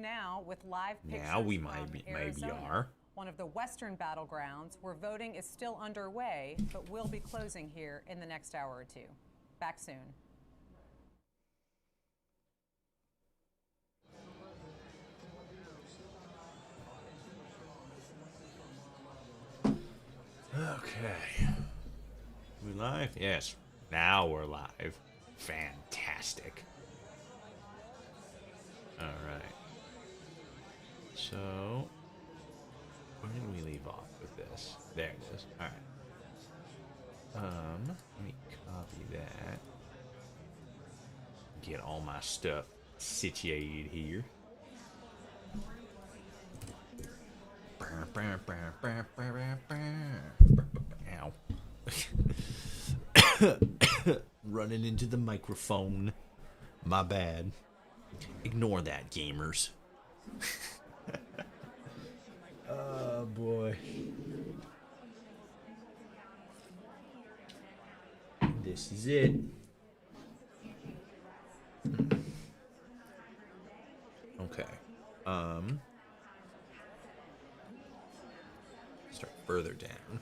now with live pictures Now we from maybe Arizona, are. one of the western battlegrounds where voting is still underway, but will be closing here in the next hour or two. Back soon. Okay. We live? Yes. Now we're live. Fantastic. Alright. So, where did we leave off with this? There it is. Alright. Let me copy that. Get all my stuff situated here. Ow. Running into the microphone. My bad. Ignore that, gamers. Oh boy. This is it. Okay. Start further down.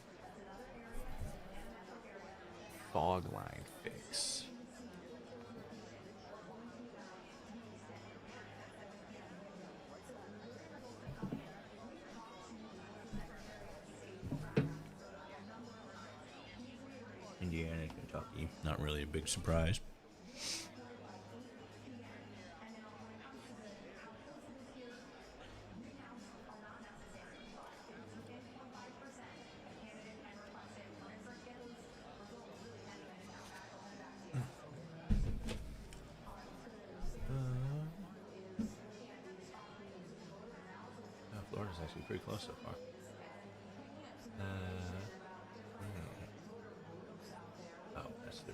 Fog line fix. Indiana, Kentucky. Not really a big surprise. Florida's actually pretty close so far. Oh, that's 30%.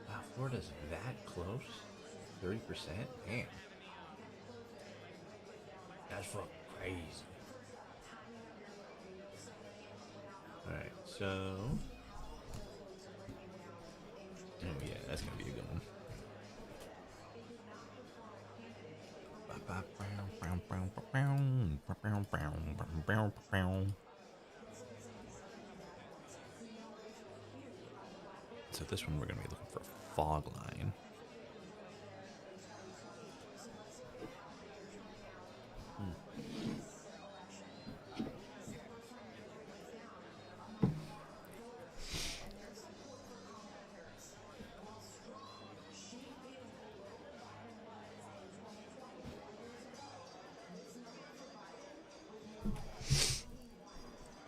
Wow, Florida's that close? 30%? Damn. That's fucking crazy. Alright, so... Oh yeah, that's gonna be a good one. So this one we're going to be looking for a fog line.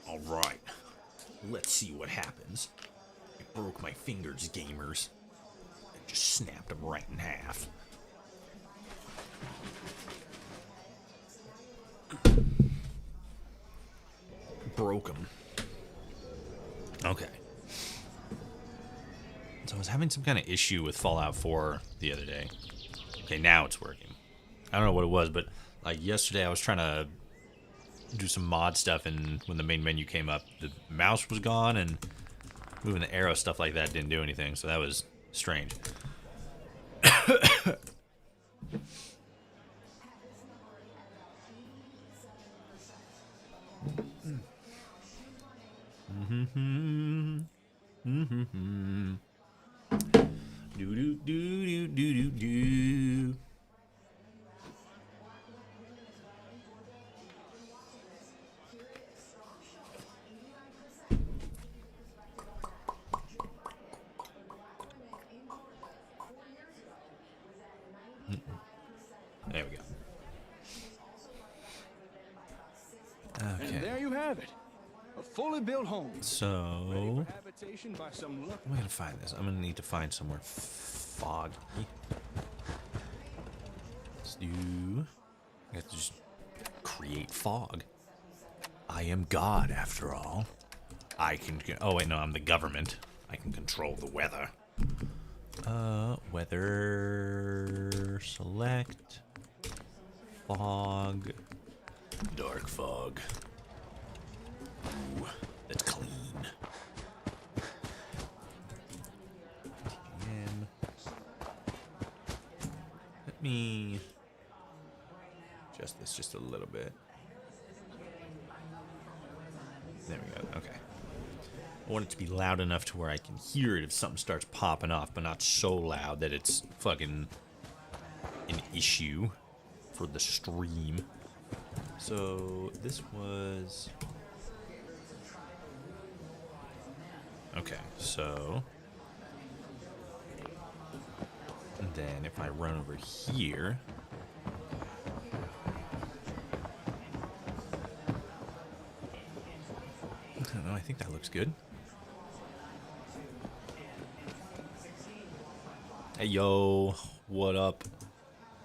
All right, let's see what happens. I broke my fingers, gamers. I just snapped them right in half. Broke them. Okay. So I was having some kind of issue with Fallout 4 the other day. Okay, now it's working. I don't know what it was, but like yesterday I was trying to do some mod stuff, and when the main menu came up, the mouse was gone, and moving the arrow, stuff like that, didn't do anything, so that was strange. Do do do do do do. There we go. Okay. And there you have it. A fully built home. So, I'm gonna find this. I'm gonna need to find somewhere foggy. Let's do. I have to just create fog. I am God, after all. I can. Oh wait, no, I'm the government. I can control the weather. Weather. Select. Fog. Dark fog. Ooh, that's clean. Let me adjust this just a little bit. There we go. Okay. I want it to be loud enough to where I can hear it if something starts popping off, but not so loud that it's fucking an issue for the stream. So this was... Okay, so... And then if I run over here... I don't know, I think that looks good. Hey, yo, what up?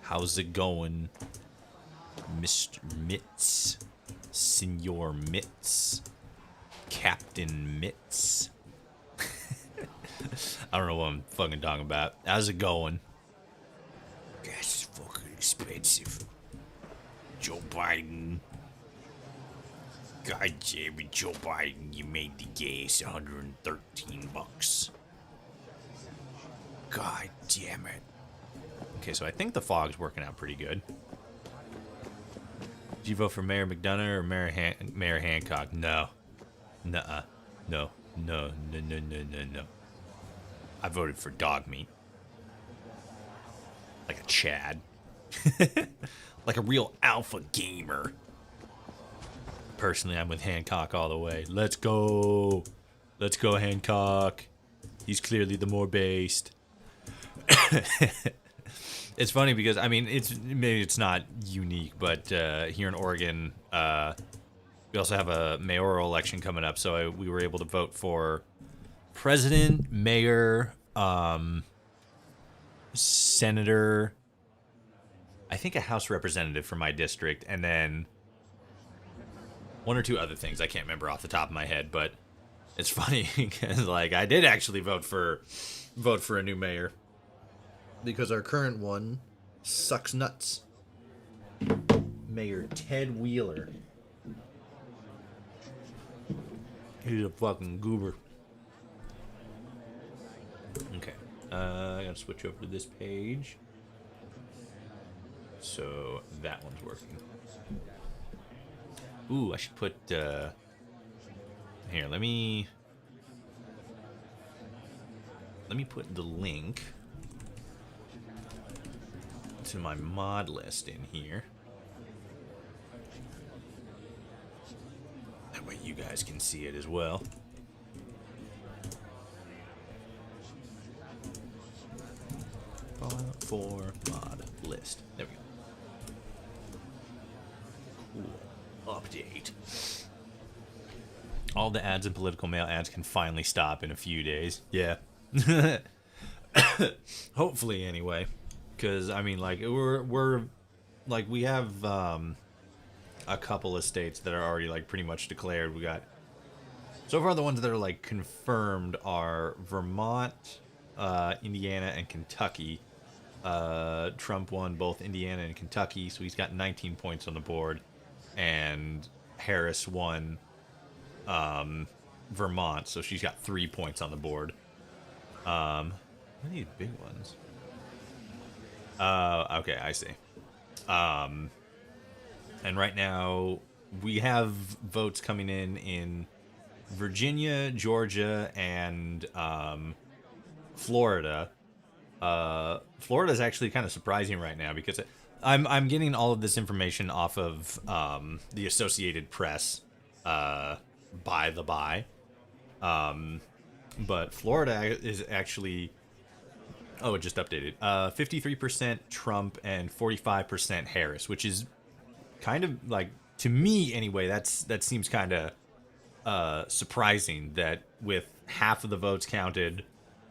How's it going? Mr. Mitz, Senor Mitz, Captain Mitz. I don't know what I'm fucking talking about. How's it going? Gas is fucking expensive. Joe Biden. God damn it, Joe Biden, you made the gas $113. God damn it. Okay, so I think the fog's working out pretty good. Did you vote for Mayor McDonough or Mayor Hancock? No. Nuh-uh. No. No. I voted for dog meat. Like a Chad. Like a real alpha gamer. Personally, I'm with Hancock all the way. Let's go. Let's go, Hancock. He's clearly the more based. It's funny because, I mean, maybe it's not unique, but here in Oregon, we also have a mayoral election coming up, so we were able to vote for president, mayor, senator, I think a House representative for my district, and then one or two other things I can't remember off the top of my head, but it's funny because, like, I did actually vote for a new mayor. Because our current one sucks nuts. Mayor Ted Wheeler. He's a fucking goober. Okay. I gotta switch over to this page. So that one's working. Ooh, I should put... Here, let me put the link to my mod list in here. That way you guys can see it as well. Fallout 4 mod list. There we go. Cool. Update. All the ads and political mail ads can finally stop in a few days. Yeah. Hopefully, anyway. Because, I mean, like, we're like, we have a couple of states that are already, like, pretty much declared. We got, so far the ones that are, like, confirmed are Vermont, Indiana, and Kentucky. Trump won both Indiana and Kentucky, so he's got 19 points on the board. And Harris won Vermont, so she's got 3 points on the board. What are these big ones? Okay, I see. And right now, we have votes coming in Virginia, Georgia, and Florida. Florida is actually kind of surprising right now because I'm getting all of this information off of the Associated Press, by the by. But Florida is actually... Oh, it just updated. 53% Trump and 45% Harris, which is kind of like, to me anyway, that seems kind of surprising that with half of the votes counted,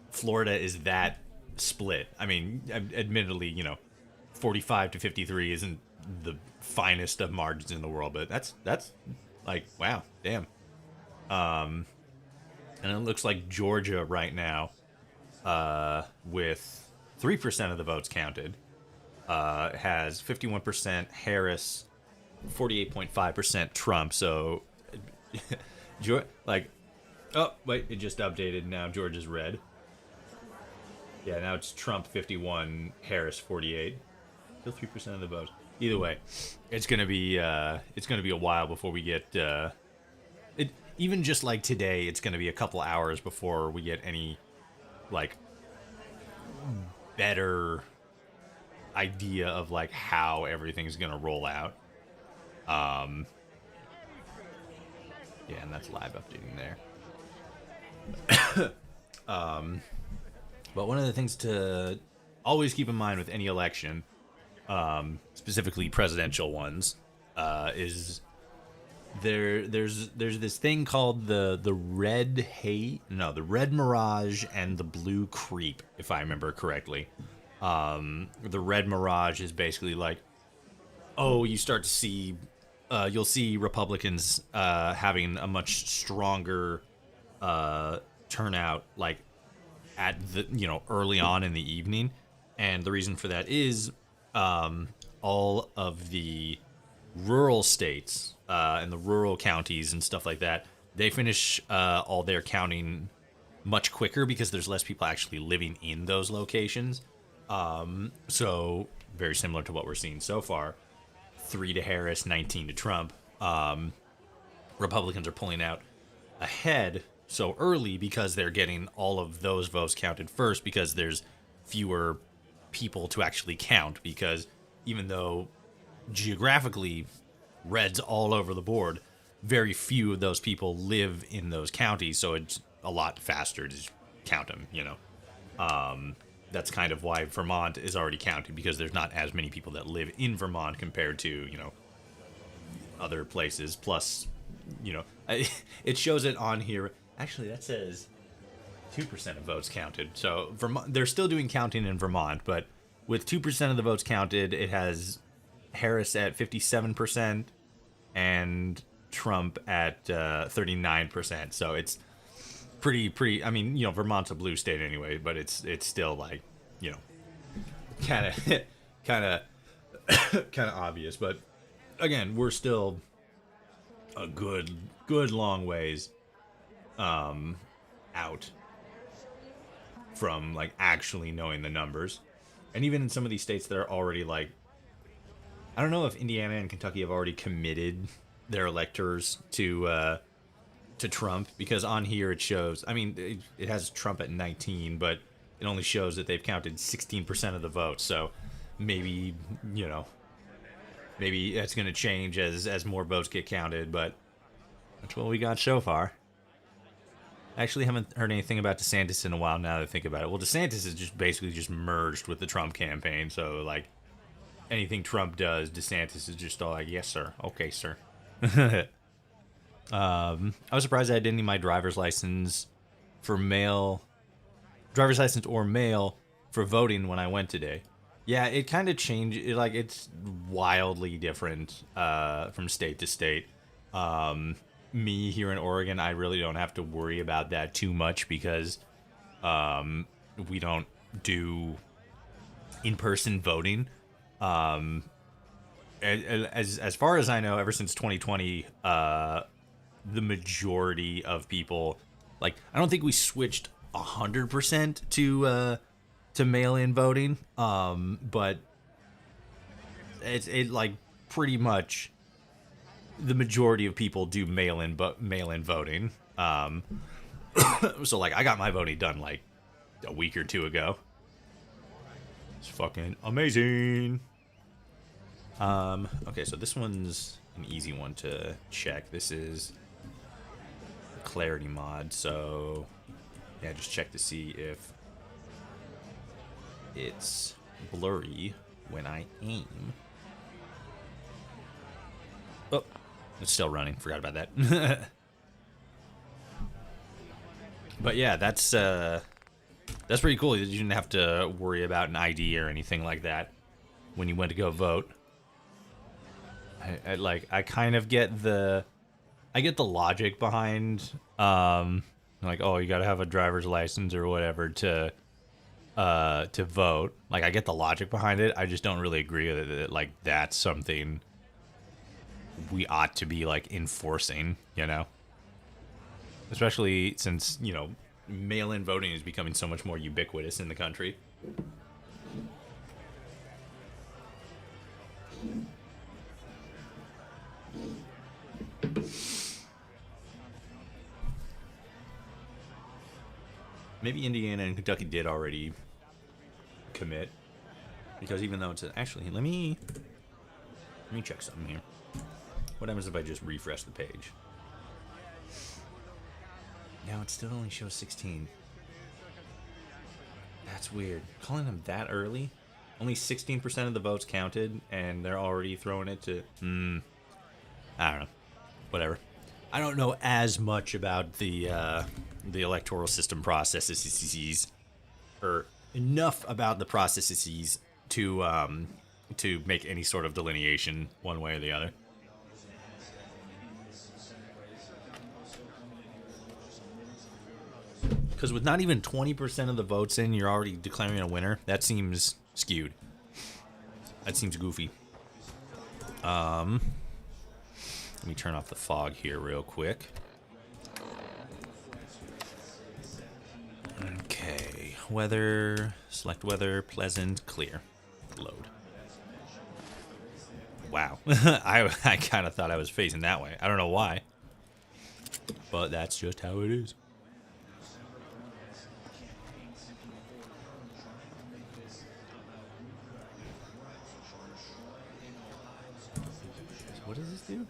Florida is that split. I mean, admittedly, you know, 45 to 53 isn't the finest of margins in the world, but that's like, wow, damn. And it looks like Georgia right now, with 3% of the votes counted, has 51% Harris, 48.5% Trump. So, like, oh, wait, it just updated. Now Georgia's red. Yeah, now it's Trump 51, Harris 48. Still 3% of the votes. Either way, it's gonna be a while before we get it. Even just like today, it's gonna be a couple hours before we get any like better idea of like how everything's gonna roll out. Yeah, and that's live updating there. But one of the things to always keep in mind with any election, specifically presidential ones, is there's this thing called the red mirage and the blue creep, if I remember correctly. The red mirage is basically like, oh, you start to see, you'll see Republicans having a much stronger turnout, like at the early on in the evening, and the reason for that is all of the rural states and the rural counties and stuff like that, they finish all their counting much quicker because there's less people actually living in those locations. So very similar to what we're seeing so far, 3 to Harris, 19 to Trump. Republicans are pulling out ahead so early because they're getting all of those votes counted first, because there's fewer people to actually count, because even though geographically red's all over the board, very few of those people live in those counties, so it's a lot faster to count them, That's kind of why Vermont is already counted, because there's not as many people that live in Vermont compared to, other places. Plus, it shows it on here. Actually, that says 2% of votes counted. So Vermont, they're still doing counting in Vermont, but with 2% of the votes counted, it has Harris at 57% and Trump at 39%. So it's pretty. I mean, Vermont's a blue state anyway, but it's still like, kind of obvious. But again, we're still a good long ways out from like actually knowing the numbers. And even in some of these states that are already like, I don't know if Indiana and Kentucky have already committed their electors to Trump, because on here it shows, I mean, it has Trump at 19, but it only shows that they've counted 16% of the votes. So maybe, maybe that's going to change as more votes get counted, but that's what we got so far. I actually haven't heard anything about DeSantis in a while now that I think about it. Well, DeSantis is just basically just merged with the Trump campaign, so like anything Trump does, DeSantis is just all like, yes, sir. Okay, sir. I was surprised I didn't need my driver's license or mail for voting when I went today. Yeah, it kind of changed. It's wildly different from state to state. Me here in Oregon, I really don't have to worry about that too much because we don't do in-person voting. As far as I know, ever since 2020, the majority of people, like, I don't think we switched 100% to mail-in voting, but it's like pretty much the majority of people do mail-in voting. So like I got my voting done like a week or two ago. It's fucking amazing. Okay, so this one's an easy one to check. This is clarity mod, so yeah, just check to see if it's blurry when I aim. Oh, it's still running. Forgot about that. But yeah, that's pretty cool. You didn't have to worry about an ID or anything like that when you went to go vote. I kind of get the logic behind like, oh, you gotta have a driver's license or whatever to vote. Like, I get the logic behind it. I just don't really agree with it. Like, that's something we ought to be like enforcing, especially since mail-in voting is becoming so much more ubiquitous in the country. Maybe Indiana and Kentucky did already commit, because even though it's actually, let me check something here. What happens if I just refresh the page? Now it still only shows 16. That's weird. Calling them that early? Only 16% of the votes counted, and they're already throwing it to... I don't know. Whatever. I don't know as much about the electoral system processes, or enough about the processes to make any sort of delineation one way or the other. Because with not even 20% of the votes in, you're already declaring a winner. That seems skewed. That seems goofy. Let me turn off the fog here real quick. Okay. Weather. Select weather. Pleasant. Clear. Load. Wow. I kind of thought I was facing that way. I don't know why. But that's just how it is. What does this do?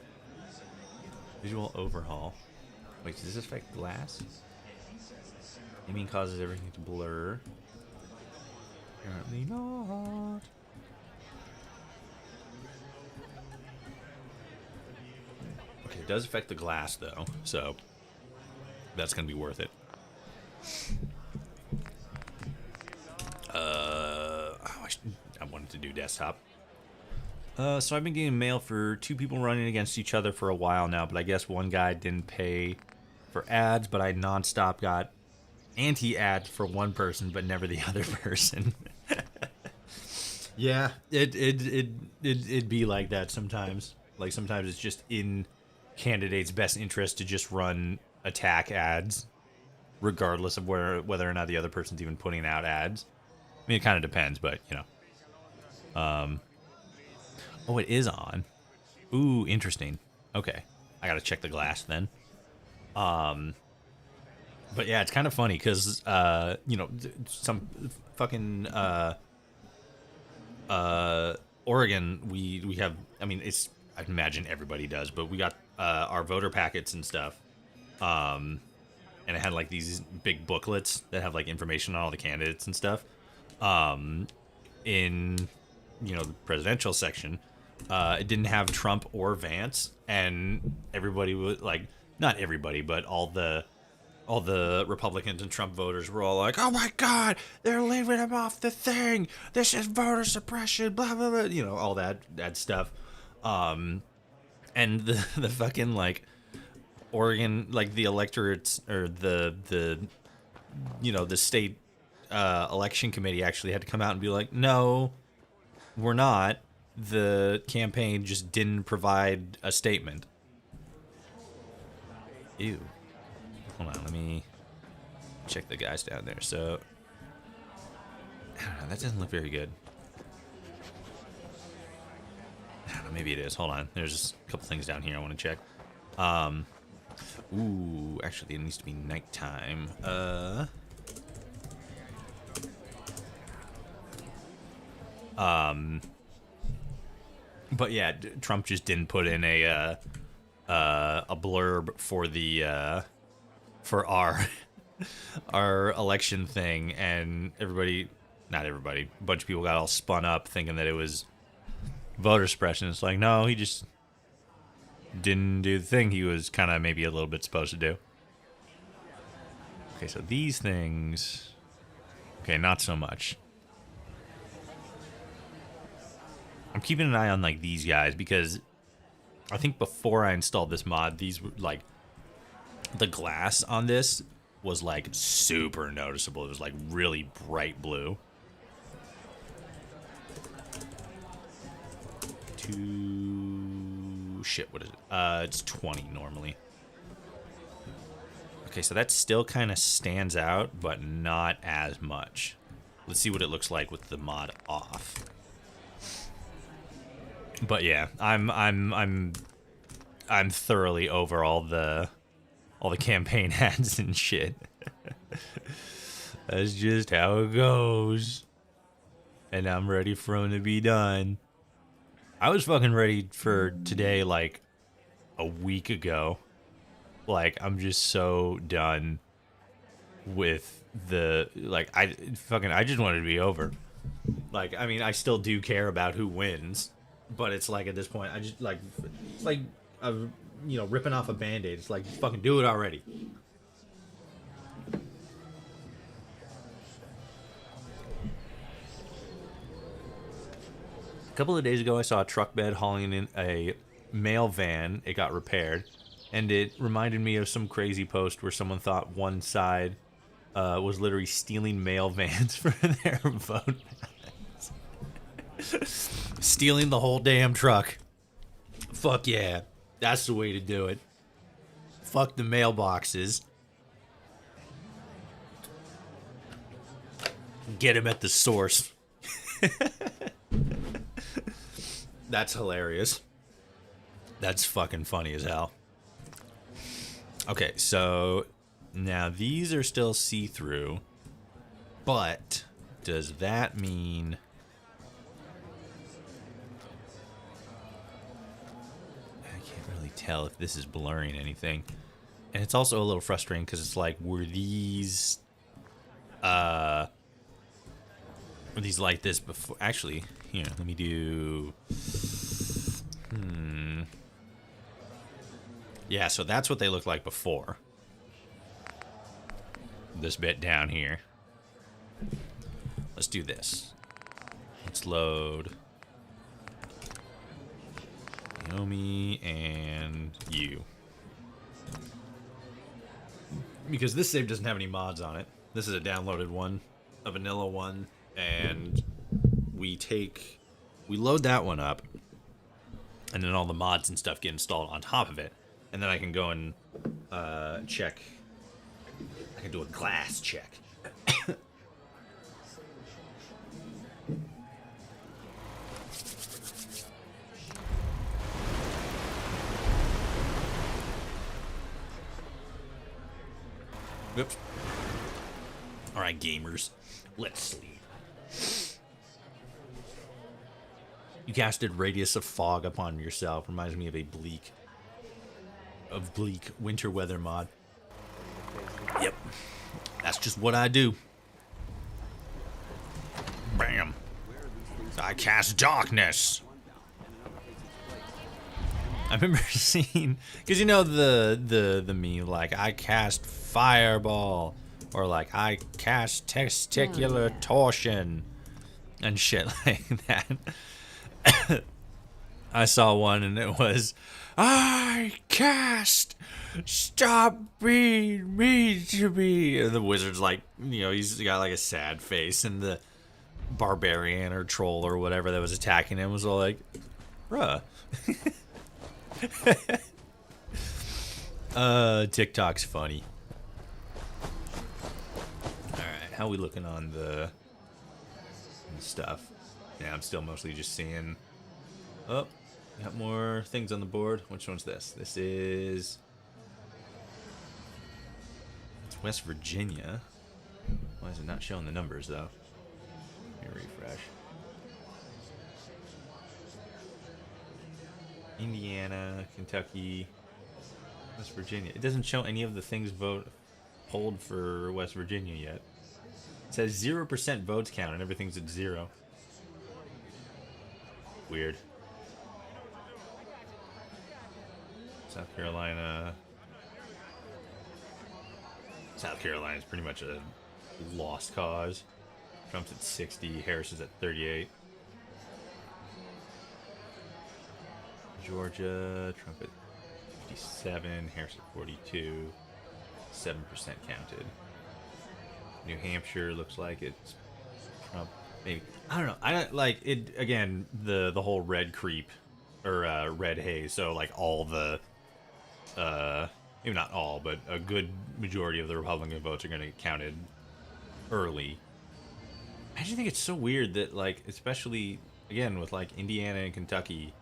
Visual overhaul. Wait, does this affect glass? Aiming causes everything to blur. Apparently not. Okay, it does affect the glass though, so that's gonna be worth it. I wanted to do desktop. So I've been getting mail for 2 people running against each other for a while now, but I guess one guy didn't pay for ads, but I nonstop got anti-ads for one person, but never the other person. Yeah, it'd be like that sometimes. Like sometimes it's just in candidates' best interest to just run attack ads, regardless of whether or not the other person's even putting out ads. I mean, it kind of depends, but you know. Oh, it is on. Ooh, interesting. Okay, I gotta check the glass then. But yeah, it's kind of funny because you know, some fucking Oregon, we have. I mean, it's. I imagine everybody does, but we got our voter packets and stuff. And it had like these big booklets that have like information on all the candidates and stuff. In you know the presidential section. It didn't have Trump or Vance, and everybody was like, not everybody, but all the Republicans and Trump voters were all like, "Oh my God, they're leaving him off the thing. This is voter suppression." Blah blah blah. You know, all that stuff. And the fucking like Oregon, like the electorates or the you know the state election committee actually had to come out and be like, "No, we're not." The campaign just didn't provide a statement. Ew. Hold on, let me check the guys down there. So, I don't know, that doesn't look very good. I don't know, maybe it is. Hold on, there's a couple things down here I want to check. Ooh, actually it needs to be nighttime. But yeah, Trump just didn't put in a blurb for the for our our election thing, and not everybody, a bunch of people got all spun up thinking that it was voter suppression. It's like, no, he just didn't do the thing he was kind of maybe a little bit supposed to do. Okay, so these things, okay, not so much. I'm keeping an eye on like these guys because I think before I installed this mod, these were like the glass on this was like super noticeable. It was like really bright blue. Shit, what is it? It's 20 normally. Okay, so that still kind of stands out, but not as much. Let's see what it looks like with the mod off. But yeah, I'm thoroughly over all the campaign ads and shit. That's just how it goes. And I'm ready for them to be done. I was fucking ready for today like a week ago. Like, I'm just so done with the, like, I just wanted to be over. Like, I mean, I still do care about who wins, but it's like at this point, I just like, it's like, you know, ripping off a band-aid. It's like, fucking do it already. A couple of days ago, I saw a truck bed hauling in a mail van. It got repaired, and it reminded me of some crazy post where someone thought one side was literally stealing mail vans for their vote. Stealing the whole damn truck. Fuck yeah. That's the way to do it. Fuck the mailboxes. Get him at the source. That's hilarious. That's fucking funny as hell. Okay, so now these are still see-through, but does that mean I can't really tell if this is blurring anything. And it's also a little frustrating because it's like, were these like this before? Actually, here, let me do. Yeah, so that's what they looked like before. This bit down here. Let's do this. Let's load Naomi and you. Because this save doesn't have any mods on it. This is a downloaded one, a vanilla one, and we load that one up, and then all the mods and stuff get installed on top of it, and then I can go and check. I can do a class check. Oops. Alright, gamers. Let's sleep. You casted Radius of Fog upon yourself. Reminds me of a bleak winter weather mod. Yep. That's just what I do. Bam. I cast darkness. I remember seeing, because you know the meme, like, I cast fireball, or like, I cast testicular torsion, and shit like that. I saw one and it was, I cast stop being mean to me. And the wizard's like, you know, he's got like a sad face, and the barbarian or troll or whatever that was attacking him was all like, bruh. TikTok's funny. Alright, how we looking on the stuff? Yeah, I'm still mostly just seeing. Oh, got more things on the board. Which one's this? This is. It's West Virginia. Why is it not showing the numbers though? Let me refresh. Indiana, Kentucky, West Virginia. It doesn't show any of the things polled for West Virginia yet. It says 0% votes count and everything's at 0. Weird. South Carolina. South Carolina is pretty much a lost cause. Trump's at 60, Harris is at 38. Georgia, Trump at 57, Harris at 42, 7% counted. New Hampshire looks like it's Trump, maybe. I don't know. I don't like it. Again, the whole red creep or red haze. So like all the, maybe not all, but a good majority of the Republican votes are going to get counted early. I just think it's so weird that like, especially again with like Indiana and Kentucky.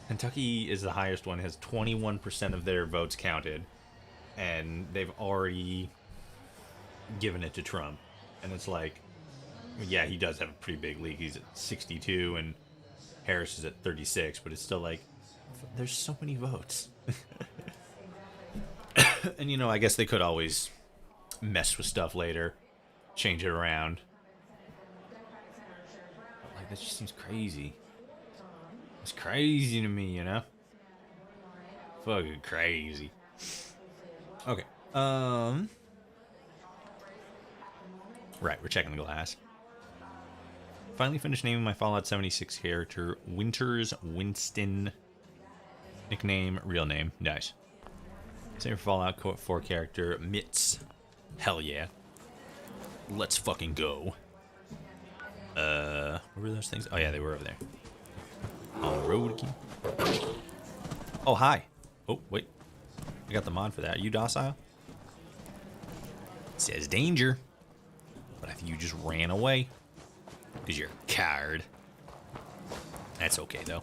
Kentucky is the highest one, has 21% of their votes counted, and they've already given it to Trump. And it's like, yeah, he does have a pretty big lead. He's at 62, and Harris is at 36, but it's still like, there's so many votes. And, you know, I guess they could always mess with stuff later, change it around. But, like, that just seems crazy. It's crazy to me, you know? Fucking crazy. Okay. Right, we're checking the glass. Finally finished naming my Fallout 76 character, Winters Winston. Nickname, real name. Nice. Same for Fallout 4 character, Mitz. Hell yeah. Let's fucking go. What were those things? Oh yeah, they were over there. On the road again. Oh, hi. Oh, wait. I got the mod for that. Are you docile? It says danger. But I think you just ran away. Because you're a coward. That's okay, though.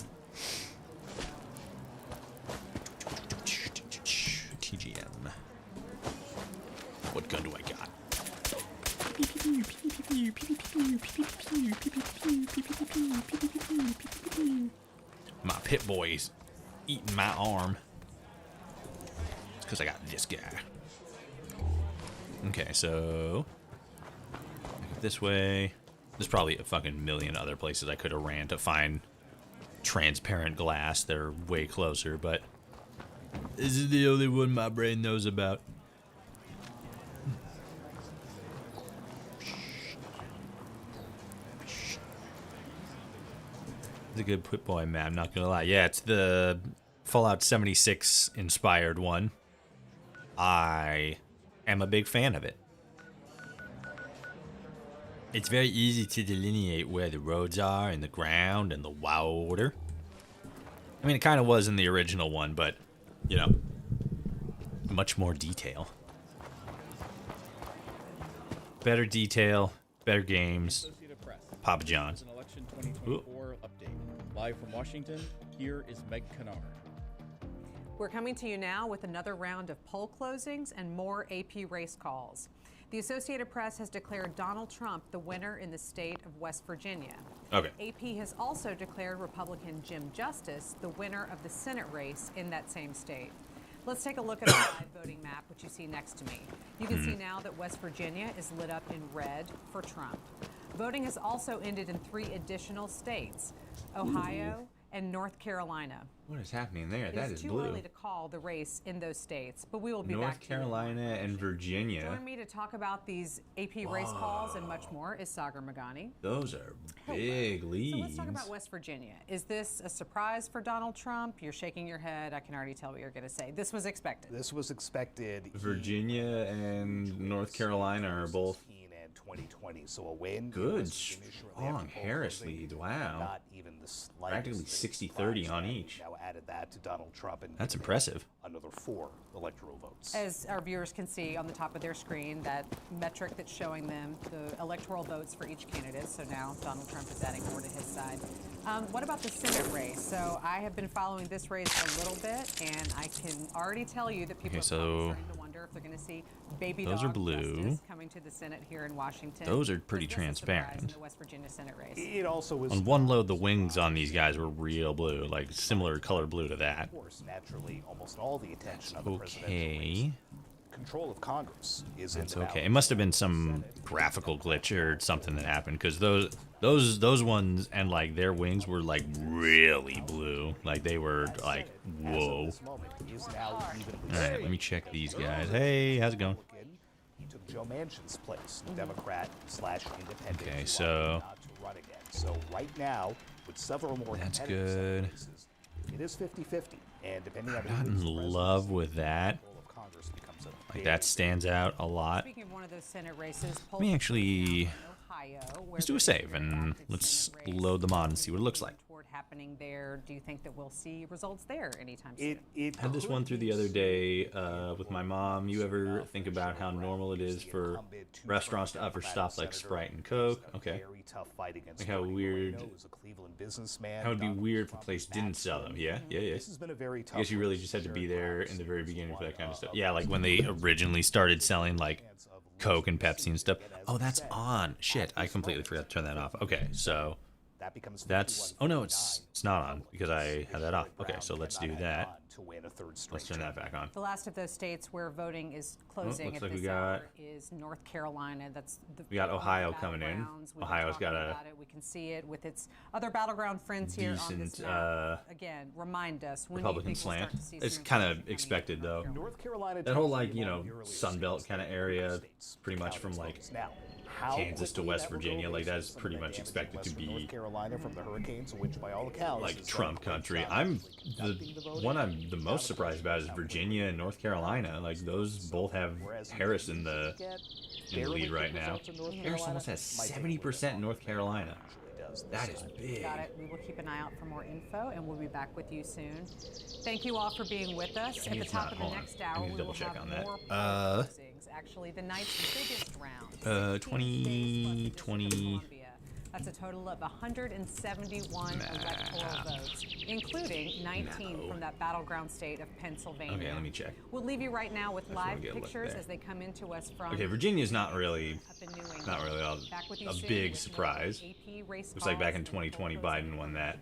TGM. What gun do I got? My pit boy's eating my arm. It's because I got this guy. Okay, so this way. There's probably a fucking million other places I could have ran to find transparent glass. They're way closer, but this is the only one my brain knows about. It's a good Pit Boy map, I'm not gonna lie. Yeah, it's the Fallout 76 inspired one. I am a big fan of it. It's very easy to delineate where the roads are and the ground and the water. I mean, it kind of was in the original one, but, you know, much more detail. Better detail, better games. Papa John's. An election 2024 update. Live from Washington, here is Meg Kennard. We're coming to you now with another round of poll closings and more AP race calls. The Associated Press has declared Donald Trump the winner in the state of West Virginia. Okay. AP has also declared Republican Jim Justice the winner of the Senate race in that same state. Let's take a look at the live voting map, which you see next to me. You can see now that West Virginia is lit up in red for Trump. Voting has also ended in 3 additional states, Ohio and North Carolina. What is happening there? That is It's too blue. early to call the race in those states, but we will be North back to you in Carolina more and Virginia. Join me to talk about these AP race calls and much more is Sagar Magani. Those are big leads. So let's talk about West Virginia. Is this a surprise for Donald Trump? You're shaking your head. I can already tell what you're going to say. This was expected. This was expected. Virginia and North Carolina are both 2020, so a win. good, strong Harris lead. Wow. Not even the Practically 60-30 on each. Now added that to Donald Trump, and That's impressive. Another 4 electoral votes. As our viewers can see on the top of their screen, that metric that's showing them the electoral votes for each candidate. So now Donald Trump is adding more to his side. What about the Senate race? So I have been following this race a little bit, and I can already tell you that people are starting to wonder if they're going to see baby those dog are blue. Justice coming to the Senate here in Washington. Those are pretty Was this a surprise transparent. in the West Virginia Senate race? It also was On one load, the wings on these guys were real blue, like similar color blue to that. of course, naturally, almost all the attention of the presidential Okay. race. Control of Congress is That's in the okay. It ballot. must have been some graphical glitch or something that happened, because those ones and like their wings were like really blue, like they were like whoa. This moment is now evenly All right, let me check these guys. Hey, how's it going? He took Joe Manchin's place, Democrat/Independent. Okay, who so- opted not to run again. So right now, with several more That's competitive Senate good. races, it is 50-50, and depending on Not who in wins the love presidency, with that. control of Congress becomes a Like big that stands out a lot. Speaking of one of those Senate races, Let me actually Ohio, where let's do a the save and Democratic let's Senate race load them on and see what it looks like. toward support happening there? Do you think that we'll see results there anytime soon? It Had this one through the other day with my mom. You ever think about how normal it is for restaurants to offer stuff like Sprite and Coke? Okay. Very tough fight against Like how Bernie weird. Moreno, who's a Cleveland businessman. How it would be Donald weird if a Trump place is didn't sell them. Yeah, yeah, yeah. This has been a very I tough guess you really race. just had to be Jared there Brown in the very is beginning for that kind of stuff. one Yeah, like when they originally started selling like Coke and Pepsi and stuff. Oh, that's on. Shit, I completely forgot to turn that off. Okay, so That becomes that's. Oh no, it's not on because I had that off. Okay, so let's do that. to win a third straight Let's turn that back on. The last of those states where voting is closing looks at like we this got- hour is North Carolina. That's We got one of Ohio the coming in. battlegrounds. We've been Ohio's got talking a about it. We can see it with its other battleground friends here on this decent, map. Again, remind us when Republican do you think we'll slant. start to see It's some kind information of coming expected from though. North Carolina? North Carolina That whole tends to like be you among know the earliest Sun Belt states kind of that area, states pretty much from counting like votes. Now, how Kansas to quickly West that will go Virginia, like versus that's some of pretty the much damage in expected to western be North Carolina from the hurricanes, which by all accounts like is Trump done a great country. job I'm actually conducting the voting. one I'm the most surprised about is Virginia and North Carolina. Like those both have Harris in the lead right now. Harris almost has 70% in North Carolina. That is big. Got it. We will keep an eye out for more info, and we'll be back with you soon. Thank you all for being with us. At the It's top not of the on. next I hour, need to we double will check have on that. more poll closings. Actually, the night's biggest round. 2020. Columbia. That's a total of 171 electoral votes, including 19 from that battleground state of Pennsylvania. Okay, let me check. We'll leave you right now with wanna live get a look pictures there. as they come into us from. Okay, Virginia's not really up in New England. not really all, Back with you a soon big with surprise. more AP race Looks like back in calls and 2020 poll closing Biden won that.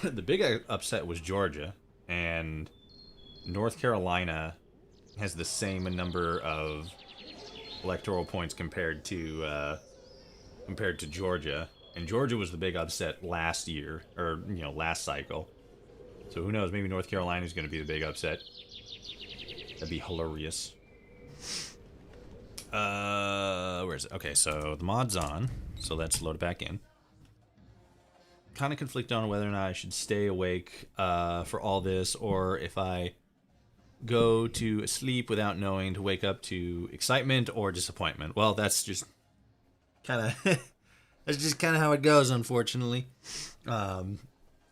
The big upset was Georgia, and North Carolina has the same number of electoral points compared to Georgia, and Georgia was the big upset last year, or last cycle. So who knows? Maybe North Carolina is going to be the big upset. That'd be hilarious. Where is it? Okay, so the mod's on, so let's load it back in. Kind of conflict on whether or not I should stay awake for all this, or if I go to sleep without knowing to wake up to excitement or disappointment. Well, that's just kind of that's just kind of how it goes, unfortunately.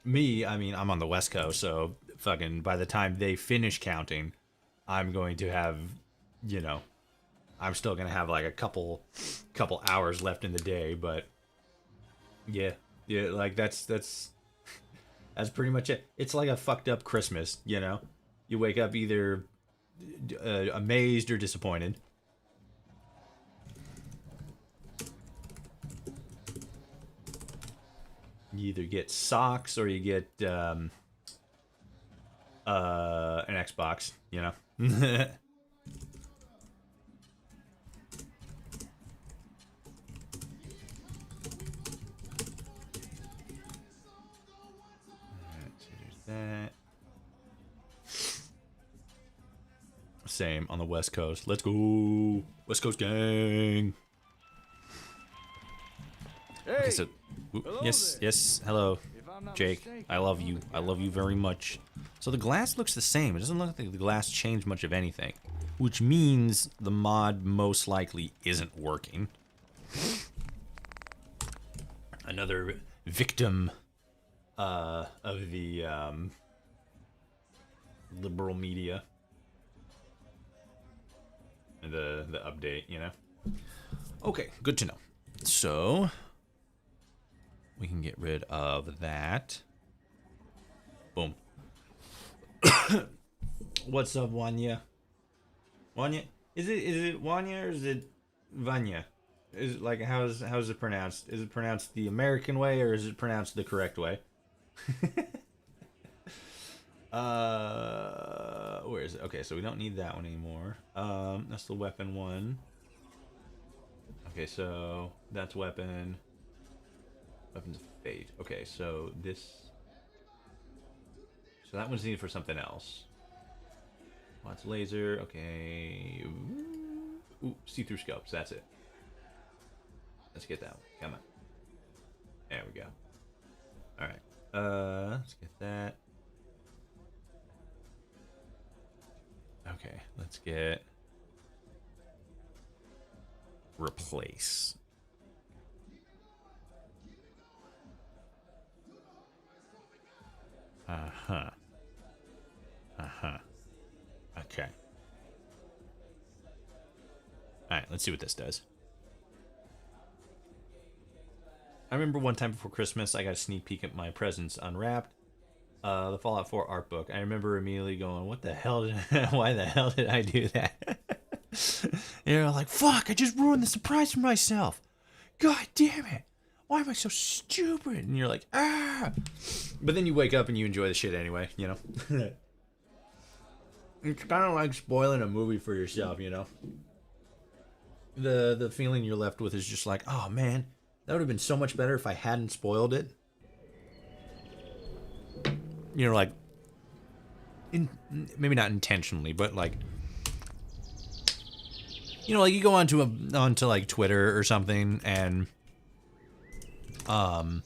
Me, I mean, I'm on the West Coast, so fucking by the time they finish counting, I'm going to have, I'm still gonna have like a couple hours left in the day, but yeah, like that's pretty much it. It's like a fucked up Christmas, You wake up either amazed or disappointed. You either get socks or you get an Xbox, That. Same on the West Coast. Let's go, West Coast gang. Okay, so yes, hello, Jake. I love you. I love you very much. So the glass looks the same. It doesn't look like the glass changed much of anything, which means the mod most likely isn't working. Another victim of the liberal media. The update, Okay, good to know. So we can get rid of that. Boom. What's up, Wanya? Wanya? Is it Wanya or is it Vanya? Is it like how's it pronounced? Is it pronounced the American way or is it pronounced the correct way? Where is it? Okay, so we don't need that one anymore. That's the weapon one. Okay, so that's weapon. Weapons of fate. Okay, so this. So that one's needed for something else. Lots of laser. Okay. Ooh, see-through scopes. That's it. Let's get that one. Come on. There we go. All right. Let's get that. Okay, let's get replace. Uh-huh. Uh-huh. Okay. Alright, let's see what this does. I remember one time before Christmas, I got a sneak peek at my presents unwrapped. The Fallout 4 art book. I remember immediately going, what the hell did why the hell did I do that? You're like, fuck, I just ruined the surprise for myself. God damn it. Why am I so stupid? And you're like, ah. But then you wake up and you enjoy the shit anyway, you know? It's kind of like spoiling a movie for yourself, you know? The feeling you're left with is just like, oh man, that would have been so much better if I hadn't spoiled it. You know, like, maybe not intentionally, but like, you know, like you go onto like Twitter or something, and hold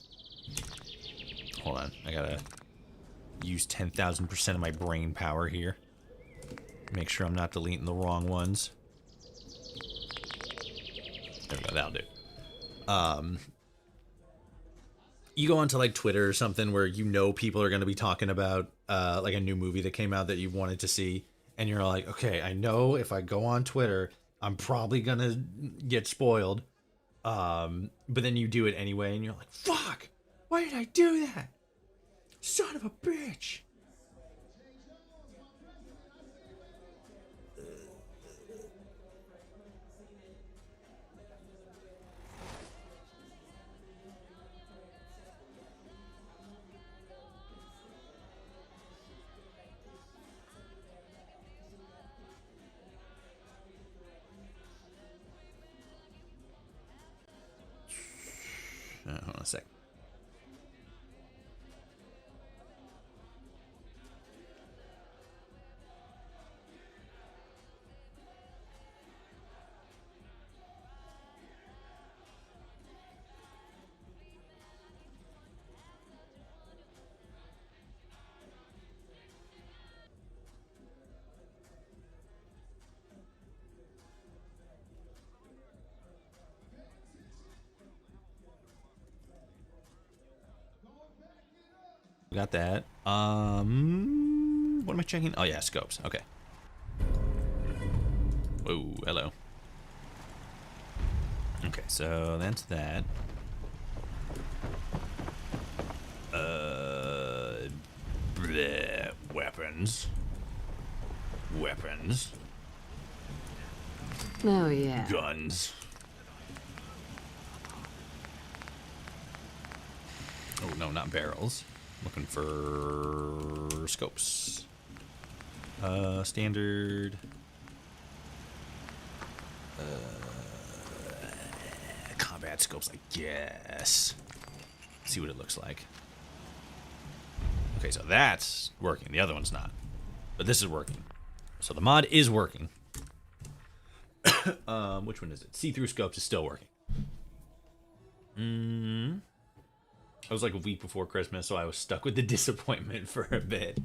on, I gotta use 10,000% of my brain power here. Make sure I'm not deleting the wrong ones. There we go, that'll do. You go onto like Twitter or something where you know people are going to be talking about like a new movie that came out that you wanted to see, and you're like, okay, I know if I go on Twitter, I'm probably going to get spoiled. But then you do it anyway, and you're like, fuck, why did I do that? Son of a bitch. Hold on a sec. Got that. What am I checking? Oh yeah, scopes. Okay. Whoa, hello. Okay, so that's that. Bleh, weapons. Weapons. Oh, yeah. Guns. Oh no, not barrels. Looking for scopes. Standard. Combat scopes, I guess. See what it looks like. Okay, so that's working. The other one's not. But this is working. So the mod is working. Which one is it? See-through scopes is still working. I was like a week before Christmas, so I was stuck with the disappointment for a bit.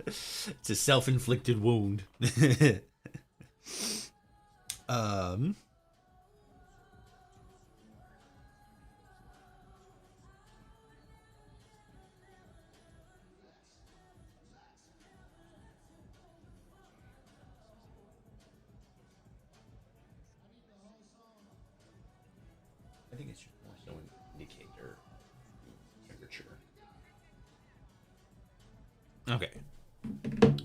It's a self-inflicted wound. I think it's just more so an indicator temperature. Okay.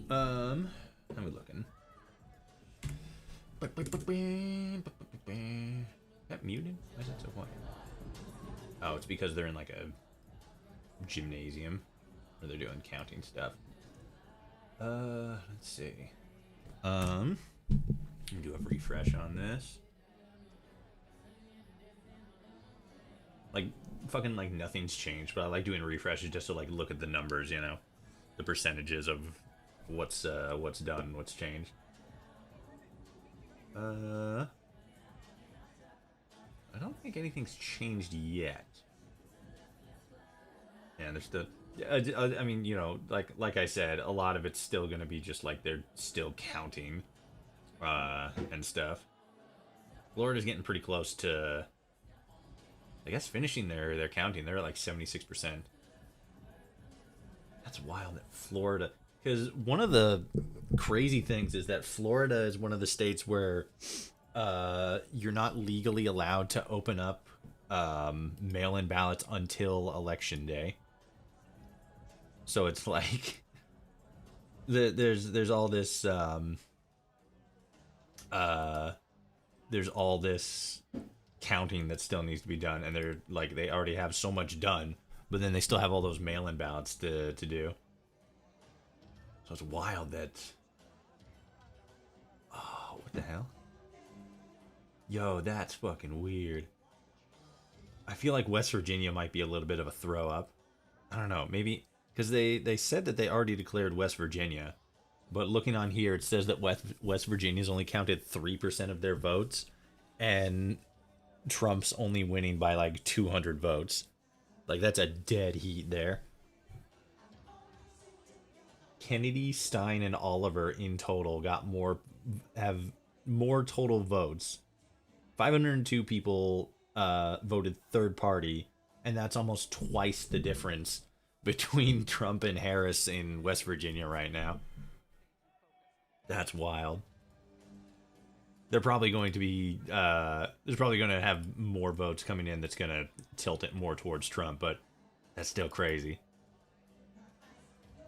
How are we looking? That muted? Why is that so quiet? Oh, it's because they're in like a gymnasium where they're doing counting stuff. Let's see. Do a refresh on this. Like, fucking, like, nothing's changed, but I like doing refreshes just to, like, look at the numbers, you know? The percentages of what's done, what's changed. I don't think anything's changed yet. Yeah, there's still... I mean, you know, like I said, a lot of it's still gonna be just, like, they're still counting, and stuff. Florida's getting pretty close to... I guess finishing their counting. They're at like 76%. That's wild that Florida, because one of the crazy things is that Florida is one of the states where you're not legally allowed to open up mail-in ballots until election day. So it's like there's all this there's all this counting that still needs to be done, and they're like they already have so much done, but then they still have all those mail-in ballots to do. So it's wild that. Oh, what the hell? Yo, that's fucking weird. I feel like West Virginia might be a little bit of a throw up. I don't know, maybe because they said that they already declared West Virginia, but looking on here, it says that West Virginia's only counted 3% of their votes, and Trump's only winning by like 200 votes. Like, that's a dead heat there. Kennedy, Stein, and Oliver in total have more total votes. 502 people voted third party, and that's almost twice the difference between Trump and Harris in West Virginia right now. That's wild. They're probably going to be there's probably going to have more votes coming in that's going to tilt it more towards Trump, but that's still crazy.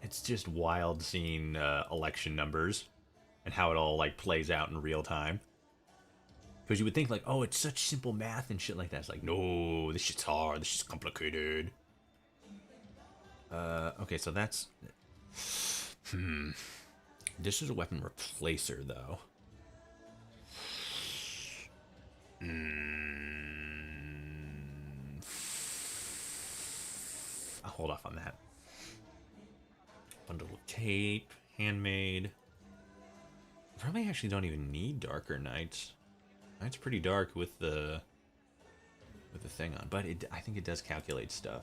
It's just wild seeing election numbers and how it all like plays out in real time. Because you would think like, oh, it's such simple math and shit like that. It's like, no, this shit's hard. This shit's complicated. Okay, so that's... This is a weapon replacer, though. I'll hold off on that. Bundle of tape, handmade. Probably actually don't even need darker nights. Night's pretty dark with the thing on, but I think it does calculate stuff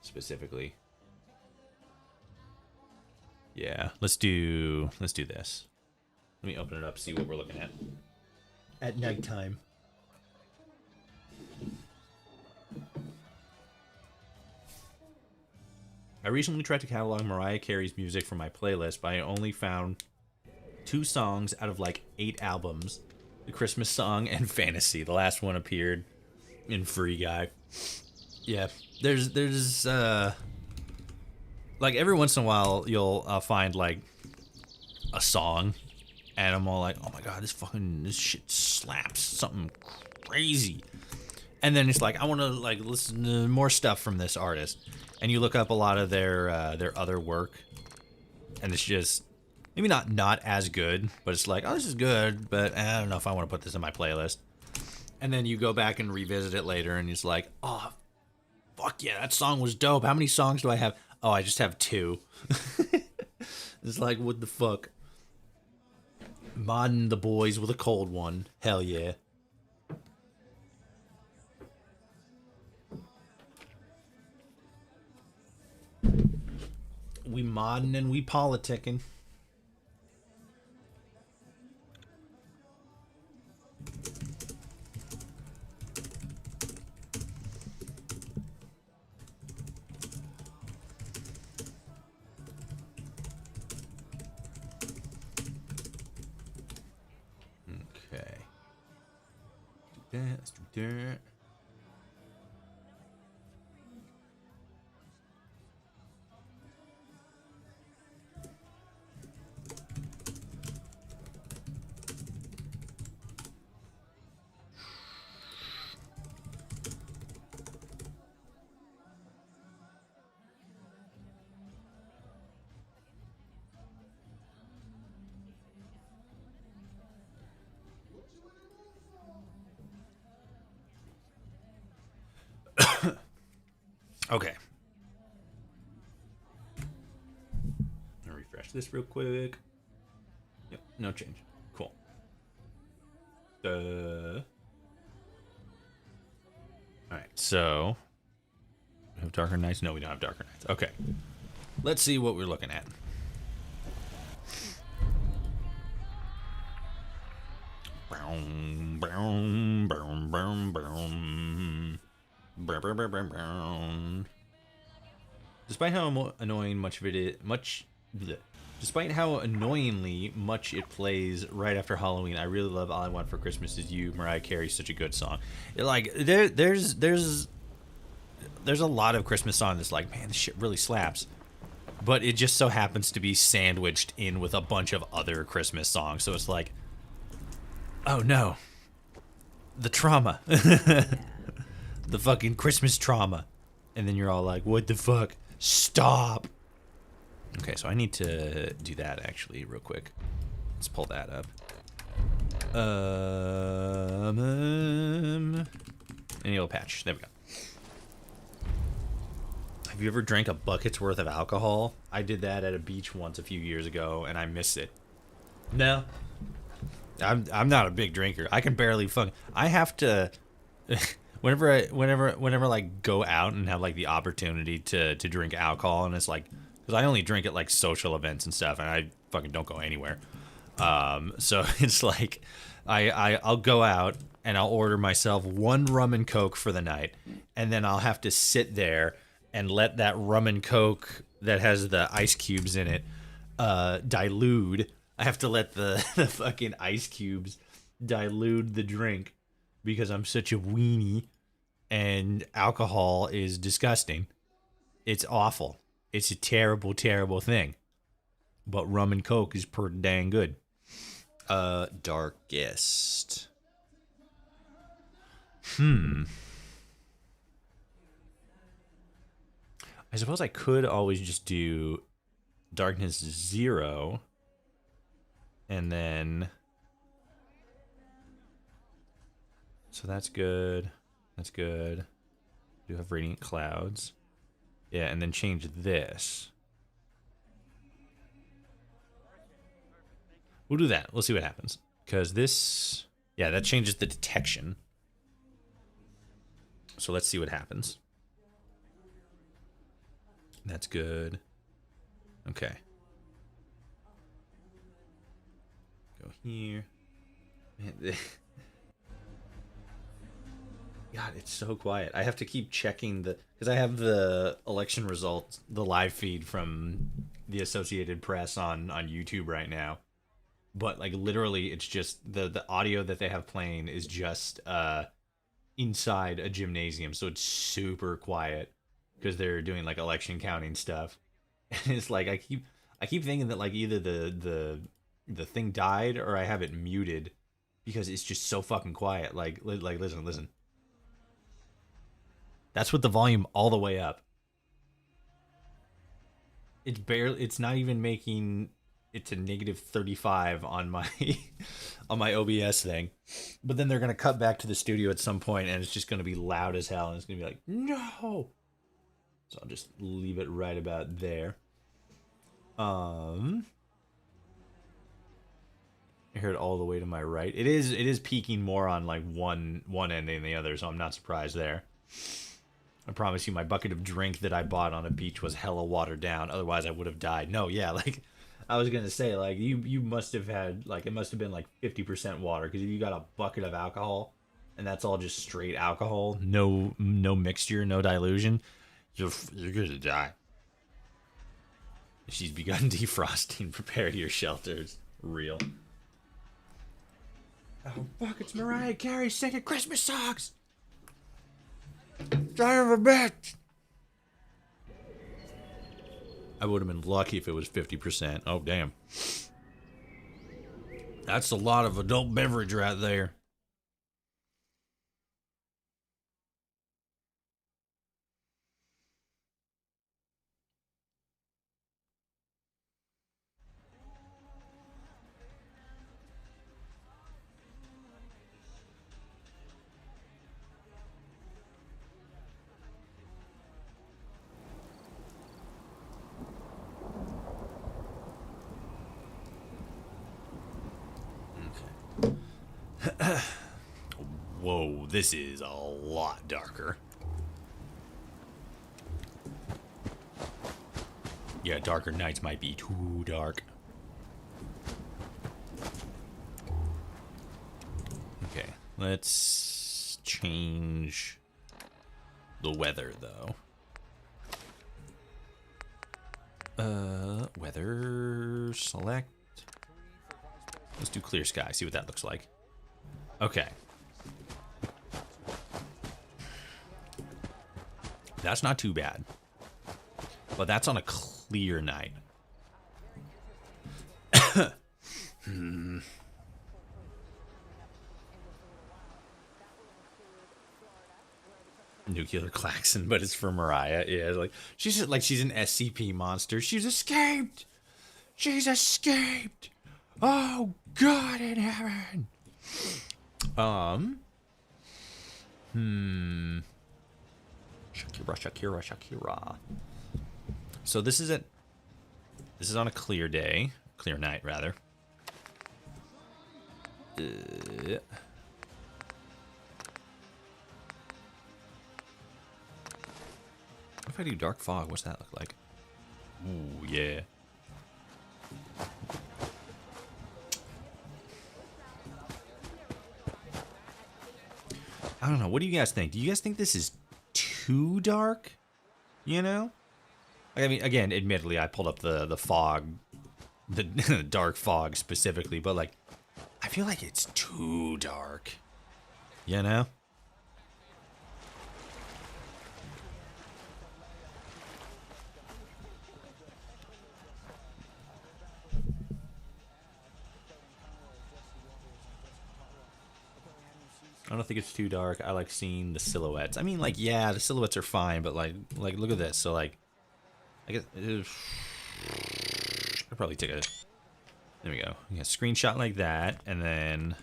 specifically. Yeah, let's do this. Let me open it up, see what we're looking at nighttime. I recently tried to catalog Mariah Carey's music for my playlist, but I only found 2 songs out of like 8 albums. The Christmas song and Fantasy. The last one appeared in Free Guy. Yeah, there's like every once in a while you'll find like a song and I'm all like, oh my god, this shit slaps, something crazy. And then it's like, I want to like listen to more stuff from this artist, and you look up a lot of their other work, and it's just maybe not as good, but it's like, oh, this is good, but I don't know if I want to put this in my playlist. And then you go back and revisit it later, and it's like, oh, fuck yeah, that song was dope. How many songs do I have? Oh, I just have 2. It's like, what the fuck? Modding the boys with a cold one. Hell yeah. We modding and we politicking. Let's do that. Okay. I'll refresh this real quick. Yep, no change. Cool. Alright, so we have darker nights? No, we don't have darker nights. Okay. Let's see what we're looking at. Brown, brown, brown, brown, brown. Brown, brown, brown, brown. Despite how annoying much of it is, despite how annoyingly much it plays right after Halloween, I really love "All I Want for Christmas Is You." Mariah Carey's such a good song. Like there's a lot of Christmas songs that's like, man, this shit really slaps. But it just so happens to be sandwiched in with a bunch of other Christmas songs. So it's like, oh no, the trauma, the fucking Christmas trauma. And then you're all like, what the fuck? Stop. Okay, so I need to do that actually real quick. Let's pull that up. Any old patch. There we go. Have you ever drank a bucket's worth of alcohol? I did that at a beach once a few years ago, and I missed it. No. I'm not a big drinker. I can barely fuck. I have to... whenever like go out and have like the opportunity to drink alcohol, and it's like, because I only drink at like social events and stuff, and I fucking don't go anywhere. So it's like I'll go out and I'll order myself one rum and coke for the night, and then I'll have to sit there and let that rum and coke that has the ice cubes in it dilute. I have to let the fucking ice cubes dilute the drink because I'm such a weenie, and alcohol is disgusting. It's awful. It's a terrible, terrible thing. But rum and coke is pretty dang good. Darkest. I suppose I could always just do darkness 0. And then... So that's good. That's good. Do have radiant clouds. Yeah, and then change this. We'll do that. We'll see what happens. Because this... Yeah, that changes the detection. So let's see what happens. That's good. Okay. Go here. Man, God, it's so quiet. I have to keep checking because I have the election results, the live feed from the Associated Press on YouTube right now. But like literally, it's just the audio that they have playing is just inside a gymnasium, so it's super quiet because they're doing like election counting stuff. And it's like I keep thinking that like either the thing died or I have it muted because it's just so fucking quiet. Like listen. That's with the volume all the way up. It's not even making it to -35 on my on my OBS thing. But then they're gonna cut back to the studio at some point and it's just gonna be loud as hell and it's gonna be like, no. So I'll just leave it right about there. I heard all the way to my right. It is peaking more on like one end than the other, so I'm not surprised there. I promise you, my bucket of drink that I bought on a beach was hella watered down. Otherwise, I would have died. No, yeah, like I was gonna say, like you must have had like it must have been like 50% water because if you got a bucket of alcohol and that's all just straight alcohol, no mixture, no dilution, you're gonna die. She's begun defrosting. Prepare your shelters. Real. Oh fuck! It's Mariah Carey singing Christmas songs. Son of a bitch! I would have been lucky if it was 50%. Oh, damn. That's a lot of adult beverage right there. Whoa, this is a lot darker. Yeah, darker nights might be too dark. Okay, let's change the weather, though. Weather select. Let's do clear sky. See what that looks like. Okay. That's not too bad. But that's on a clear night. Nuclear klaxon, but it's for Mariah. Yeah, like she's an SCP monster. She's escaped. She's escaped. Oh God in heaven. Shakira. So this is on a clear day, clear night rather. What if I do dark fog? What's that look like? Ooh, yeah. I don't know. What do you guys think? Do you guys think this is too dark? You know? I mean, again, admittedly, I pulled up the fog, the dark fog specifically, but like, I feel like it's too dark. You know? I don't think it's too dark. I like seeing the silhouettes. I mean, like, yeah, the silhouettes are fine, but like, look at this. So like, I guess I'll probably take a. There we go. Yeah, screenshot like that, and then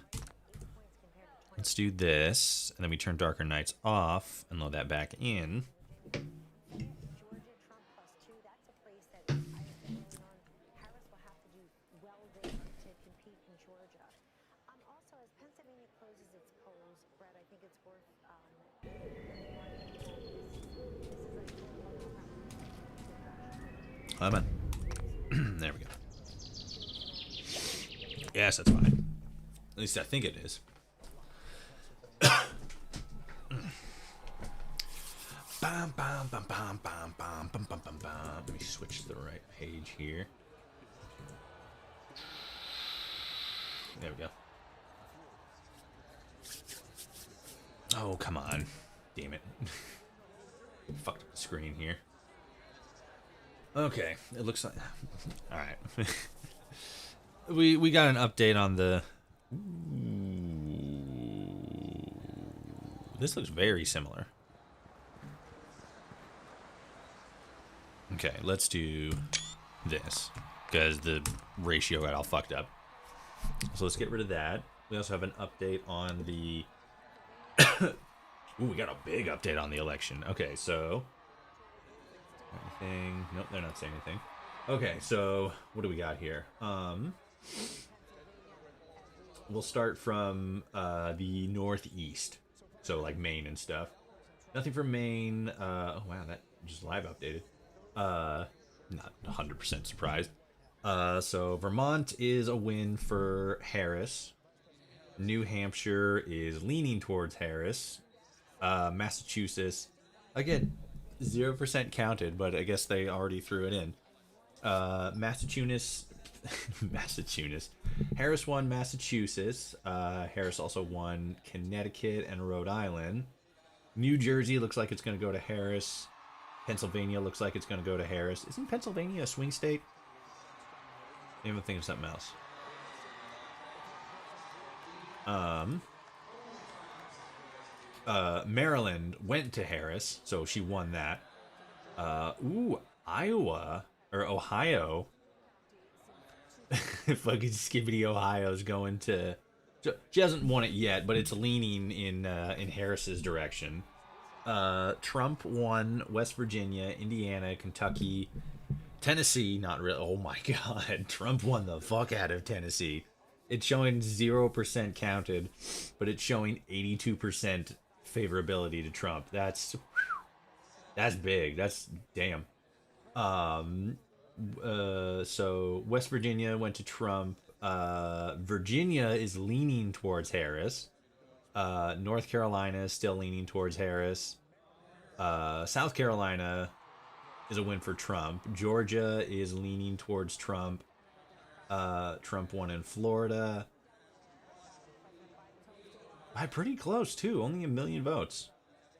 let's do this, and then we turn darker nights off and load that back in. Oh, man. There we go. Yes, that's fine. At least I think it is. Bam, bam, bam, bam, bam, bam, bam, bam, bam, bam. Let me switch to the right page here. There we go. Oh, come on. Damn it. Fucked up the screen here. Okay, it looks like... Alright. we got an update on the... Ooh, this looks very similar. Okay, let's do this, because the ratio got all fucked up. So let's get rid of that. We also have an update on the... Ooh, we got a big update on the election. Okay, so... Anything? Nope, they're not saying anything. Okay, so what do we got here? We'll start from the northeast, so like Maine and stuff. Nothing from Maine. Oh wow, that just live updated. Not 100% surprised. So Vermont is a win for Harris. New Hampshire is leaning towards Harris. Massachusetts, again, 0% counted, but I guess they already threw it in. Massachusetts. Harris won Massachusetts. Harris also won Connecticut and Rhode Island. New Jersey looks like it's going to go to Harris. Pennsylvania looks like it's going to go to Harris. Isn't Pennsylvania a swing state? I even think of something else. Maryland went to Harris, so she won that. Iowa or Ohio. Fucking Skibbity Ohio's going to. She hasn't won it yet, but it's leaning in Harris's direction. Trump won West Virginia, Indiana, Kentucky, Tennessee. Not really. Oh my God, Trump won the fuck out of Tennessee. It's showing 0% counted, but it's showing 82% favorability to Trump. That's big. That's damn. So West Virginia went to Trump. Virginia is leaning towards Harris. North Carolina is still leaning towards Harris. South Carolina is a win for Trump. Georgia is leaning towards Trump. Trump won in Florida. By pretty close, too. Only 1 million votes.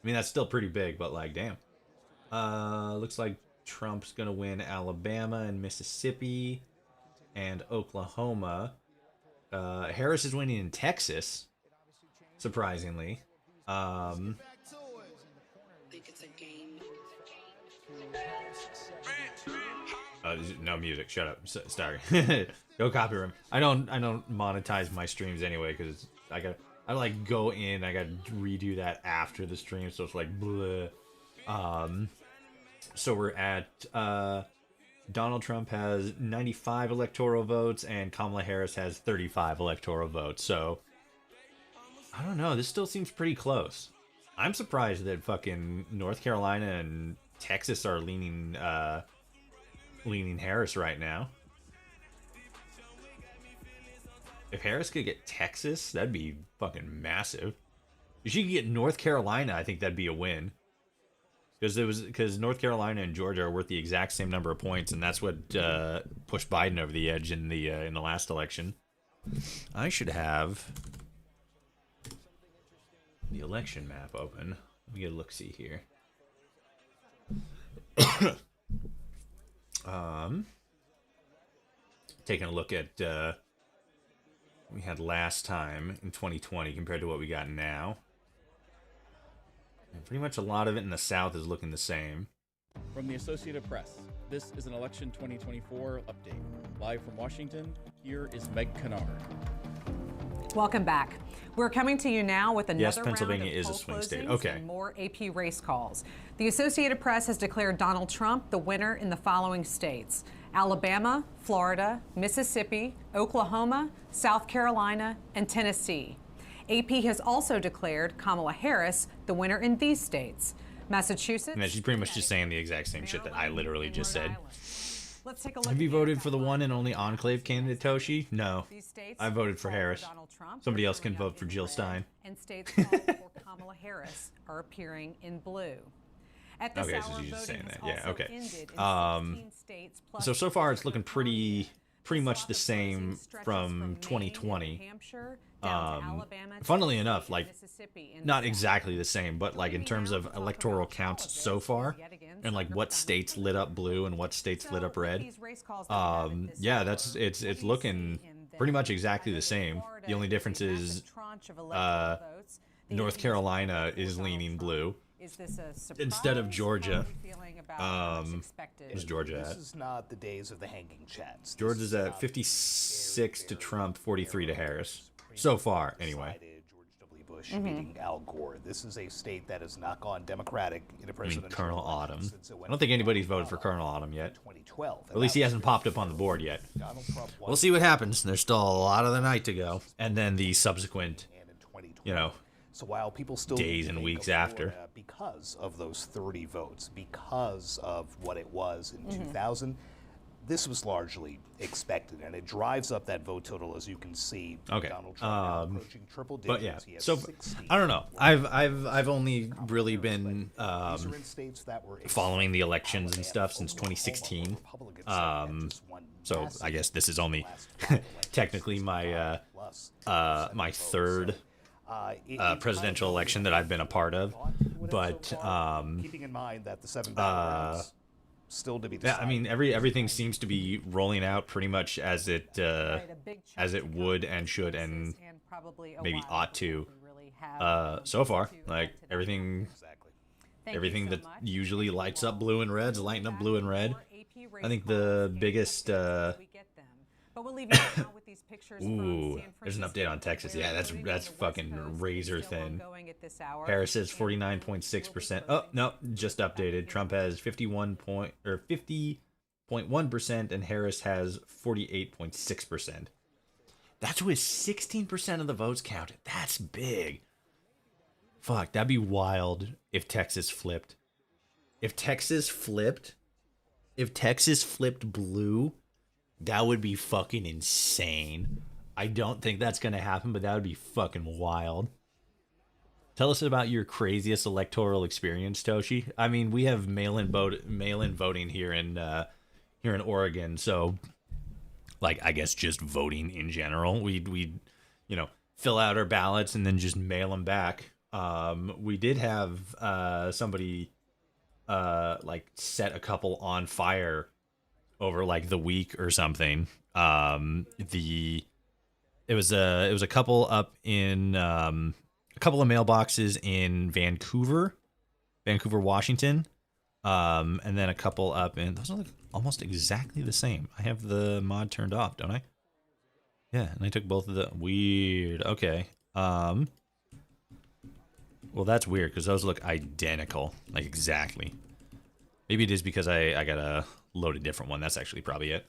I mean, that's still pretty big, but like, damn. Looks like Trump's gonna win Alabama and Mississippi and Oklahoma. Harris is winning in Texas, surprisingly. No music. Shut up. Sorry. Go copyright. I don't monetize my streams anyway because I like go in. I got to redo that after the stream, so it's like bleh. So we're at Donald Trump has 95 electoral votes and Kamala Harris has 35 electoral votes. So I don't know. This still seems pretty close. I'm surprised that fucking North Carolina and Texas are leaning Harris right now. If Harris could get Texas, that'd be fucking massive. If she could get North Carolina, I think that'd be a win. Because North Carolina and Georgia are worth the exact same number of points, and that's what pushed Biden over the edge in the last election. I should have the election map open. Let me get a look-see here. Taking a look at we had last time in 2020 compared to what we got now. And pretty much a lot of it in the South is looking the same. From the Associated Press, this is an election 2024 update. Live from Washington, here is Meg Kennard. Welcome back. We're coming to you now with another Yes, Pennsylvania round of is a poll swing state. closings Okay. and more AP race calls. The Associated Press has declared Donald Trump the winner in the following states: Alabama, Florida, Mississippi, Oklahoma, South Carolina, and Tennessee. AP has also declared Kamala Harris the winner in these states: Massachusetts. And she's pretty much just saying the exact same shit that I literally just said. Let's take a look. Have you voted for the one and only enclave candidate, Toshi? No. I voted for Harris. Somebody else can vote for Jill Stein. And states calling for Kamala Harris are appearing in blue. At this Okay, hour, so you're just voting saying has that. Yeah, also okay. ended in 16 states plus So far it's looking North pretty Carolina. much the same Stretches from Maine to 2020. Hampshire, down to Alabama, Funnily Tennessee, enough, and like, Mississippi in the not South. exactly the same, but like in terms of electoral counts so far, and like what states lit up blue and what states lit up red. Yeah, it's looking pretty much exactly the same. The only difference is North Carolina is leaning blue instead of Georgia. Where's Georgia This at? is not the days of the hanging chats. This Georgia's is at not 56 to very Trump, 43 to Harris. So far, anyway. decided George W. Bush beating Al Gore. This is a state that has not gone Democratic in a I mean, presidential Colonel election Autumn. since it went I don't think anybody's voted for Colonel Autumn yet. 2012. At least he hasn't popped up on the board yet. Donald Trump won We'll see what happens. There's still a lot of the night to go. And then the subsequent, in 2020. you know, So while people still days think and of weeks after. Florida because of those 30 votes, because of what it was in 2000, this was largely expected, and it drives up that vote total, as you can see. Okay. Donald Trump now approaching triple digits. But yeah, He has so 60. I don't know. I've only really been These are in states that were following the elections and stuff since 2016. Republican senators won So massive I guess this is only last five elections. technically my Plus my third presidential election that I've been a part of. But keeping in mind that the 7 battlegrounds still to be yeah, decided. I mean everything seems to be rolling out pretty much as it would and should and maybe ought to. So far, like everything that usually lights up blue and red's lighting up blue and red. I think the biggest But we'll leave you now with these pictures from ooh, San there's an update on Texas. Yeah, Francisco, that's where the West fucking Coast razor is still thin. ongoing at this hour. Harris says And 49.6%. Oh, no, just updated. Trump has 50.1% and Harris has 48.6%. That's with 16% of the votes counted. That's big. Fuck, that'd be wild if Texas flipped. If Texas flipped blue, that would be fucking insane. I don't think that's gonna happen, but that would be fucking wild. Tell us about your craziest electoral experience, Toshi. I mean, we have mail-in voting here in Oregon, so like I guess just voting in general. We fill out our ballots and then just mail them back. We did have somebody like set a couple on fire over like the week or something. It was a couple up in a couple of mailboxes in Vancouver, Washington, and then a couple up in those are like almost exactly the same. I have the mod turned off, don't I? Yeah, and I took both of the weird. Okay. Well, that's weird because those look identical, like exactly. Maybe it is because I gotta load a different one. That's actually probably it.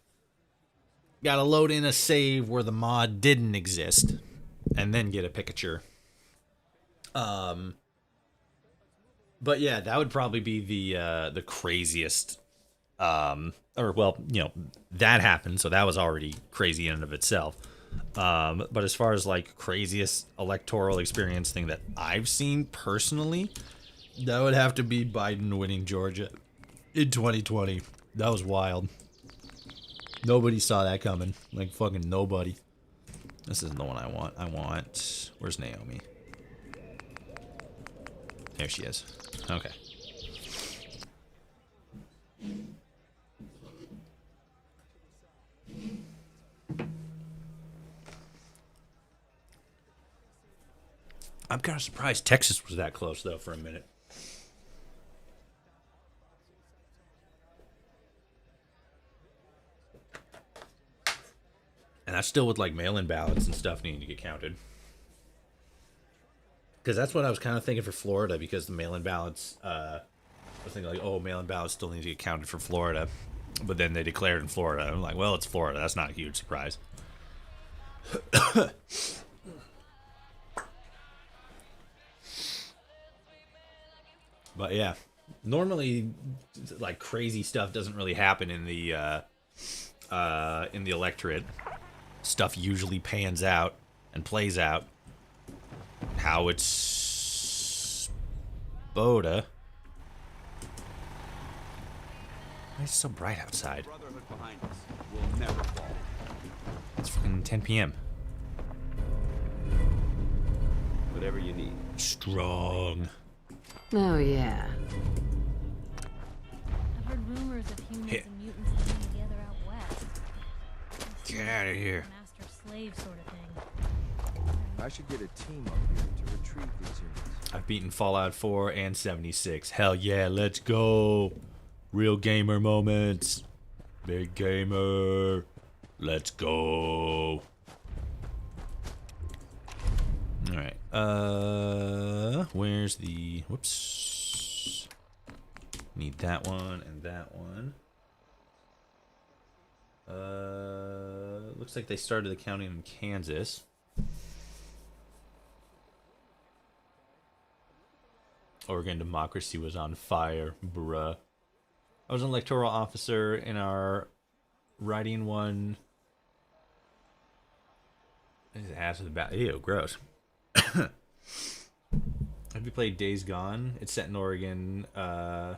Gotta load in a save where the mod didn't exist, and then get a picture. But yeah, that would probably be the craziest. Or well, that happened, so that was already crazy in and of itself. But as far as like craziest electoral experience thing that I've seen personally, that would have to be Biden winning Georgia in 2020. That was wild. Nobody saw that coming. Like fucking nobody. This isn't the one I want. Where's Naomi? There she is. Okay. I'm kind of surprised Texas was that close, though, for a minute. And that's still with, like, mail-in ballots and stuff needing to get counted. Because that's what I was kind of thinking for Florida, because the mail-in ballots, I was thinking, like, oh, mail-in ballots still need to get counted for Florida. But then they declared in Florida. I'm like, well, it's Florida. That's not a huge surprise. But yeah, normally like crazy stuff doesn't really happen in the electorate. Stuff usually pans out and plays out how it's Boda. Why is it so bright outside? Brotherhood behind us will never fall. It's fucking 10 p.m. Whatever you need. Strong. Oh, yeah. I've heard rumors of humans Hit. and mutants living together out west. Get out of here. Master-slave sort of thing. I should get a team up here to retrieve these humans. I've beaten Fallout 4 and 76. Hell yeah, let's go. Real gamer moments. Big gamer. Let's go. Alright. Where's the... Whoops. Need that one and that one. Looks like they started the counting in Kansas. Oregon democracy was on fire, bruh. I was an electoral officer in our writing one. His ass is about. Ew, gross. Have you played Days Gone? It's set in Oregon. And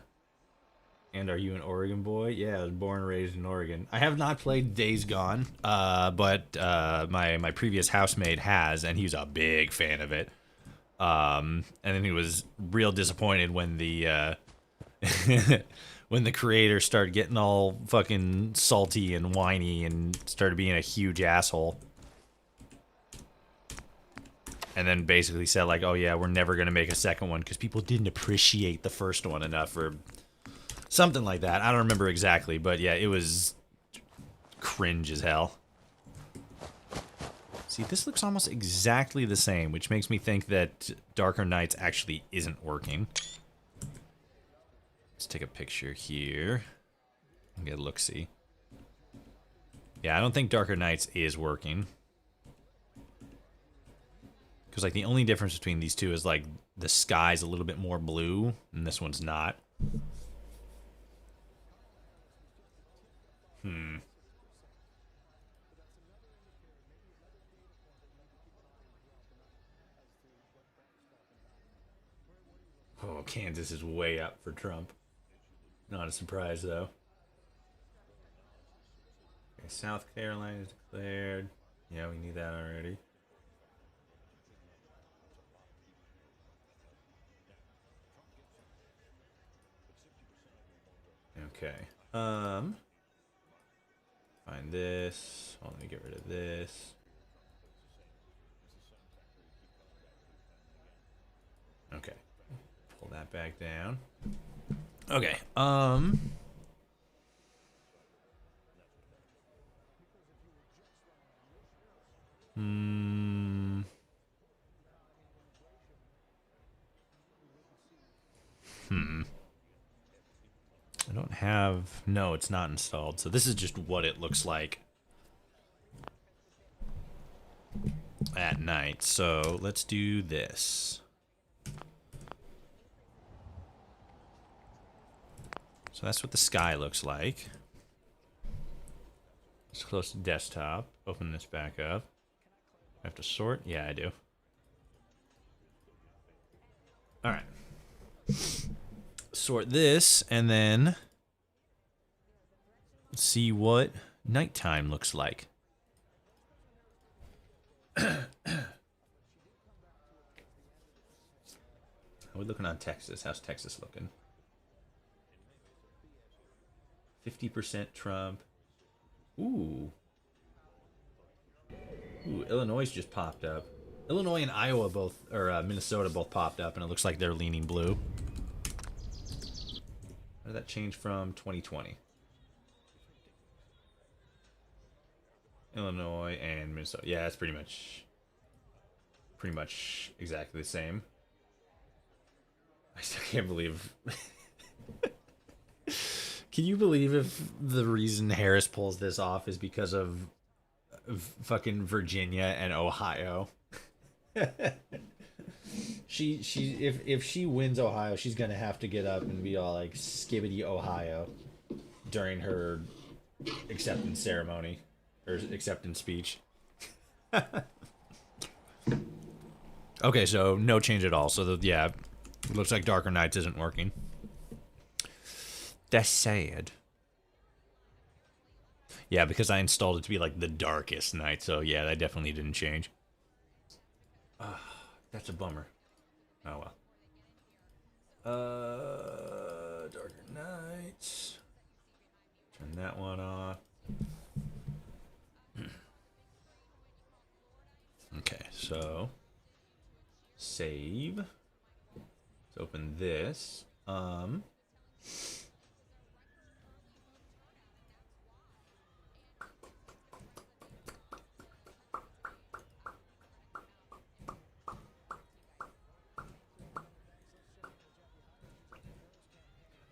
are you an Oregon boy? Yeah, I was born and raised in Oregon. I have not played Days Gone, but my previous housemate has, and he was a big fan of it. And then he was real disappointed when the when the creator started getting all fucking salty and whiny and started being a huge asshole. And then basically said like, oh yeah, we're never going to make a second one because people didn't appreciate the first one enough or something like that. I don't remember exactly, but yeah, it was cringe as hell. See, this looks almost exactly the same, which makes me think that Darker Nights actually isn't working. Let's take a picture here and get a look-see. Yeah, I don't think Darker Nights is working. Because, like, the only difference between these two is, like, the sky's a little bit more blue, and this one's not. Kansas is way up for Trump. Not a surprise, though. Okay, South Carolina is declared. Yeah, we knew that already. Okay. Find this. Oh, let me get rid of this. Okay. Pull that back down. Okay. I don't have... No, it's not installed. So this is just what it looks like at night. So let's do this. So that's what the sky looks like. Let's close the desktop. Open this back up. I have to sort? Yeah, I do. Alright. Sort this, and then let's see what nighttime looks like. How are we looking on Texas? How's Texas looking? 50% Trump. Ooh. Ooh, Illinois just popped up. Illinois and Iowa both, or Minnesota both popped up, and it looks like they're leaning blue. How did that change from 2020? Illinois and Minnesota. Yeah, it's pretty much exactly the same. I still can't believe. Can you believe if the reason Harris pulls this off is because of fucking Virginia and Ohio? If she wins Ohio, she's gonna have to get up and be all like skibbity Ohio during her acceptance ceremony or acceptance speech. Okay, so no change at all. So yeah, it looks like Darker Nights isn't working. That's sad. Yeah, because I installed it to be like the darkest night, so yeah, that definitely didn't change. That's a bummer. Oh well. Darker Nights. Turn that one off. Okay, so save. Let's open this.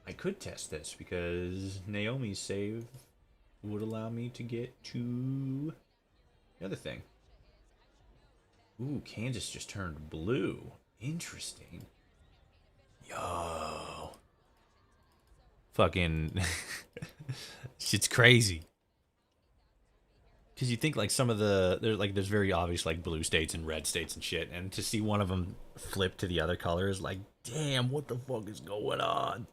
I could test this because Naomi's save would allow me to get to the other thing. Ooh, Kansas just turned blue. Interesting. Yo. Fucking shit's crazy. Because you think like some of there's very obvious like blue states and red states and shit, and to see one of them flip to the other color is like, damn, what the fuck is going on?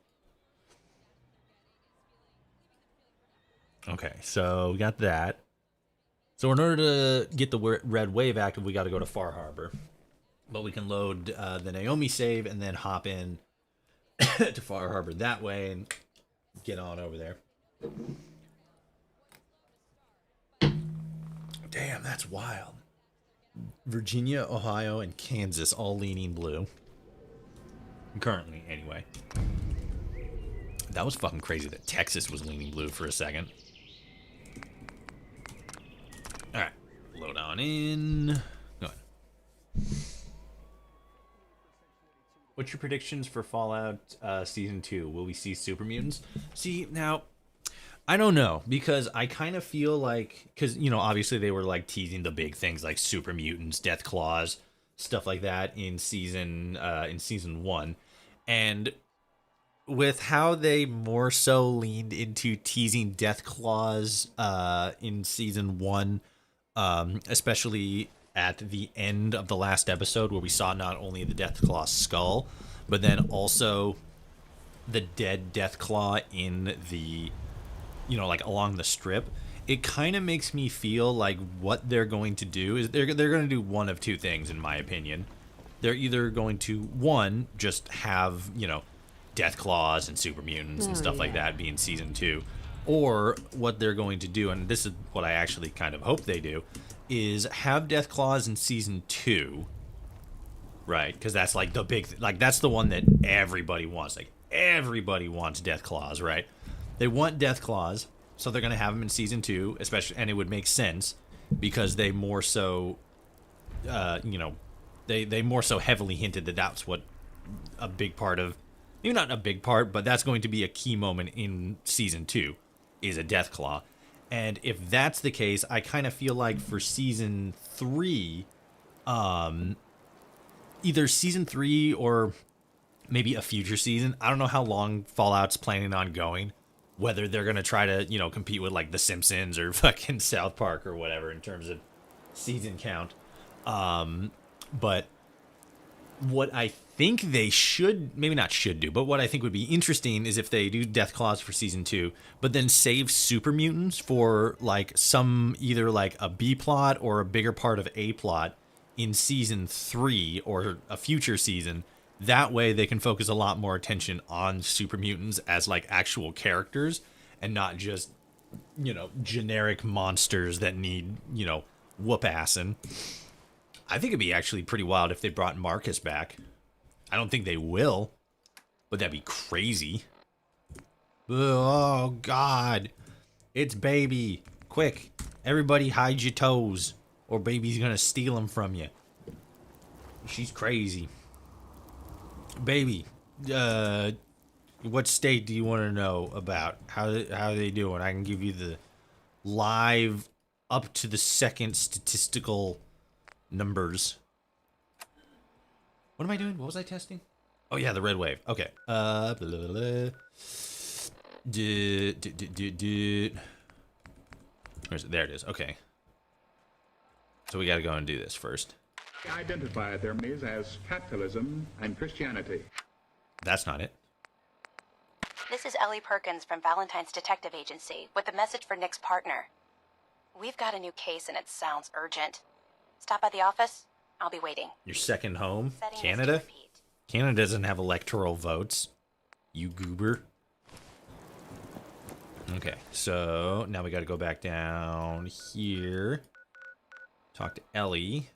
Okay, so we got that. So in order to get the red wave active, we got to go to Far Harbor. But we can load the Naomi save and then hop in to Far Harbor that way and get on over there. Damn, that's wild. Virginia, Ohio, and Kansas all leaning blue. Currently, anyway. That was fucking crazy that Texas was leaning blue for a second. Alright, load on in. Go ahead. What's your predictions for Fallout Season 2? Will we see super mutants? See, now, I don't know, because I kind of feel like, because, you know, obviously they were, like, teasing the big things like super mutants, death claws, stuff like that in season 1. And with how they more so leaned into teasing death claws in season 1, especially at the end of the last episode where we saw not only the Deathclaw skull, but then also the dead Deathclaw in the, you know, like along the strip, it kind of makes me feel like what they're going to do is they're going to do one of two things, in my opinion. They're either going to, one, just have, you know, Deathclaws and super mutants and stuff like that be in season 2, or what they're going to do, and this is what I actually kind of hope they do, is have Deathclaws in season 2, right? Because that's like the big, like that's the one that everybody wants. Like everybody wants Deathclaws, right? They want Deathclaws, so they're gonna have them in season 2, especially, and it would make sense because they more so, you know, they more so heavily hinted that that's what a big part of, maybe not a big part, but that's going to be a key moment in season 2, is a Deathclaw. And if that's the case, I kind of feel like for season 3, either season 3 or maybe a future season. I don't know how long Fallout's planning on going. Whether they're going to try to, you know, compete with like The Simpsons or fucking South Park or whatever in terms of season count. But what I think they should, maybe not should do, but what I think would be interesting is if they do Deathclaws for season 2, but then save super mutants for like some, either like a B plot or a bigger part of A plot in season 3 or a future season. That way they can focus a lot more attention on super mutants as like actual characters and not just, you know, generic monsters that need, you know, whoop-assing. I think it'd be actually pretty wild if they brought Marcus back. I don't think they will, but that'd be crazy. Oh, God. It's Baby. Quick, everybody hide your toes, or Baby's gonna steal them from you. She's crazy. Baby, what state do you want to know about? How are they doing? I can give you the live, up to the second statistical numbers. What am I doing? What was I testing? Oh yeah, the red wave. Okay. Blah, blah, blah. Where's it? There it is. Okay. So we got to go and do this first. Identify them as capitalism and Christianity. That's not it. This is Ellie Perkins from Valentine's Detective Agency with a message for Nick's partner. We've got a new case and it sounds urgent. Stop by the office. I'll be waiting. Your second home? Setting Canada? this to repeat. Canada doesn't have electoral votes. You goober. Okay, so now we got to go back down here. Talk to Ellie.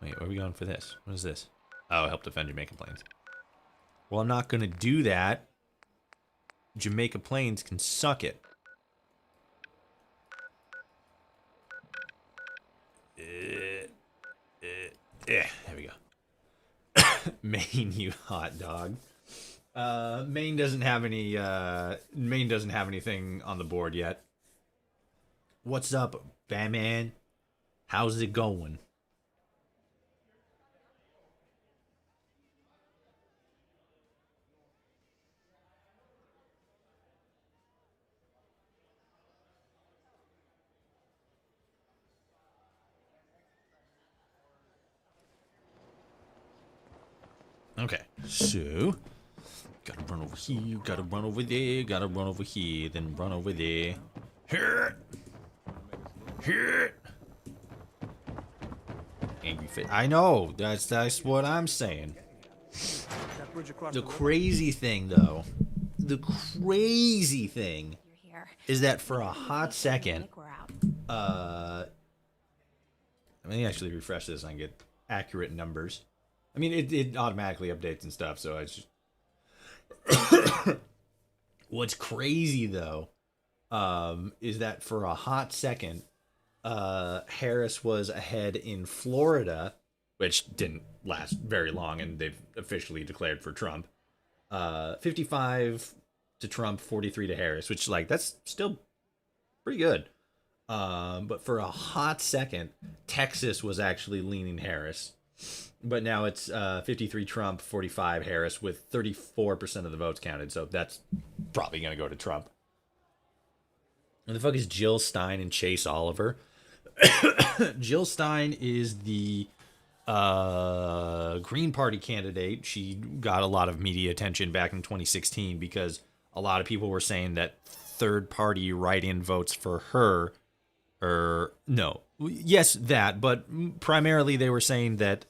Wait, where are we going for this? What is this? Oh, help defend Jamaica Plains. Well, I'm not going to do that. Jamaica Plains can suck it. There we go. Maine, you hot dog. Maine doesn't have any. Maine doesn't have anything on the board yet. What's up, Batman? How's it going? Okay, so gotta run over here, gotta run over there, gotta run over here, then run over there. Here, here. Angry face. I know. That's what I'm saying. The crazy thing, though, the crazy thing is that for a hot second, let me actually refresh this and get accurate numbers. I mean, it automatically updates and stuff, so I just... What's crazy, though, is that for a hot second, Harris was ahead in Florida, which didn't last very long, and they've officially declared for Trump. 55 to Trump, 43 to Harris, which, like, that's still pretty good. But for a hot second, Texas was actually leaning Harris. But now it's 53 Trump, 45 Harris, with 34% of the votes counted. So that's probably going to go to Trump. Where the fuck is Jill Stein and Chase Oliver? Jill Stein is the Green Party candidate. She got a lot of media attention back in 2016 because a lot of people were saying that third-party write-in votes for her, or no, yes, that, but primarily they were saying that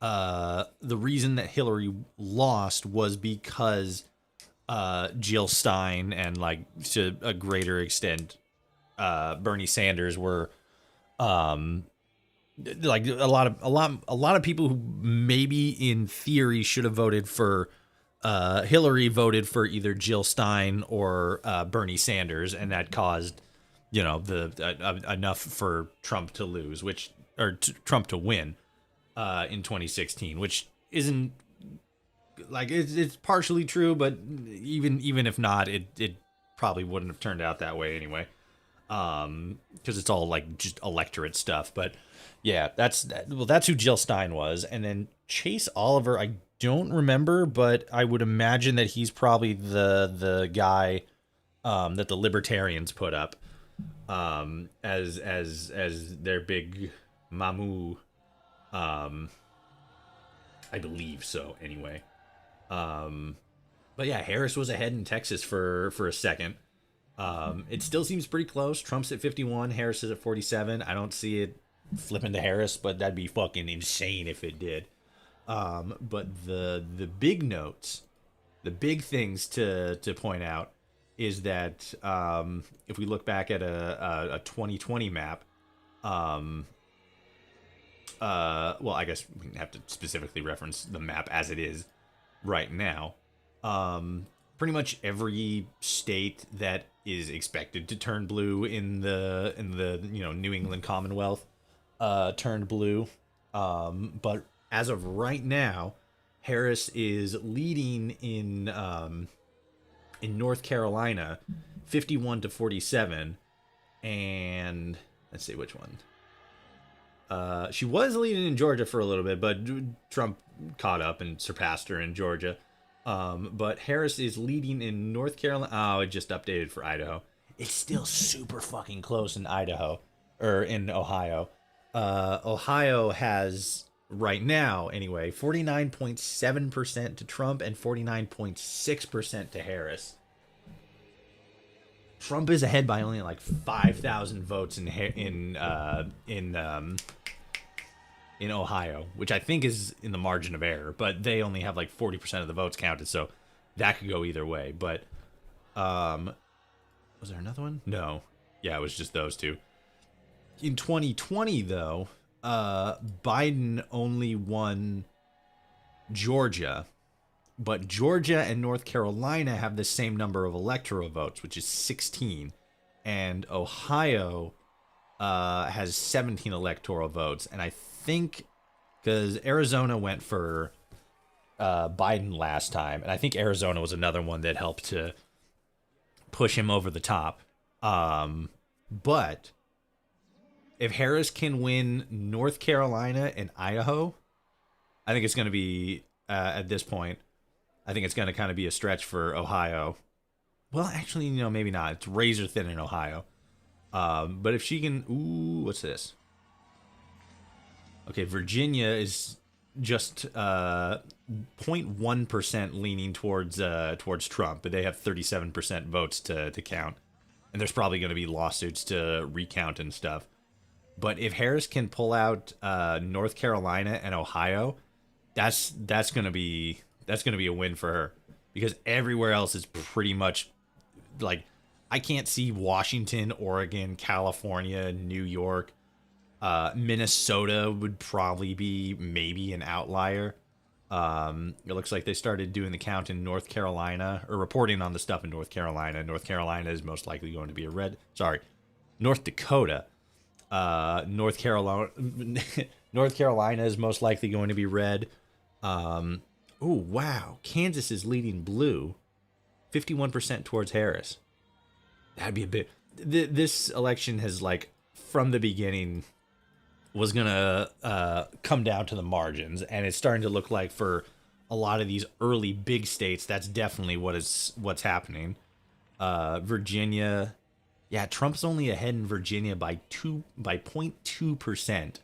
the reason that Hillary lost was because Jill Stein and, like, to a greater extent Bernie Sanders were like a lot of people who maybe in theory should have voted for Hillary voted for either Jill Stein or Bernie Sanders, and that caused, you know, enough for Trump to lose, Trump to win in 2016, which isn't, like, it's partially true, but even if not, it probably wouldn't have turned out that way anyway, because it's all like just electorate stuff. But yeah, that's who Jill Stein was. And then Chase Oliver, I don't remember, but I would imagine that he's probably the guy that the Libertarians put up as their big mamu. I believe so anyway. But yeah, Harris was ahead in Texas for a second. It still seems pretty close. Trump's at 51, Harris is at 47. I don't see it flipping to Harris, but that'd be fucking insane if it did. But the big notes, the big things to point out is that if we look back at a 2020 map, well, I guess we have to specifically reference the map as it is right now. Pretty much every state that is expected to turn blue in the New England Commonwealth turned blue. But as of right now, Harris is leading in North Carolina, 51-47, and let's see which one. She was leading in Georgia for a little bit, but Trump caught up and surpassed her in Georgia. But Harris is leading in North Carolina. Oh, it just updated for Idaho. It's still super fucking close in Idaho, or in Ohio. Ohio has, right now anyway, 49.7% to Trump and 49.6% to Harris. Trump is ahead by only like 5,000 votes in Ohio, which I think is in the margin of error, but they only have like 40% of the votes counted, so that could go either way. But was there another one? No. Yeah, it was just those two. In 2020, though, Biden only won Georgia, but Georgia and North Carolina have the same number of electoral votes, which is 16, and Ohio has 17 electoral votes, and I think because Arizona went for Biden last time, and I think Arizona was another one that helped to push him over the top. But if Harris can win North Carolina and Idaho, I think it's going to be, at this point, I think it's going to kind of be a stretch for Ohio. Well, actually, maybe not. It's razor thin in Ohio. But if she can... Ooh, what's this? Okay, Virginia is just 0.1% leaning towards Trump, but they have 37% votes to count. And there's probably going to be lawsuits to recount and stuff. But if Harris can pull out North Carolina and Ohio, that's going to be a win for her, because everywhere else is pretty much like, I can't see Washington, Oregon, California, New York, Minnesota would probably be maybe an outlier. It looks like they started doing the count in North Carolina, or reporting on the stuff in North Carolina. North Carolina is most likely going to be North Dakota. North Carolina is most likely going to be red. Oh, wow. Kansas is leading blue, 51% towards Harris. That'd be a bit... This election has, like, from the beginning, was going to come down to the margins, and it's starting to look like for a lot of these early big states, that's definitely what's happening. Virginia Yeah, Trump's only ahead in Virginia by 0.2%.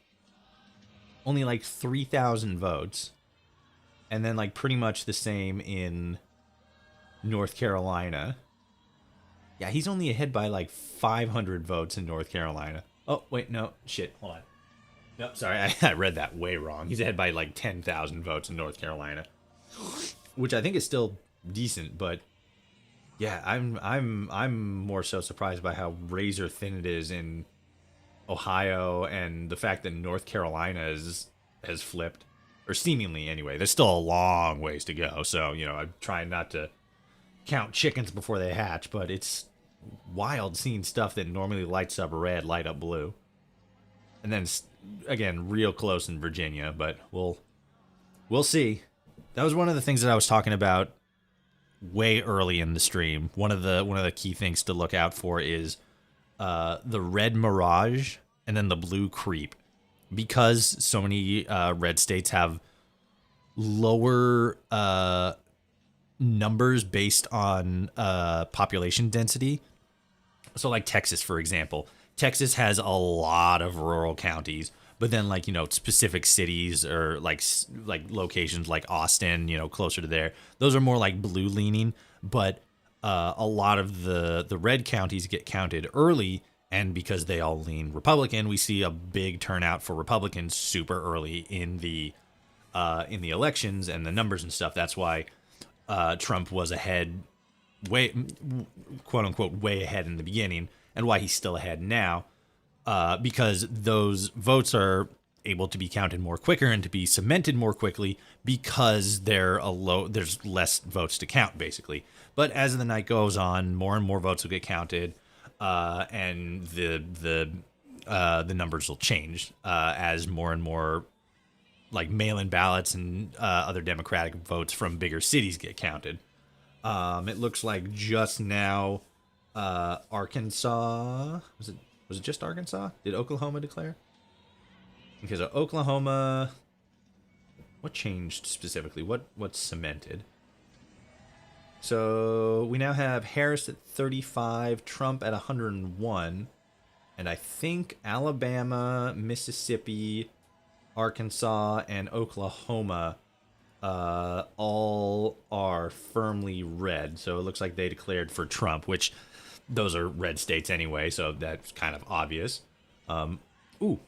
Only like 3,000 votes. And then like pretty much the same in North Carolina. Yeah, he's only ahead by like 500 votes in North Carolina. Oh, wait, no. Shit, hold on. Nope, sorry, I read that way wrong. He's ahead by like 10,000 votes in North Carolina. Which I think is still decent, but yeah, I'm more so surprised by how razor thin it is in Ohio, and the fact that North Carolina has flipped, or seemingly anyway. There's still a long ways to go, so you know I'm trying not to count chickens before they hatch, but it's wild seeing stuff that normally lights up red light up blue, and then again real close in Virginia, but we'll see. That was one of the things that I was talking about way early in the stream. One of the key things to look out for is the red mirage and then the blue creep, because so many red states have lower numbers based on population density. So like Texas, for example. Texas has a lot of rural counties, but then like, you know, specific cities or like locations like Austin, you know, closer to there, those are more like blue leaning. But a lot of the red counties get counted early, and because they all lean Republican, we see a big turnout for Republicans super early in the elections and the numbers and stuff. That's why Trump was ahead, way quote unquote way ahead in the beginning, and why he's still ahead now. Because those votes are able to be counted more quicker and to be cemented more quickly because there's less votes to count, basically. But as the night goes on, more and more votes will get counted, and the numbers will change as more and more like mail-in ballots and other Democratic votes from bigger cities get counted. It looks like just now, Arkansas was it just Arkansas? Did Oklahoma declare? Okay, so Oklahoma, what changed specifically? What's cemented? So we now have Harris at 35, Trump at 101, and I think Alabama, Mississippi, Arkansas, and Oklahoma all are firmly red. So it looks like they declared for Trump, which those are red states anyway, so that's kind of obvious. Ooh,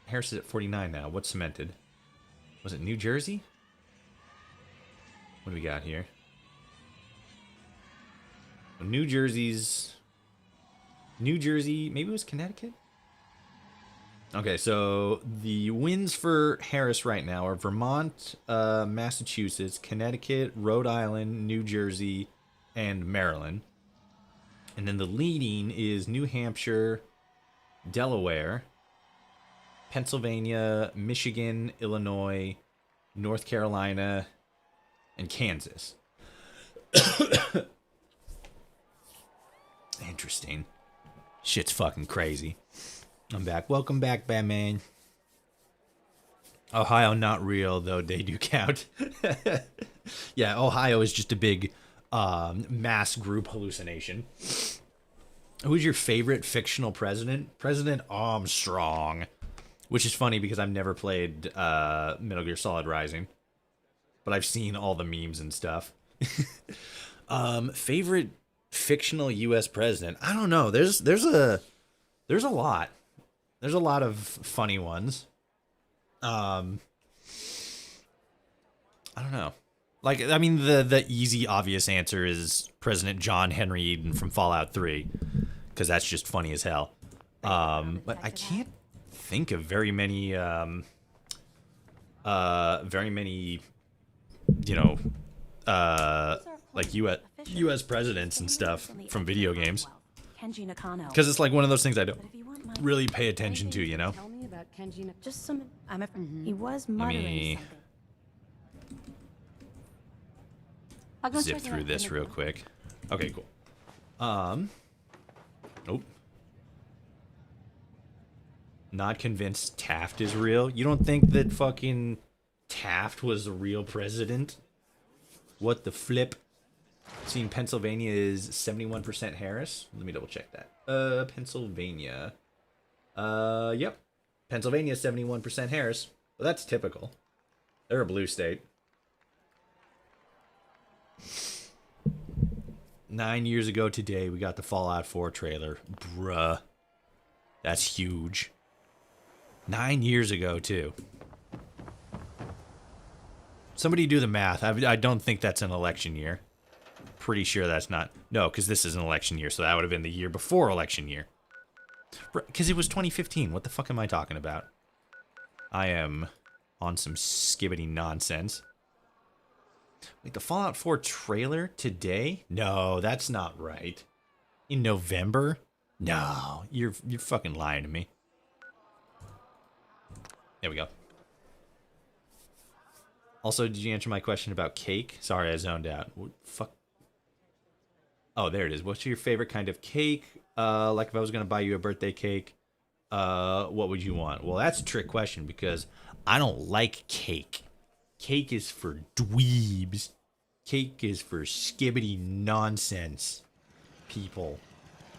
Harris is at 49 now. What's cemented? Was it New Jersey? What do we got here? New Jersey, maybe it was Connecticut? Okay, so the wins for Harris right now are Vermont, Massachusetts, Connecticut, Rhode Island, New Jersey, and Maryland. And then the leading is New Hampshire, Delaware, Pennsylvania, Michigan, Illinois, North Carolina, and Kansas. Interesting. Shit's fucking crazy. I'm back. Welcome back, Batman. Ohio, not real, though they do count. Yeah, Ohio is just a big mass group hallucination. Who's your favorite fictional president? President Armstrong. Which is funny because I've never played Metal Gear Solid Rising. But I've seen all the memes and stuff. Favorite fictional U.S. president? I don't know. There's a lot. There's a lot of funny ones. I don't know. Like, I mean, the easy, obvious answer is President John Henry Eden from Fallout 3, because that's just funny as hell. But I can't think of very many, you know, like U.S. presidents and stuff from video games. Because it's like one of those things I don't really pay attention to, you know? Tell me about Kenji. Just some. He was muttering something. I'll go Zip check it through out. this real quick. Okay, cool. Nope. Not convinced Taft is real. You don't think that fucking Taft was the real president? What the flip? Seeing Pennsylvania is 71% Harris. Let me double check that. Pennsylvania. Yep. Pennsylvania 71% Harris. Well, that's typical. They're a blue state. 9 years ago today, we got the Fallout 4 trailer. Bruh. That's huge. 9 years ago, too. Somebody do the math. I don't think that's an election year. Pretty sure that's not. No, because this is an election year, so that would have been the year before election year. Because it was 2015. What the fuck am I talking about? I am on some skibbity nonsense. Wait, the Fallout 4 trailer today? No, that's not right. In November? No, you're fucking lying to me. There we go. Also, did you answer my question about cake? Sorry, I zoned out. What fuck? Oh, there it is. What's your favorite kind of cake? Like if I was gonna buy you a birthday cake, what would you want? Well, that's a trick question because I don't like cake. Cake is for dweebs. Cake is for skibbity nonsense people.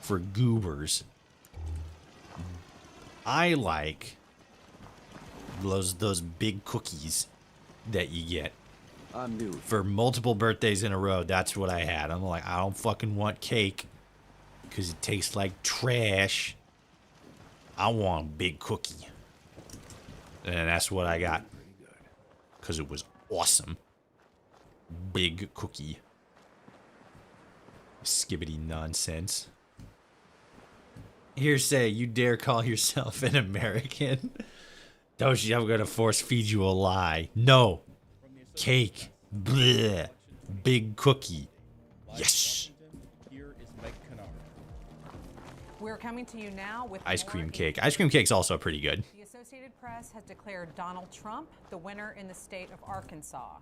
For goobers. I like those big cookies that you get. I'm new. For multiple birthdays in a row, that's what I had. I'm like, I don't fucking want cake because it tastes like trash. I want a big cookie. And that's what I got. Because it was awesome. Big cookie. Skibbity nonsense. Hearsay, you dare call yourself an American? Toshi, I'm gonna force feed you a lie. No. Cake. Bleh. Big cookie. Yes. Here is Meg Kennard. We're coming to you now with Ice more cream cake. Ice cream cake's also pretty good. The Associated Press has declared Donald Trump the winner in the state of Arkansas.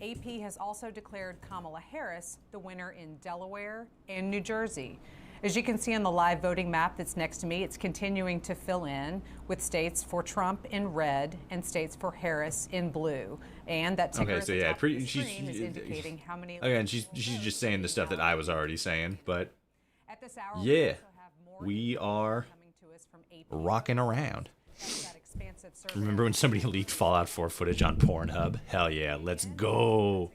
AP has also declared Kamala Harris the winner in Delaware and New Jersey. As you can see on the live voting map that's next to me, it's continuing to fill in with states for Trump in red and states for Harris in blue. And that ticker at the top of the screen is indicating how many. Again, she's just saying the stuff that I was already saying, but at this hour, yeah, we are rocking around. Remember when somebody leaked Fallout 4 footage on Pornhub? Hell yeah, let's go.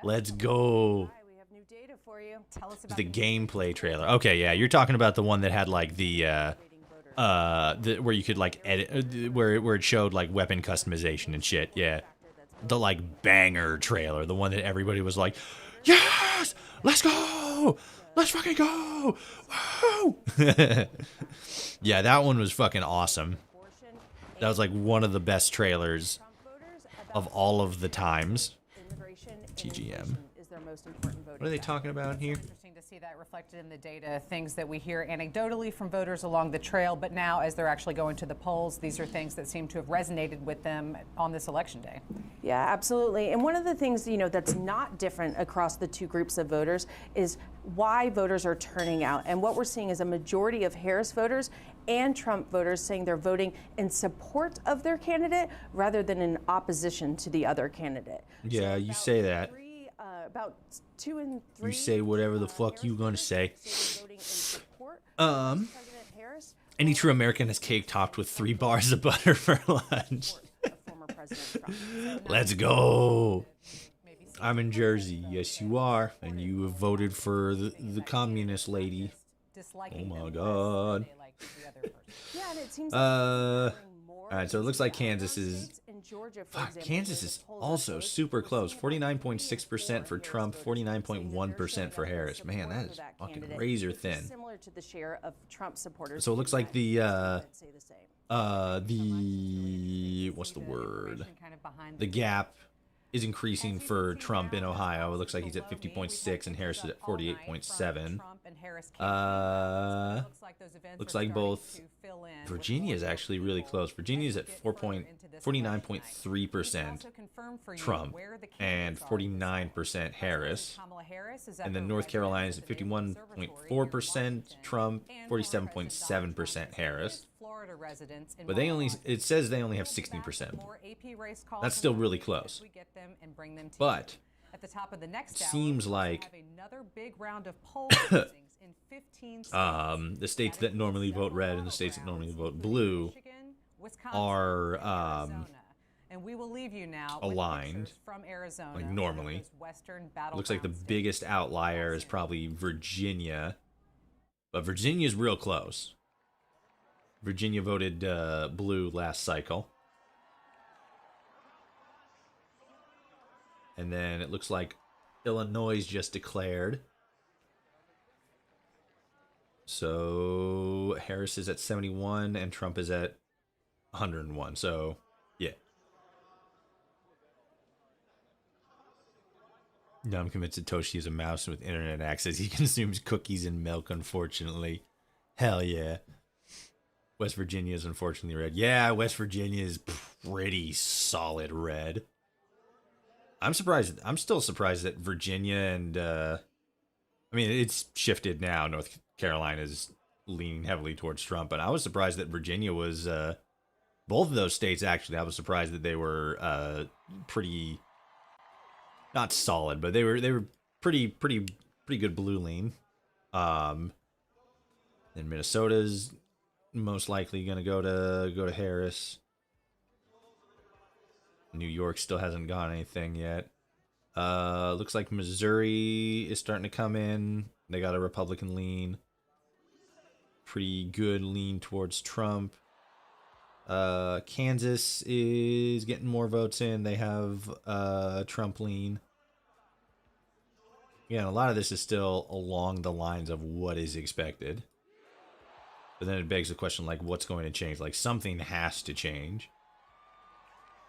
Let's go. It's the gameplay trailer. Okay, yeah, you're talking about the one that had like the where you could like edit, where it showed like weapon customization and shit. Yeah, the like banger trailer, the one that everybody was like, yes, let's go, let's fucking go, woo! Yeah, that one was fucking awesome. That was like one of the best trailers of all of the times. TGM. What are they talking about here? Interesting to see that reflected in the data, things that we hear anecdotally from voters along the trail, but now as they're actually going to the polls, these are things that seem to have resonated with them on this election day. Yeah, absolutely. And one of the things, that's not different across the two groups of voters is why voters are turning out. And what we're seeing is a majority of Harris voters and Trump voters saying they're voting in support of their candidate rather than in opposition to the other candidate. Yeah, you say that. About 2 and 3. You say whatever the fuck you gonna say. Any true American has cake topped with 3 bars of butter for lunch. Let's go. I'm in Jersey. Yes, you are. And you have voted for the communist lady. Oh my god. Alright, so it looks like Kansas is... Fuck, Kansas is also super close. 49.6% for Trump, 49.1% for Harris. Man, that is fucking razor thin. Similar to the share of Trump supporters. So it looks like the what's the word? The gap is increasing for Trump in Ohio. It looks like he's at 50.6 and Harris is at 48.7. Looks like both. Virginia is actually really close. Virginia is at 49.3% Trump and 49% Harris. And then North Carolina is at 51.4% Trump, 47.7% Harris. But it says they only have 16%. That's still really close. But At the top of the next hour, seems we'll like have another big round of poll closings in 15 states. the states that normally vote red and the states that normally vote blue Michigan, Wisconsin, are and Arizona. And we will leave you now with aligned, pictures from Arizona, like normally. those western Looks like the battleground states. biggest outlier is probably Virginia, but Virginia's real close. Virginia voted blue last cycle. And then it looks like Illinois just declared. So Harris is at 71 and Trump is at 101. So, yeah. No, I'm convinced that Toshi is a mouse with internet access. He consumes cookies and milk, unfortunately. Hell yeah. West Virginia is unfortunately red. Yeah, West Virginia is pretty solid red. I'm surprised. I'm still surprised that Virginia and, I mean, it's shifted now. North Carolina is leaning heavily towards Trump, but I was surprised that Virginia was, both of those states, actually, I was surprised that they were, pretty, not solid, but they were pretty good blue lean. Then Minnesota's most likely going to go to Harris. New York still hasn't got anything yet. Looks like Missouri is starting to come in. They got a Republican lean. Pretty good lean towards Trump. Kansas is getting more votes in. They have Trump lean. Yeah, a lot of this is still along the lines of what is expected. But then it begs the question, like, what's going to change? Like, something has to change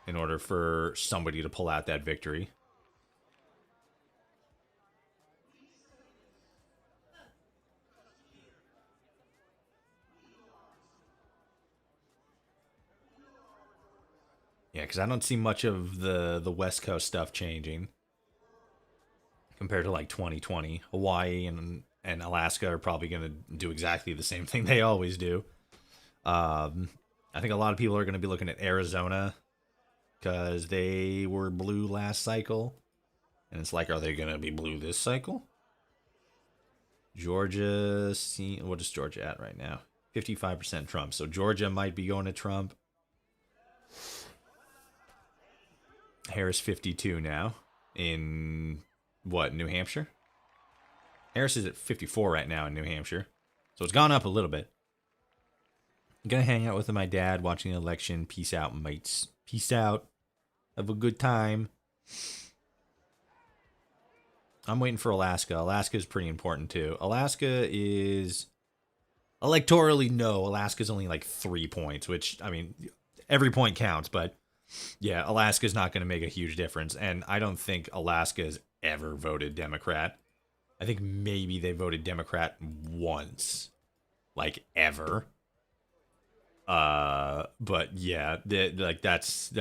in order for somebody to pull out that victory. Yeah, because I don't see much of the West Coast stuff changing compared to like 2020. Hawaii and Alaska are probably going to do exactly the same thing they always do. I think a lot of people are going to be looking at Arizona because they were blue last cycle. And it's like, are they going to be blue this cycle? Georgia, what is Georgia at right now? 55% Trump. So Georgia might be going to Trump. Harris 52 now in what, New Hampshire? Harris is at 54 right now in New Hampshire. So it's gone up a little bit. I'm going to hang out with my dad watching the election. Peace out, mates. Peace out. Have a good time. I'm waiting for Alaska. Alaska is pretty important too. Alaska is electorally, no. Alaska's only like 3 points, which, I mean, every point counts, but yeah, Alaska's not going to make a huge difference. And I don't think Alaska's ever voted Democrat. I think maybe they voted Democrat once, like ever. But yeah, like that's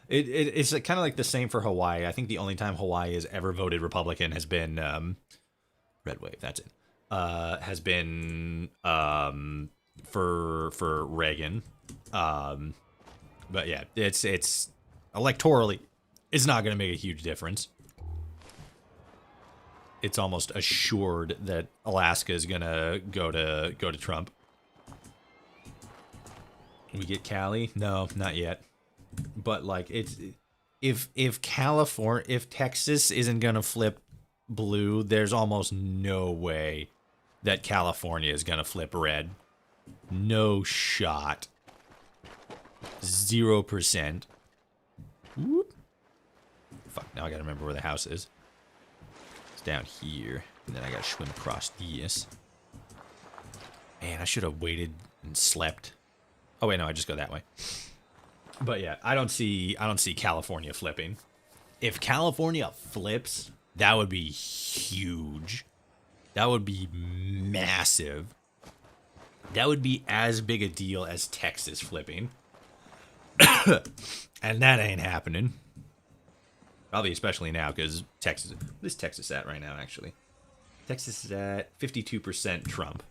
it's kind of like the same for Hawaii. I think the only time Hawaii has ever voted Republican has been Red Wave. That's it. Has been for Reagan. But yeah, it's electorally, it's not going to make a huge difference. It's almost assured that Alaska is going to go to Trump. We get Cali? No, not yet. But like, it's if Texas isn't going to flip blue, there's almost no way that California is going to flip red. No shot. 0%. Whoop. Fuck, now I gotta remember where the house is. It's down here. And then I gotta swim across this. Man, I should have waited and slept. Oh wait, no, I just go that way. But yeah, I don't see California flipping. If California flips, that would be huge. That would be massive. That would be as big a deal as Texas flipping. And that ain't happening. Probably especially now, because Texas... What is Texas at right now, actually? Texas is at 52% Trump.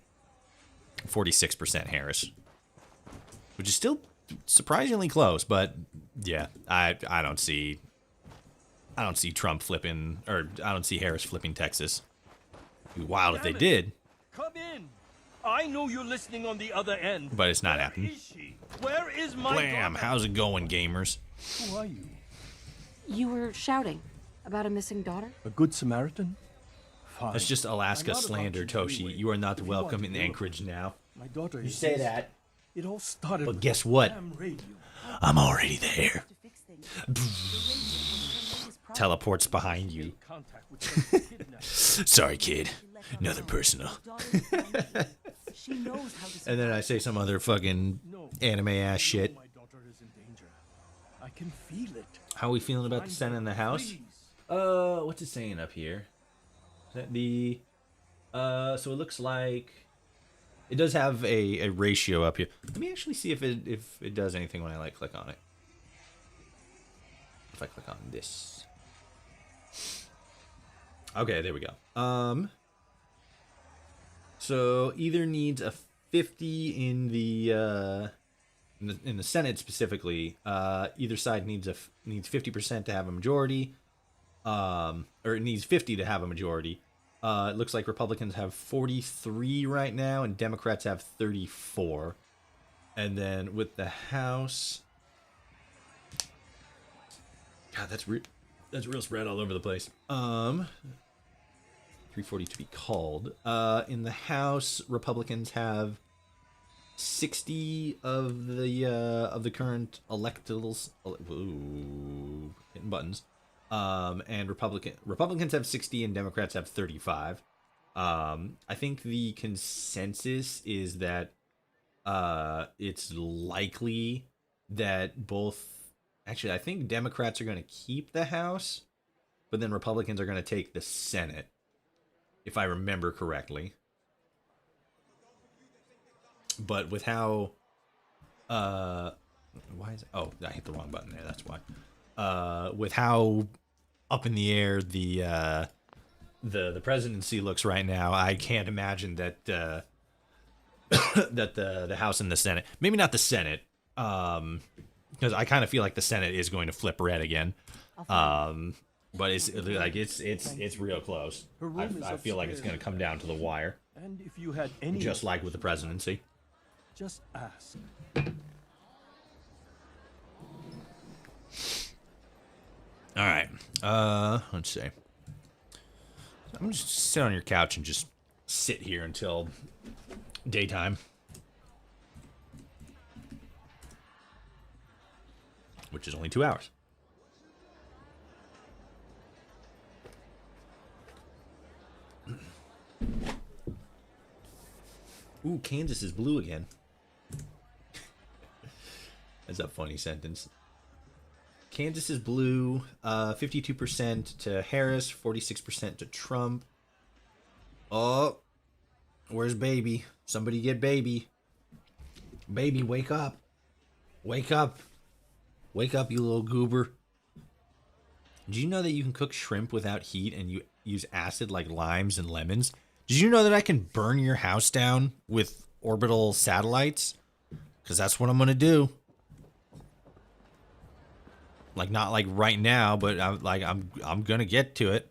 46% Harris. Which is still surprisingly close, but yeah, I don't see I don't see Trump flipping, or I don't see Harris flipping Texas. It'd be wild if they did. Come in. I know you're listening on the other end. But it's not Where happening. is she? Where is my Blam! daughter? How's it going, gamers? Who are you? You were shouting about a missing daughter? A good Samaritan? Fine. That's just Alaska I'm not about slander, you Toshi. anyway. You are not If you welcome want in to know. Anchorage now. My daughter You is say this. that, It all started but with guess a what? ham radio. I'm already there. Teleports behind you. Contact with some kidnapper. Sorry, kid. Nothing personal. And then I say some other fucking anime ass shit. My daughter is in danger. I can feel it. How are we feeling about the Senate in the House? Please. What's it saying up here? Is that the so it looks like it does have a ratio up here. Let me actually see if it does anything when I like click on it. If I click on this. Okay, there we go. So either needs a 50 in the Senate specifically. Either side needs 50% to have a majority. Or it needs 50 to have a majority. It looks like Republicans have 43 right now, and Democrats have 34. And then with the House, God, that's real spread all over the place. 340 to be called. In the House, Republicans have 60 of the current electables. Ooh, hitting buttons. And Republicans have 60 and Democrats have 35. I think the consensus is that it's likely that both. Actually, I think Democrats are going to keep the House, but then Republicans are going to take the Senate, if I remember correctly. But with how, why is it? Oh, I hit the wrong button there. That's why. With how up in the air the presidency looks right now, I can't imagine that that the House and the Senate, maybe not the Senate, because I kind of feel like the Senate is going to flip red again. But it's like it's real close. I feel like it's going to come down to the wire. And if you had any, Just like with the presidency. just ask. All right. Let's see. I'm gonna just sit on your couch and just sit here until daytime, which is only 2 hours. Ooh, Kansas is blue again. That's a funny sentence. Kansas is blue, 52% to Harris, 46% to Trump. Oh, where's baby? Somebody get baby. Baby, wake up. Wake up. Wake up, you little goober. Did you know that you can cook shrimp without heat and you use acid like limes and lemons? Did you know that I can burn your house down with orbital satellites? Because that's what I'm going to do. Like, not like right now, but I'm gonna get to it.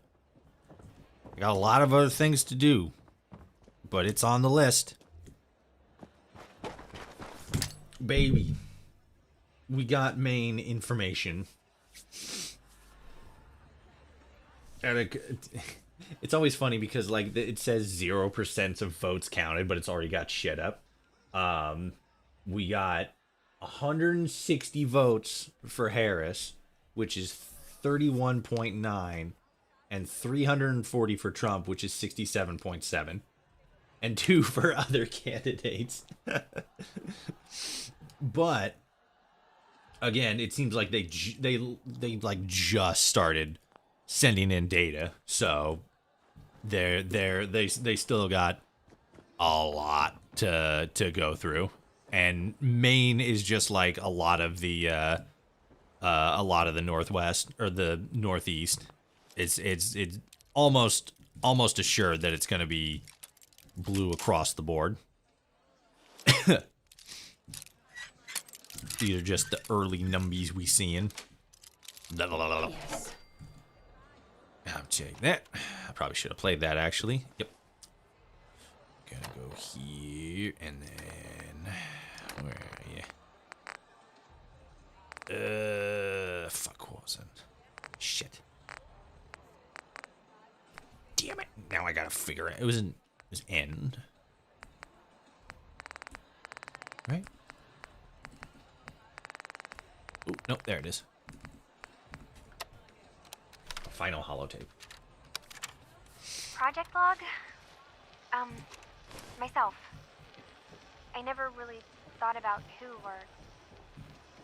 I got a lot of other things to do, but it's on the list. Baby, we got main information. And it's always funny because like it says 0% of votes counted, but it's already got shit up. We got 160 votes for Harris, which is 31.9, and 340 for Trump, which is 67.7, and 2 for other candidates. But again, it seems like they like just started sending in data, so they still got a lot to go through. And Maine is just like a lot of the Northwest or the Northeast. It's almost assured that it's going to be blue across the board. These are just the early numbies we seeing. Yes. I'll take that. I probably should have played that, actually. Yep. Gonna go here, and then... Where are you? Fuck, what was it? Shit. Damn it. Now I gotta figure it. It was N. Right? Oh, nope, there it is. Final holotape. Project log? Myself. I never really thought about who or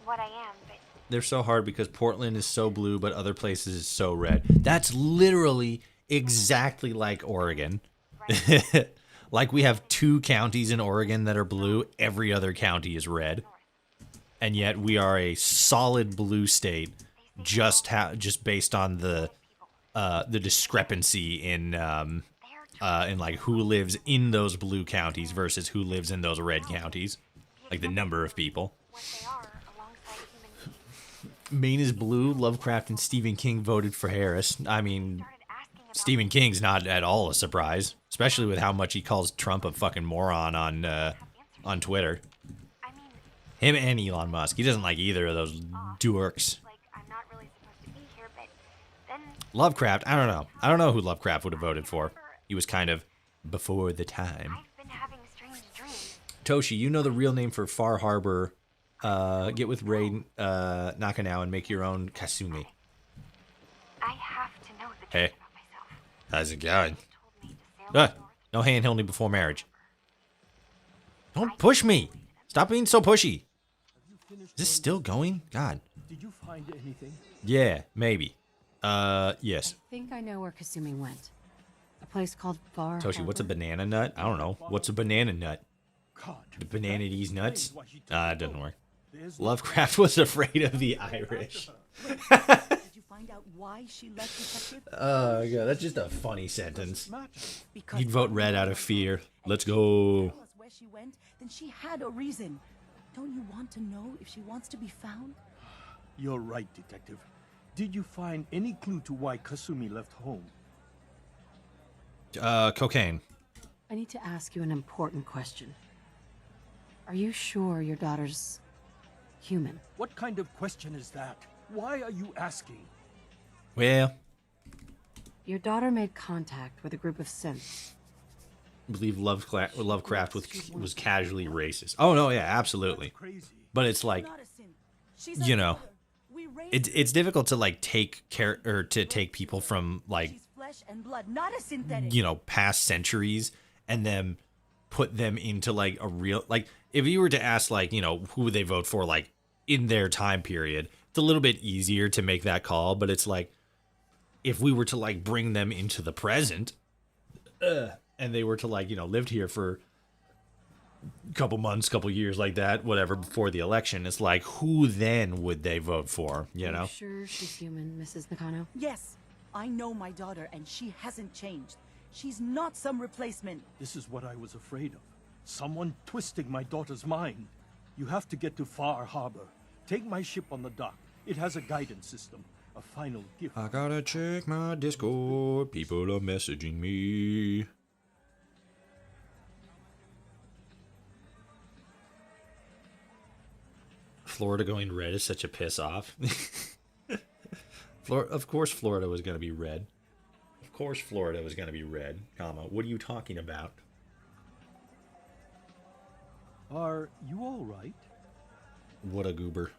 what I am, but... They're so hard because Portland is so blue, but other places is so red. That's literally exactly like Oregon. Like we have 2 counties in Oregon that are blue. Every other county is red. And yet we are a solid blue state just based on the discrepancy in like who lives in those blue counties versus who lives in those red counties. Like the number of people. Maine is blue. Lovecraft and Stephen King voted for Harris. I mean, Stephen King's not at all a surprise, especially with how much he calls Trump a fucking moron on Twitter. Him and Elon Musk. He doesn't like either of those dorks. Lovecraft, I don't know. I don't know who Lovecraft would have voted for. He was kind of before the time. Toshi, you know the real name for Far Harbor. Get with Ray Nakanow and make your own Kasumi. I have to know the Hey, how's it going? No hand-holding before marriage. Don't push me. Stop being so pushy. Is this still going? God. Did you find anything? Yeah, maybe. Yes. I think I know where Kasumi went. A place called Far Toshi, what's a banana nut? I don't know. What's a banana nut? The banana these nuts? It doesn't work. Lovecraft was afraid of the Irish. Did you find out why she left Detective? Oh, God, that's just a funny sentence. You'd vote red out of fear. Let's go. Tell us where she went, then she had a reason. Don't you want to know if she wants to be found? You're right, Detective. Did you find any clue to why Kasumi left home? Cocaine. I need to ask you an important question. Are you sure your daughter's human? What kind of question is that? Why are you asking? Well, Your daughter made contact with a group of synths. I believe Lovecraft was casually racist. Oh, no, yeah, absolutely. But it's like, you know, it's difficult to, like, take people from, like, Flesh and blood, not a synthetic. you know, past centuries and then put them into, like, a real, like, if you were to ask, like, you know, who would they vote for, like, in their time period, it's a little bit easier to make that call, but it's like, if we were to, like, bring them into the present, and they were to, like, you know, lived here for a couple months, couple years like that, whatever, before the election, it's like, who then would they vote for, you know? Are you sure she's human, Mrs. Nakano? Yes, I know my daughter, and she hasn't changed. She's not some replacement. This is what I was afraid of. Someone twisting my daughter's mind. You have to get to Far Harbor. Take my ship on the dock. It has a guidance system. A final gift. I gotta check my Discord. People are messaging me. Florida going red is such a piss off. Of course Florida was going to be red. Of course Florida was going to be red, comma. What are you talking about? Are you all right? What a goober.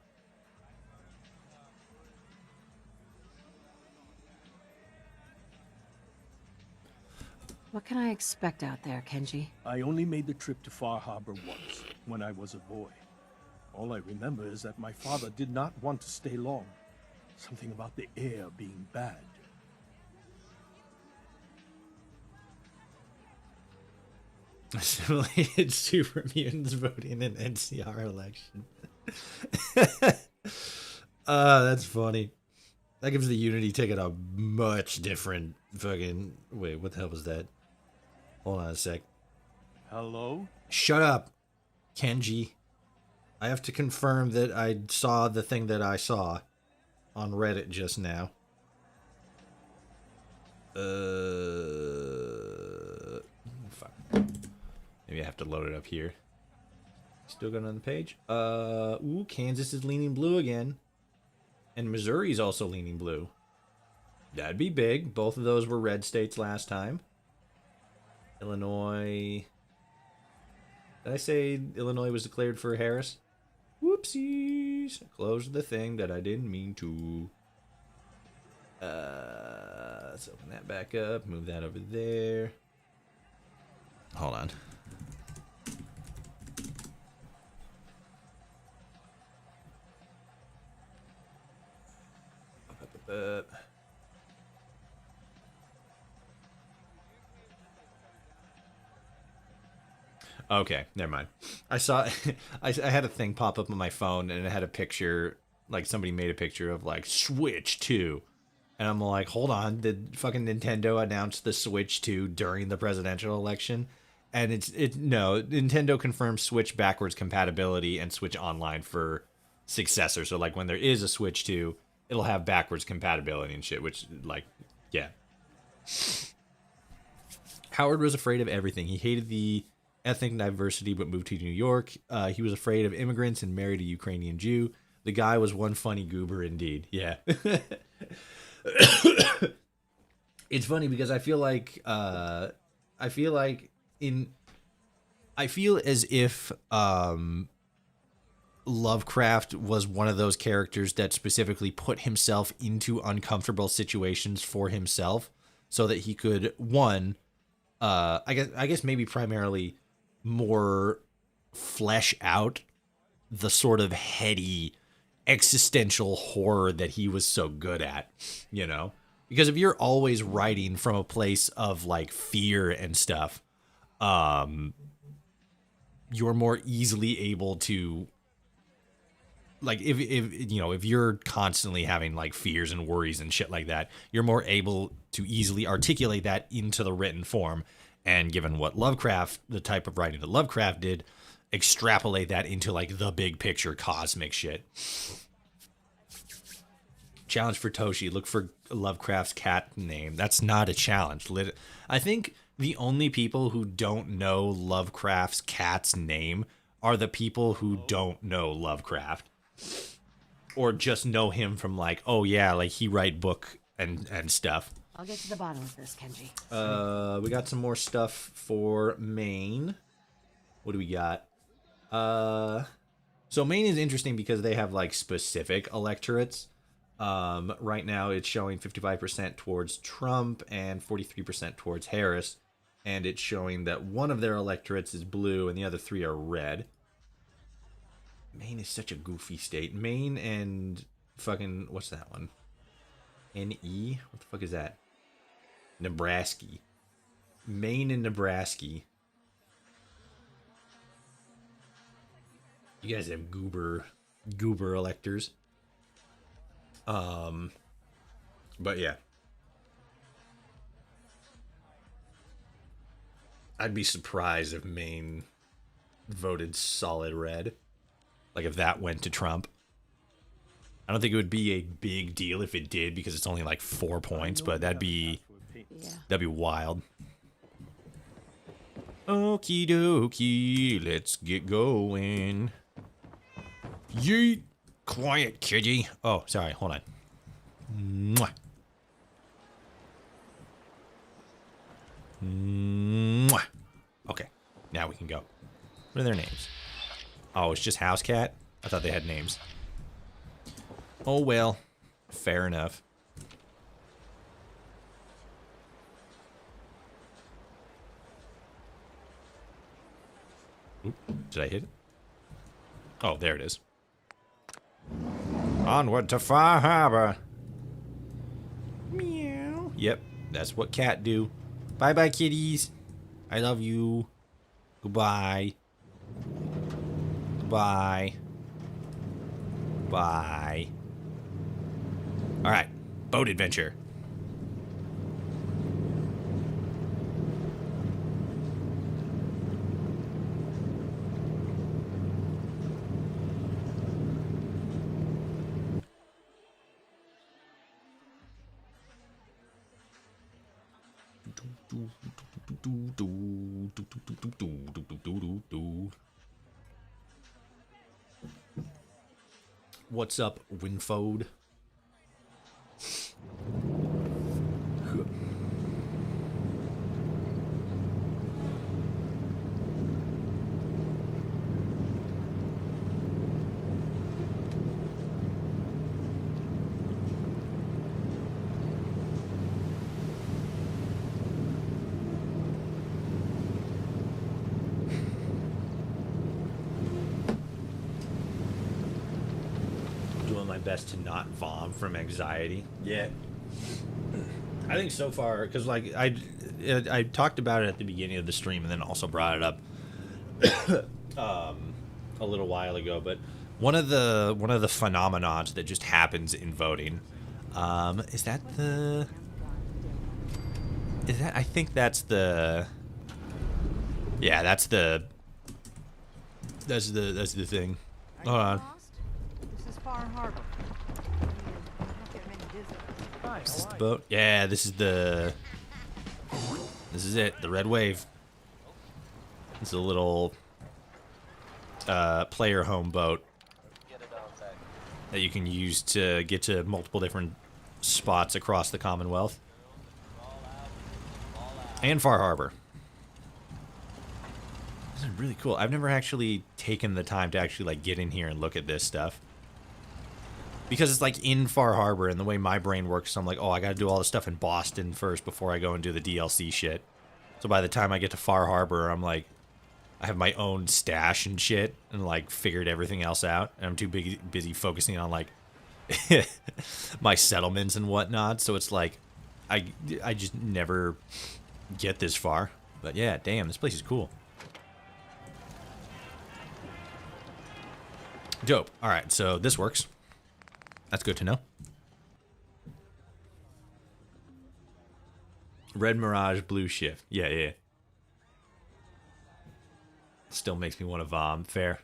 What can I expect out there, Kenji? I only made the trip to Far Harbor once, when I was a boy. All I remember is that my father did not want to stay long. Something about the air being bad. Assimilated super mutants voting in NCR election. That's funny. That gives the Unity ticket a much different fucking... Wait, what the hell was that? Hold on a sec. Hello? Shut up, Kenji. I have to confirm that I saw the thing that I saw on Reddit just now. Fuck. Maybe I have to load it up here. Still going on the page. Ooh, Kansas is leaning blue again. And Missouri's also leaning blue. That'd be big. Both of those were red states last time. Illinois. Did I say Illinois was declared for Harris? Whoopsies. Closed the thing that I didn't mean to. Let's open that back up. Move that over there. Hold on. Okay, never mind. I saw, I had a thing pop up on my phone and it had a picture, like somebody made a picture of like Switch 2. And I'm like, hold on, did fucking Nintendo announce the Switch 2 during the presidential election? And no, Nintendo confirmed Switch backwards compatibility and Switch Online for successor. So like when there is a Switch 2, it'll have backwards compatibility and shit, which like, yeah. Howard was afraid of everything. He hated the ethnic diversity but moved to New York. He was afraid of immigrants and married a Ukrainian Jew. The guy was one funny goober indeed. Yeah. It's funny because I feel as if Lovecraft was one of those characters that specifically put himself into uncomfortable situations for himself so that he could, one, I guess maybe primarily more flesh out the sort of heady existential horror that he was so good at, you know? Because if you're always writing from a place of like fear and stuff, you're more easily able to, like, if you're constantly having like fears and worries and shit like that, you're more able to easily articulate that into the written form. And given what Lovecraft, the type of writing that Lovecraft did, extrapolate that into like the big picture cosmic shit. Challenge for Toshi: look for Lovecraft's cat name. That's not a challenge. I think the only people who don't know Lovecraft's cat's name are the people who don't know Lovecraft, or just know him from like, oh yeah, like he write book and stuff. I'll get to the bottom of this, Kenji. We got some more stuff for Maine. What do we got? So Maine is interesting because they have like specific electorates. Right now it's showing 55% towards Trump and 43% towards Harris. And it's showing that one of their electorates is blue and the other three are red. Maine is such a goofy state. Maine and fucking, what's that one? N-E? What the fuck is that? Nebraska. Maine and Nebraska. You guys have goober electors. But yeah. I'd be surprised if Maine voted solid red. Like if that went to Trump. I don't think it would be a big deal if it did because it's only like 4 points, but that'd be wild. Okie dokie, let's get going. Yeet. Quiet, kitty. Oh, sorry, hold on. Mwah. Mwah. Okay, now we can go. What are their names? Oh, it's just house cat? I thought they had names. Oh, well. Fair enough. Oop, did I hit it? Oh, there it is. Onward to Far Harbor. Meow. Yep, that's what cat do. Bye-bye, kitties. I love you. Goodbye. Goodbye. Bye. All right, boat adventure. What's up, Winfode? Doing my best to not vom from anxiety. Yeah. I think so far, because like I talked about it at the beginning of the stream and then also brought it up a little while ago, but one of the phenomenons that just happens in voting, is that I think that's the, yeah, that's the thing. Hold on. This is Far Harbor. Is this the boat? Yeah, this is it, the Red Wave. It's a little player home boat that you can use to get to multiple different spots across the Commonwealth and Far Harbor. This is really cool. I've never actually taken the time to actually like get in here and look at this stuff, because it's like in Far Harbor, and the way my brain works, I'm like, oh, I gotta do all this stuff in Boston first before I go and do the DLC shit. So by the time I get to Far Harbor, I'm like, I have my own stash and shit, and like figured everything else out, and I'm too busy focusing on like my settlements and whatnot. So it's like I just never get this far. But yeah, damn, this place is cool. Dope. All right, so this works. That's good to know. Red Mirage, blue shift. Yeah, yeah. Still makes me want to vom. Fair.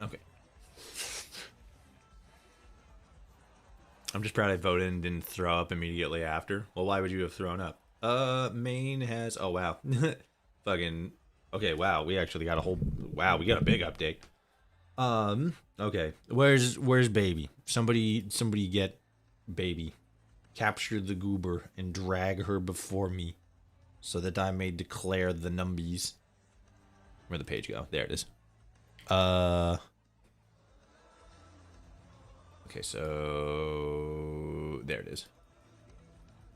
Okay. I'm just proud I voted and didn't throw up immediately after. Well, why would you have thrown up? Maine has... Oh, wow. Fucking... Okay, wow. We actually got a whole... Wow, we got a big update. Okay. Where's baby? Somebody get baby. Capture the goober and drag her before me, so that I may declare the numbies. Where'd the page go? There it is. Okay, so there it is.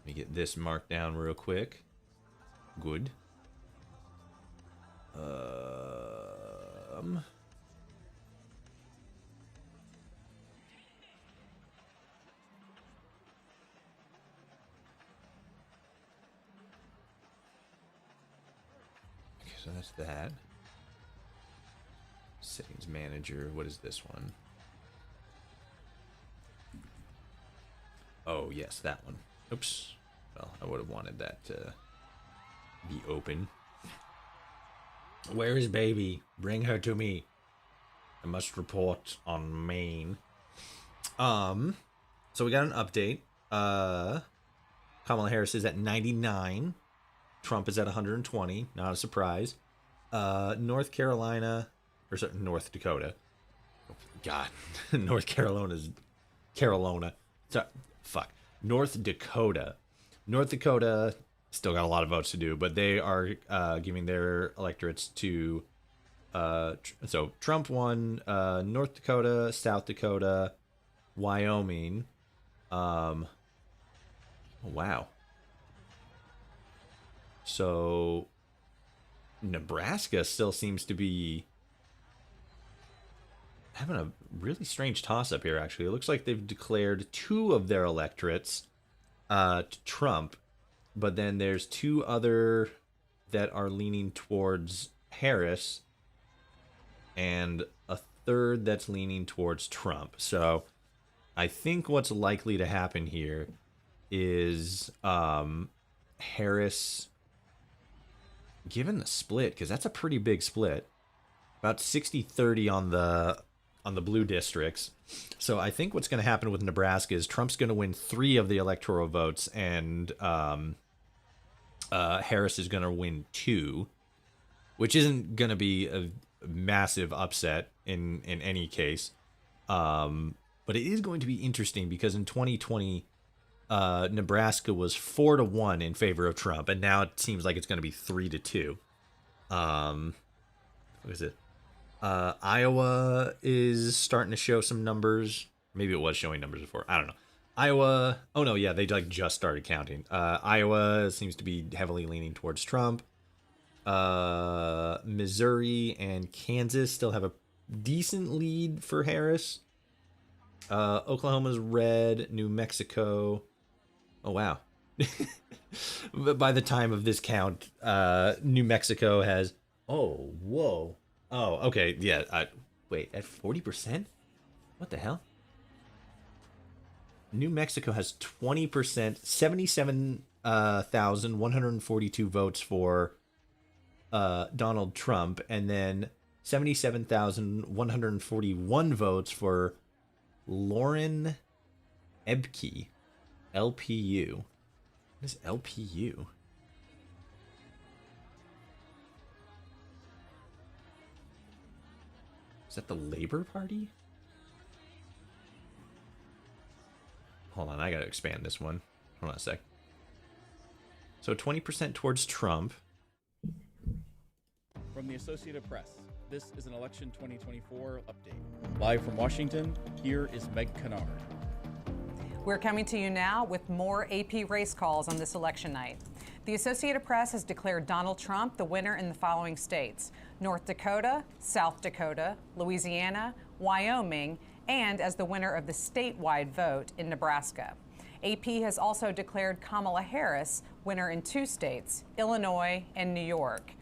Let me get this marked down real quick. Good. Okay, so that's that. Settings manager. What is this one? Oh, yes, that one. Oops. Well, I would have wanted that to be open. Where is baby? Bring her to me. I must report on Maine. So we got an update. Kamala Harris is at 99. Trump is at 120. Not a surprise. North Carolina, or sorry, North Dakota. Oh, God, North Carolina's Carolina. Sorry, fuck. North Dakota. North Dakota still got a lot of votes to do, but they are giving their electorates to. So Trump won North Dakota, South Dakota, Wyoming. Oh, wow. So Nebraska still seems to be having a really strange toss-up here, actually. It looks like they've declared 2 of their electorates to Trump, but then there's 2 other that are leaning towards Harris, and a third that's leaning towards Trump. So I think what's likely to happen here is Harris, given the split, because that's a pretty big split, about 60-30 on the blue districts. So I think what's going to happen with Nebraska is Trump's going to win 3 of the electoral votes, and Harris is going to win 2, which isn't going to be a massive upset in any case. But it is going to be interesting because in 2020, Nebraska was 4-1 in favor of Trump, and now it seems like it's going to be 3-2. What is it? Iowa is starting to show some numbers. Maybe it was showing numbers before. I don't know. Iowa. Oh no, yeah, they like just started counting. Iowa seems to be heavily leaning towards Trump. Missouri and Kansas still have a decent lead for Harris. Oklahoma's red. New Mexico. Oh wow. But by the time of this count, New Mexico has. Oh whoa. Oh okay yeah. Wait, at 40%? What the hell? New Mexico has 20%, 77,142 votes for Donald Trump, and then 77,141 votes for Lauren Ebke, LPU. What is LPU? Is that the Labor Party? Hold on, I gotta expand this one. Hold on a sec. So 20% towards Trump. From the Associated Press, this is an election 2024 update. Live from Washington, here is Meg Kennard. We're coming to you now with more AP race calls on this election night. The Associated Press has declared Donald Trump the winner in the following states: North Dakota, South Dakota, Louisiana, Wyoming, and as the winner of the statewide vote in Nebraska. AP has also declared Kamala Harris winner in 2 states, Illinois and New York.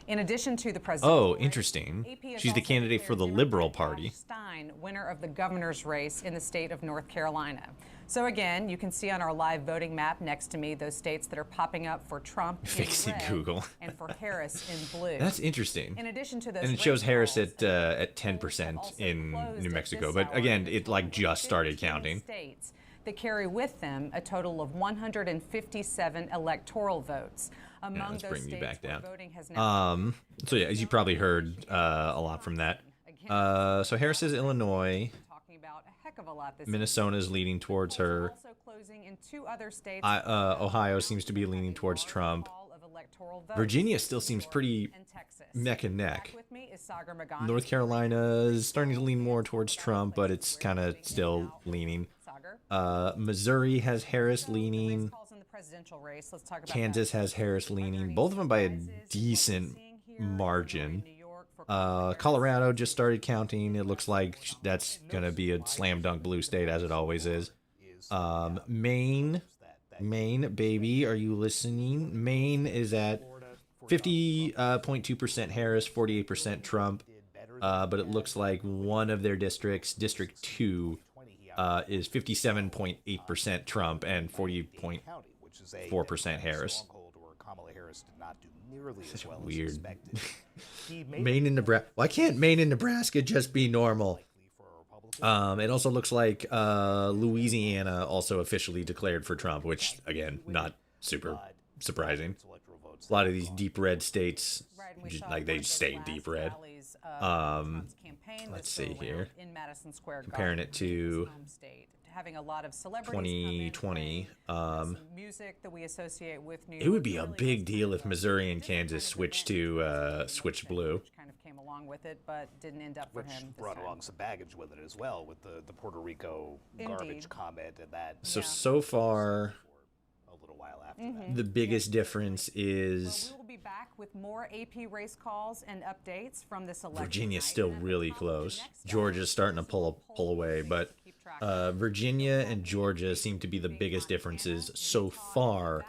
In addition to the presidential race, interesting. AP has She's the also candidate for the declared Liberal Democrat Party. Josh Stein winner of the governor's race in the state of North Carolina. So again, you can see on our live voting map next to me those states that are popping up for Trump in Fix it, red Google. and for Harris in blue. That's interesting. In addition to those, And it shows race Harris calls, at 10% in New Mexico, but again, it like just started counting. States that carry with them a total of 157 electoral votes. Among Let's those bring you states back where down. voting has now So yeah, as you probably heard a lot from that. So Harris is Illinois. talking about a heck of a lot this Minnesota is leaning towards her. also closing in 2 other states. Ohio seems to be leaning towards Trump. Virginia still seems pretty neck and neck. North Carolina is starting to lean more towards Trump, but it's kind of still leaning. Missouri has Harris leaning. Kansas has Harris leaning. Both of them by a decent margin. Colorado just started counting. It looks like that's going to be a slam dunk blue state, as it always is. Maine, baby, are you listening? Maine is at 50.2% Harris, 48% Trump. But it looks like one of their districts, District 2, is 57.8% Trump and 40.4% Harris. Such a weird. Maine and Nebraska. Why can't Maine and Nebraska just be normal? It also looks like Louisiana also officially declared for Trump, which, again, not super surprising. A lot of these deep red states, like, they stay deep red. Let's see here. Comparing it to having a lot of celebrities 2020, music that we associate with New York. it would be a big deal if Missouri and Kansas switched to switched blue. Kind of came along with it, but didn't end up for him. Which brought along some baggage with it as well, with the Puerto Rico garbage comment and that. So far, a little while after that. the biggest difference is We will be back with more AP race calls and updates from this election. Virginia's still really close. Georgia's starting to pull away, but Virginia and Georgia seem to be the biggest differences so far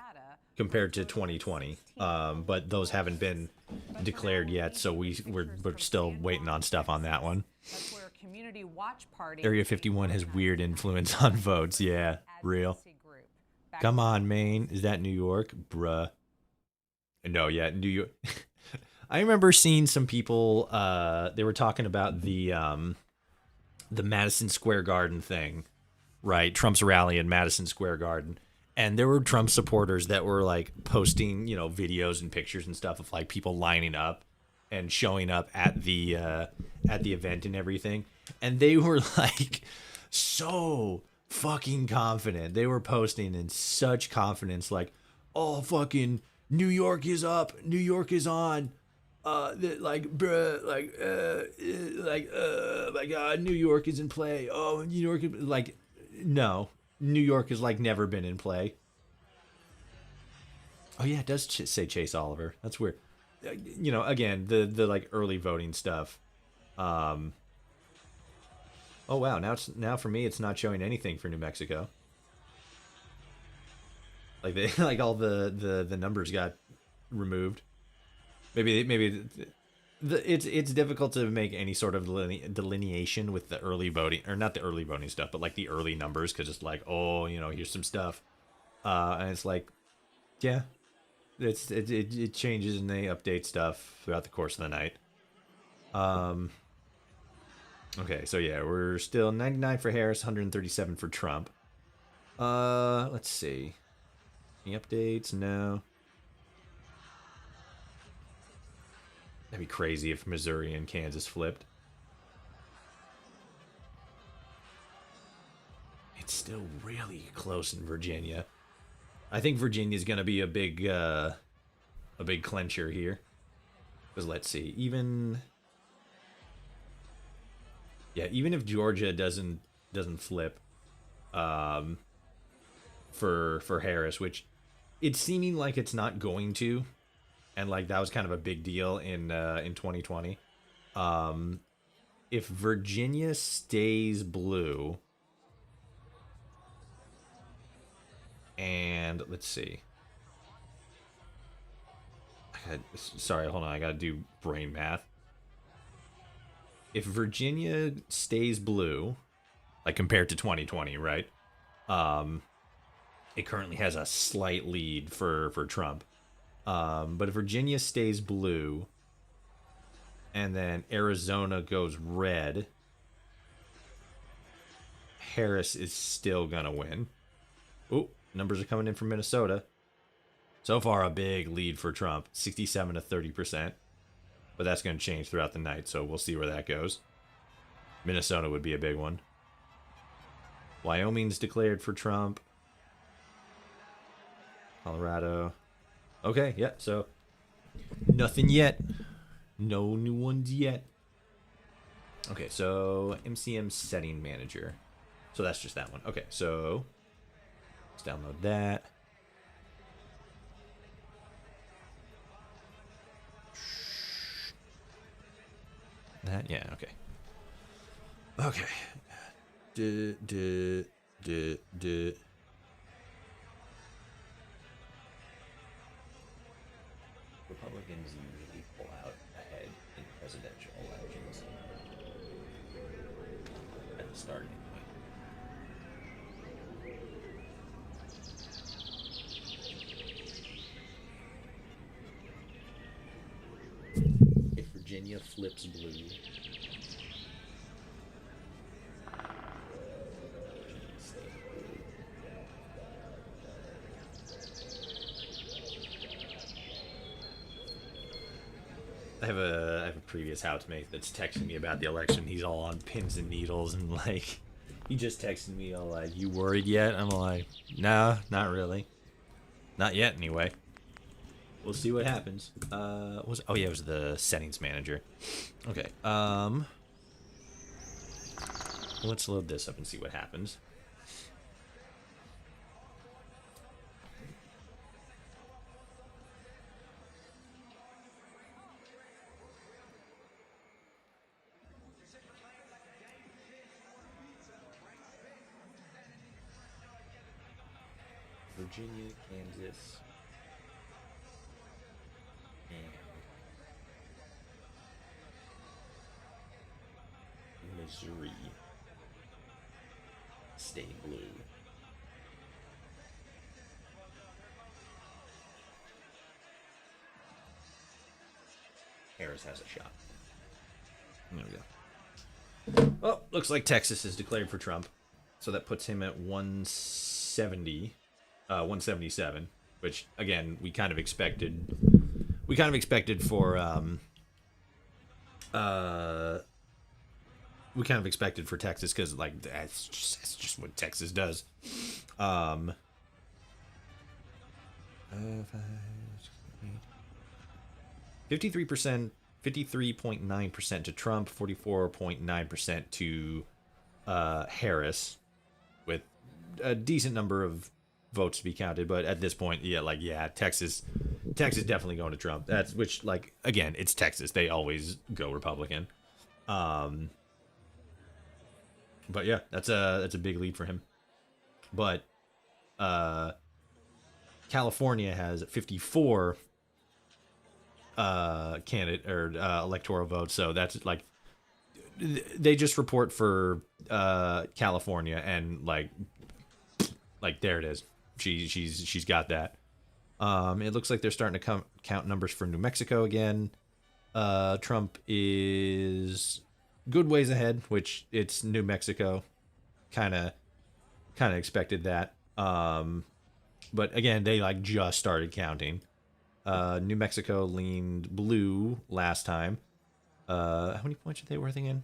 compared to 2020. But those haven't been declared yet, so we're still waiting on stuff on that one. That's where community watch party. Area 51 has weird influence on votes. Yeah, real. Come on, Maine. Is that New York? Bruh. No, yeah, New York. I remember seeing some people, they were talking about the Madison Square Garden thing, right? Trump's rally in Madison Square Garden. And there were Trump supporters that were like posting, you know, videos and pictures and stuff of like people lining up and showing up at the event and everything. And they were like so fucking confident. They were posting in such confidence, like, oh, fucking New York is up, New York is on. Like, bruh, my God, New York is in play. Oh, New York, like, no, New York has like never been in play. Oh yeah, it does say Chase Oliver. That's weird. You know, again, the like early voting stuff. Oh wow, now for me, it's not showing anything for New Mexico. Like they like all the numbers got removed. Maybe it's difficult to make any sort of delineation with the early voting, or not the early voting stuff, but like the early numbers, because it's like, oh, you know, here's some stuff, and it's like, yeah, it changes and they update stuff throughout the course of the night. Okay, so yeah, we're still 99 for Harris, 137 for Trump. Let's see, any updates? No. That'd be crazy if Missouri and Kansas flipped. It's still really close in Virginia. I think Virginia's gonna be a big clincher here. Because let's see, even if Georgia doesn't flip, for Harris, which it's seeming like it's not going to. And like that was kind of a big deal in 2020. If Virginia stays blue, and let's see. Sorry, hold on. I gotta do brain math. If Virginia stays blue, like compared to 2020, right? It currently has a slight lead for Trump. But if Virginia stays blue and then Arizona goes red, Harris is still gonna win. Oh, numbers are coming in from Minnesota. So far, a big lead for Trump, 67 to 30%. But that's going to change throughout the night, so we'll see where that goes. Minnesota would be a big one. Wyoming's declared for Trump. Colorado. Okay, yeah, so nothing yet. No new ones yet. Okay, so MCM setting manager. So that's just that one. Okay, so let's download that. That, yeah, okay. Okay. Republicans usually pull out ahead in presidential elections. At the start, anyway. If Virginia flips blue, I have a previous housemate that's texting me about the election. He's all on pins and needles, and like, he just texted me all like, "You worried yet?" I'm like, "No, not really, not yet." Anyway, we'll see what happens. Oh yeah, it was the settings manager. Okay. Let's load this up and see what happens. Virginia, Kansas, and Missouri. Missouri. Stay blue. Harris has a shot. There we go. Oh, looks like Texas is declared for Trump. So that puts him at 170, 177, which again, we kind of expected for Texas, because like that's just what Texas does. 53%, 53.9% to Trump, 44.9% to Harris, with a decent number of votes to be counted. But at this point, Texas definitely going to Trump. That's which, like, again, it's Texas. They always go Republican. But yeah, that's a big lead for him. But California has 54 candidate or electoral votes, so that's like they just report for California, and like there it is. She's got that. It looks like they're starting to count numbers for New Mexico again. Trump is good ways ahead, which it's New Mexico. Kind of expected that. But again, they like just started counting. New Mexico leaned blue last time. How many points are they worth again?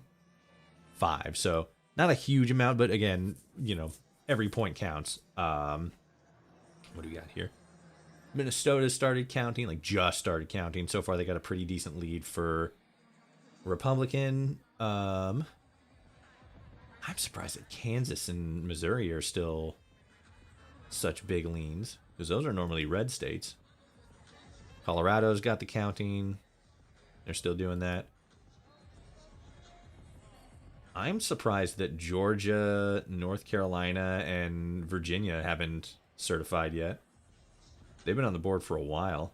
5. So not a huge amount, but again, every point counts. What do we got here? Minnesota started counting, just started counting. So far, they got a pretty decent lead for Republican. I'm surprised that Kansas and Missouri are still such big leans, because those are normally red states. Colorado's got the counting. They're still doing that. I'm surprised that Georgia, North Carolina, and Virginia haven't certified yet. They've been on the board for a while.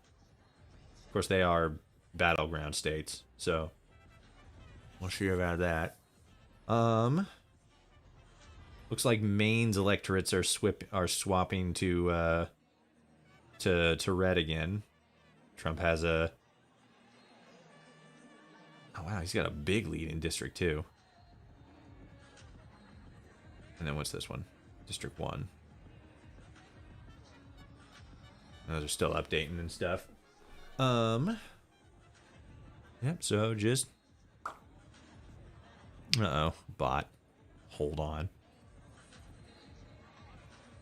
Of course, they are battleground states, so we'll see about that. Looks like Maine's electorates are swapping to red again. Trump has a... Oh, wow, he's got a big lead in District 2. And then what's this one? District 1. Those are still updating and stuff. Yep, so just... Uh-oh, bot. Hold on.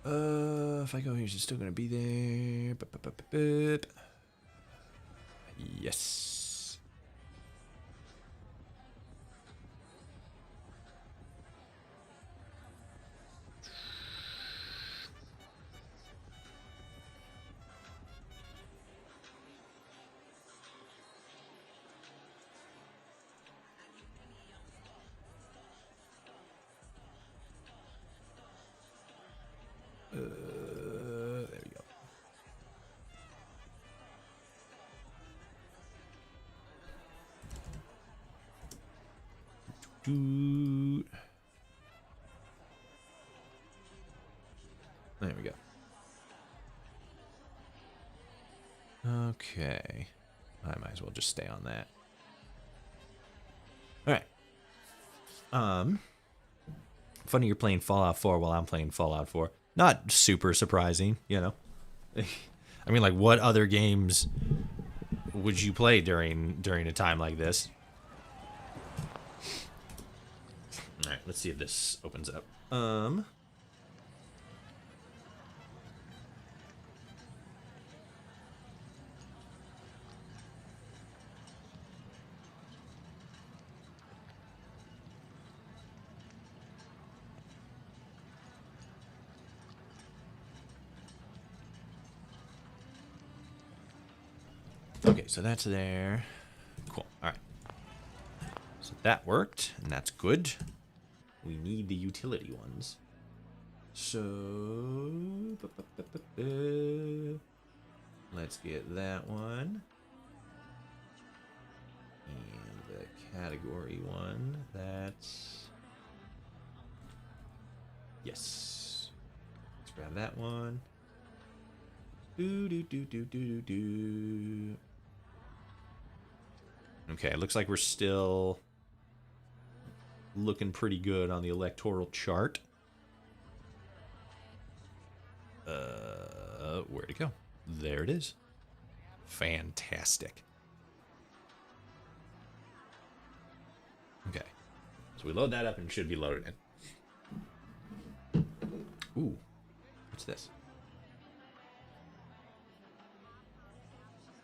If I go here, she's still going to be there. Yes. There we go. There we go. Okay. I might as well just stay on that. Alright. Funny you're playing Fallout 4 while I'm playing Fallout 4. Not super surprising, I mean, like, what other games would you play during a time like this? Alright, let's see if this opens up. Okay, so that's there. Cool. All right. So that worked, and that's good. We need the utility ones. So let's get that one. And the category one. That's Yes. Let's grab that one. Do. Okay, it looks like we're still looking pretty good on the electoral chart. Where'd it go? There it is. Fantastic. Okay. So we load that up and it should be loaded in. Ooh. What's this?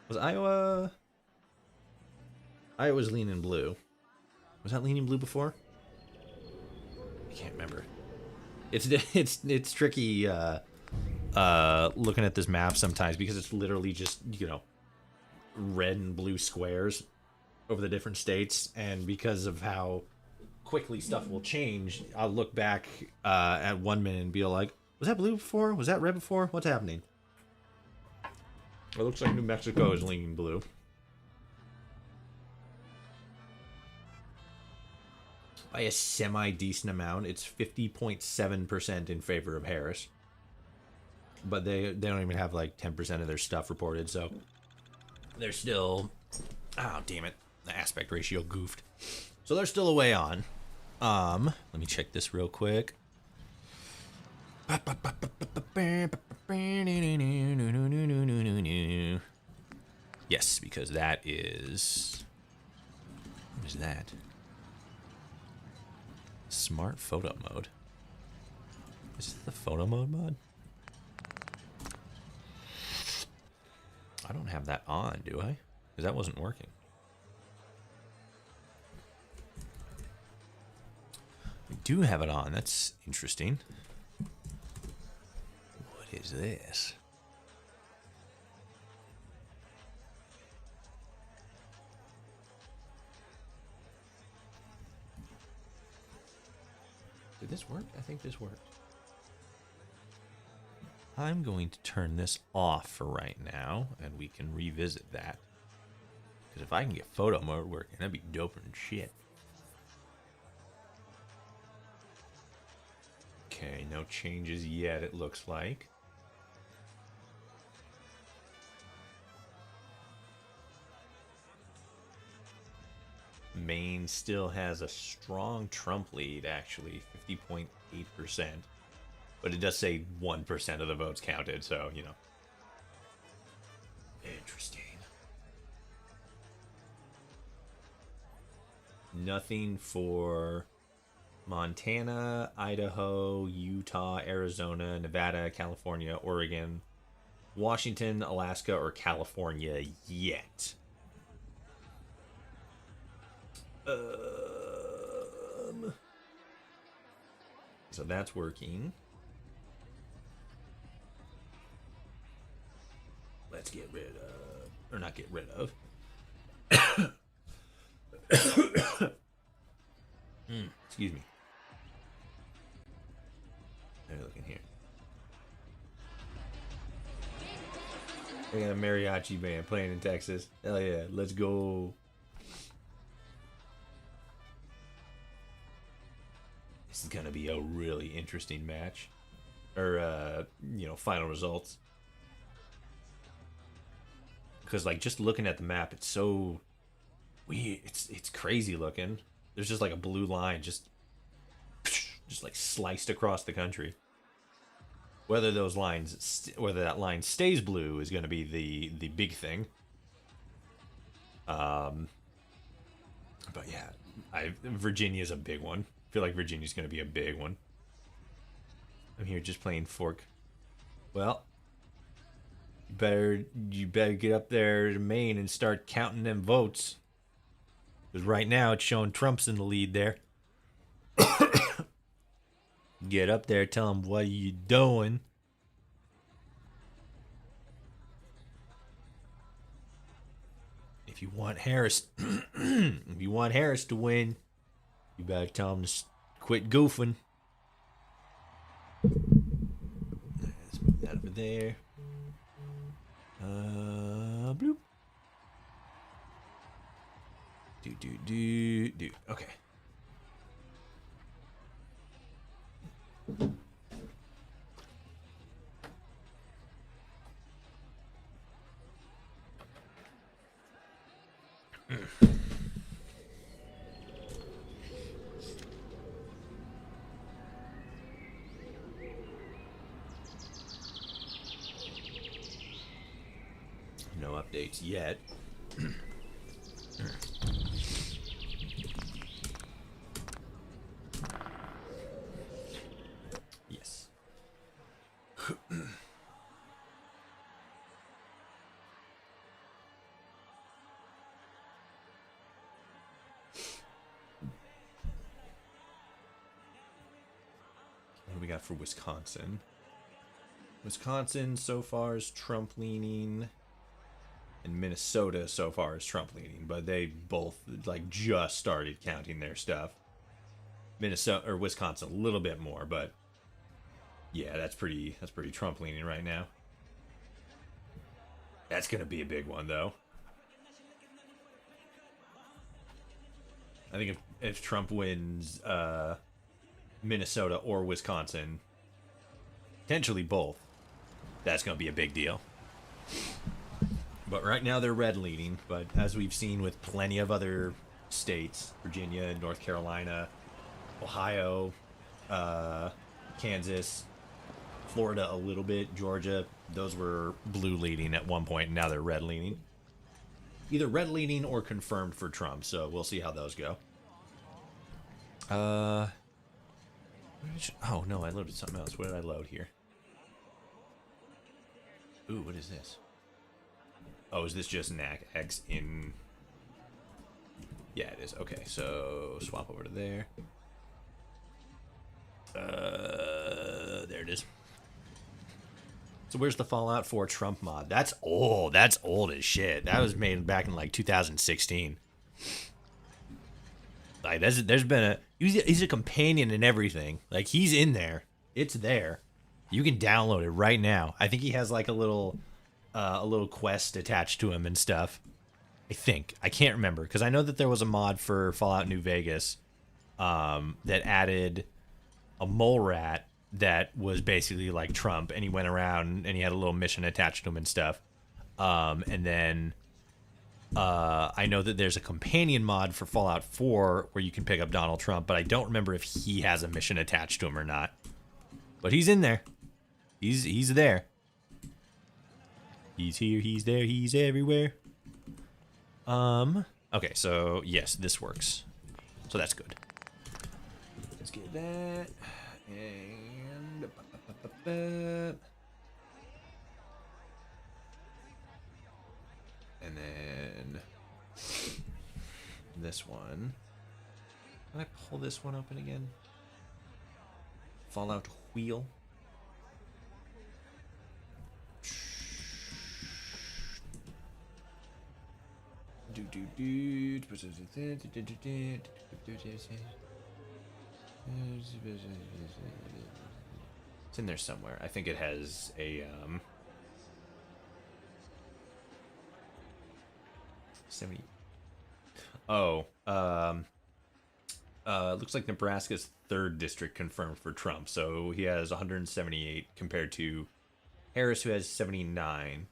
Was Iowa... Iowa's leaning blue. Was that leaning blue before? I can't remember. It's tricky looking at this map sometimes because it's literally just, you know, red and blue squares over the different states, and because of how quickly stuff will change, I'll look back at 1 minute and be like, was that blue before? Was that red before? What's happening? It looks like New Mexico is leaning blue. By a semi-decent amount. It's 50.7% in favor of Harris. But they don't even have like 10% of their stuff reported, so they're still... Oh, damn it. The aspect ratio goofed. So they're still a way on. Let me check this real quick. Yes, because that is... What is that? Smart photo mode. Is this the photo mode mod? I don't have that on, do I? Because that wasn't working. We do have it on. That's interesting. What is this? Did this work? I think this worked. I'm going to turn this off for right now, and we can revisit that. Because if I can get photo mode working, that'd be doper than shit. Okay, no changes yet, it looks like. Maine still has a strong Trump lead, actually, 50.8%. But it does say 1% of the votes counted, so, you know. Interesting. Nothing for Montana, Idaho, Utah, Arizona, Nevada, California, Oregon, Washington, Alaska, or California yet. So that's working. Let's get rid of, or not get rid of. Excuse me. They're looking here. We got a mariachi band playing in Texas. Hell yeah, let's go. This is gonna be a really interesting match, or you know, final results. Because like just looking at the map, it's so weird. It's crazy looking. There's just like a blue line just like sliced across the country. Whether those lines, whether that line stays blue is going to be the big thing. But yeah, Virginia's a big one. I feel like Virginia's going to be a big one. I'm here just playing fork. Well, you better get up there to Maine and start counting them votes. Because right now it's showing Trump's in the lead there. Get up there, tell them what are you doing. If you want Harris, if you want Harris to win, you better tell him to quit goofing. Let's move that over there. Bloop. Do. Okay. updates yet. Yes. What do we got for Wisconsin? Wisconsin so far is Trump leaning, and Minnesota so far is Trump leaning, but they both like just started counting their stuff. Minnesota or Wisconsin a little bit more, but yeah, that's pretty Trump leaning right now. That's gonna be a big one though. I think if Trump wins Minnesota or Wisconsin, potentially both, that's going to be a big deal. But right now they're red leading, but as we've seen with plenty of other states, Virginia, North Carolina, Ohio, Kansas, Florida a little bit, Georgia, those were blue leading at one point, and now they're red leaning. Either red leaning or confirmed for Trump, so we'll see how those go. Oh no, I loaded something else. What did I load here? Ooh, what is this? Oh, is this just NAC X in... Yeah, it is. Okay, so swap over to there. There it is. So where's the Fallout 4 Trump mod? That's old. That's old as shit. That was made back in like 2016. Like there's been a he's a companion and everything. Like he's in there. It's there. You can download it right now. I think he has like a little quest attached to him and stuff. I think. I can't remember because I know that there was a mod for Fallout New Vegas that added a mole rat that was basically like Trump, and he went around and he had a little mission attached to him and stuff. And then I know that there's a companion mod for Fallout 4 where you can pick up Donald Trump, but I don't remember if he has a mission attached to him or not. But he's in there. He's there. He's here, he's there, he's everywhere. Okay, so yes, this works. So that's good. Let's get that. And then this one. Can I pull this one open again? Fallout wheel. It's in there somewhere. I think it has a 70. Looks like Nebraska's 3rd district confirmed for Trump. So he has 178 compared to Harris, who has 79.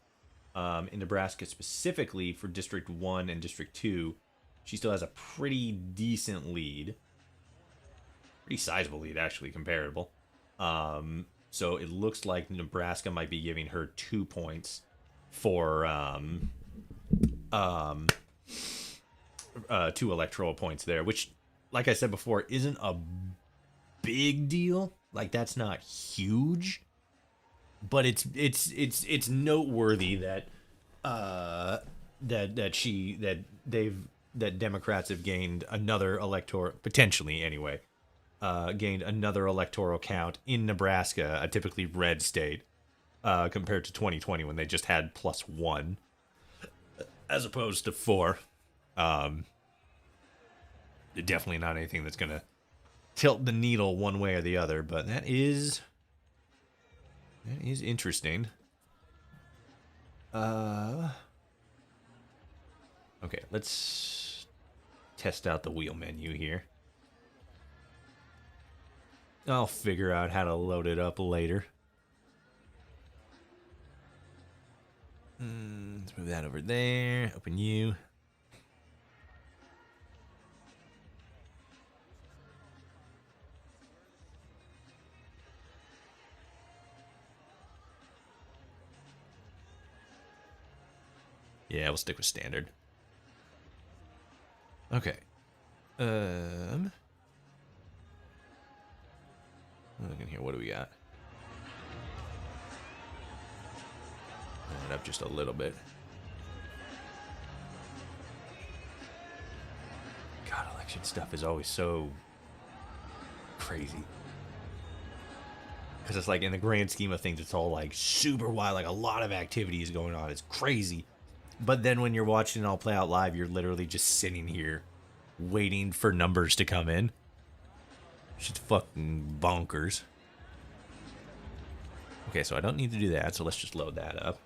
In Nebraska specifically for District 1 and District 2, she still has a pretty decent lead. Pretty sizable lead, actually, comparable. So it looks like Nebraska might be giving her 2 points for 2 electoral points there, which, like I said before, isn't a big deal. Like, that's not huge, but it's noteworthy that Democrats have gained another electoral, potentially anyway, gained another electoral count in Nebraska, a typically red state, compared to 2020 when they just had +1 as opposed to 4. Definitely not anything that's gonna tilt the needle one way or the other, but that is interesting. Okay, let's test out the wheel menu here. I'll figure out how to load it up later. Let's move that over there. Open you. Yeah, we'll stick with standard. Okay. Look in here. What do we got? Turn it up just a little bit. God, election stuff is always so crazy. Because it's like in the grand scheme of things, it's all like super wild, like a lot of activity is going on. It's crazy. But then when you're watching it all play out live, you're literally just sitting here waiting for numbers to come in. Shit's fucking bonkers. Okay, so I don't need to do that, so let's just load that up.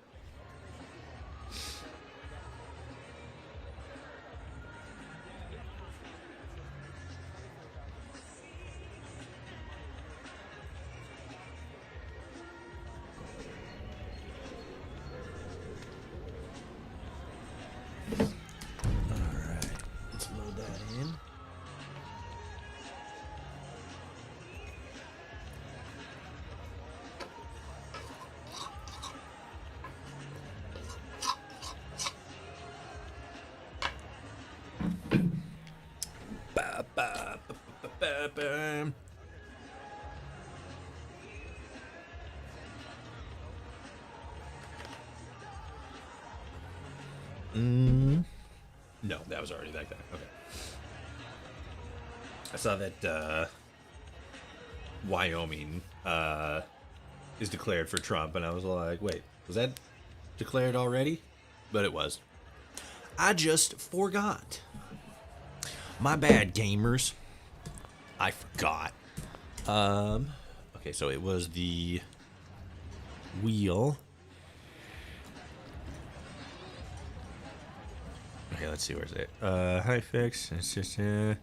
No, that was already like that. Okay. I saw that Wyoming is declared for Trump, and I was like, wait, was that declared already? But it was. I just forgot. My bad, gamers. I forgot. Okay, so it was the wheel. Okay, let's see, where's it? Hi fix. It's just so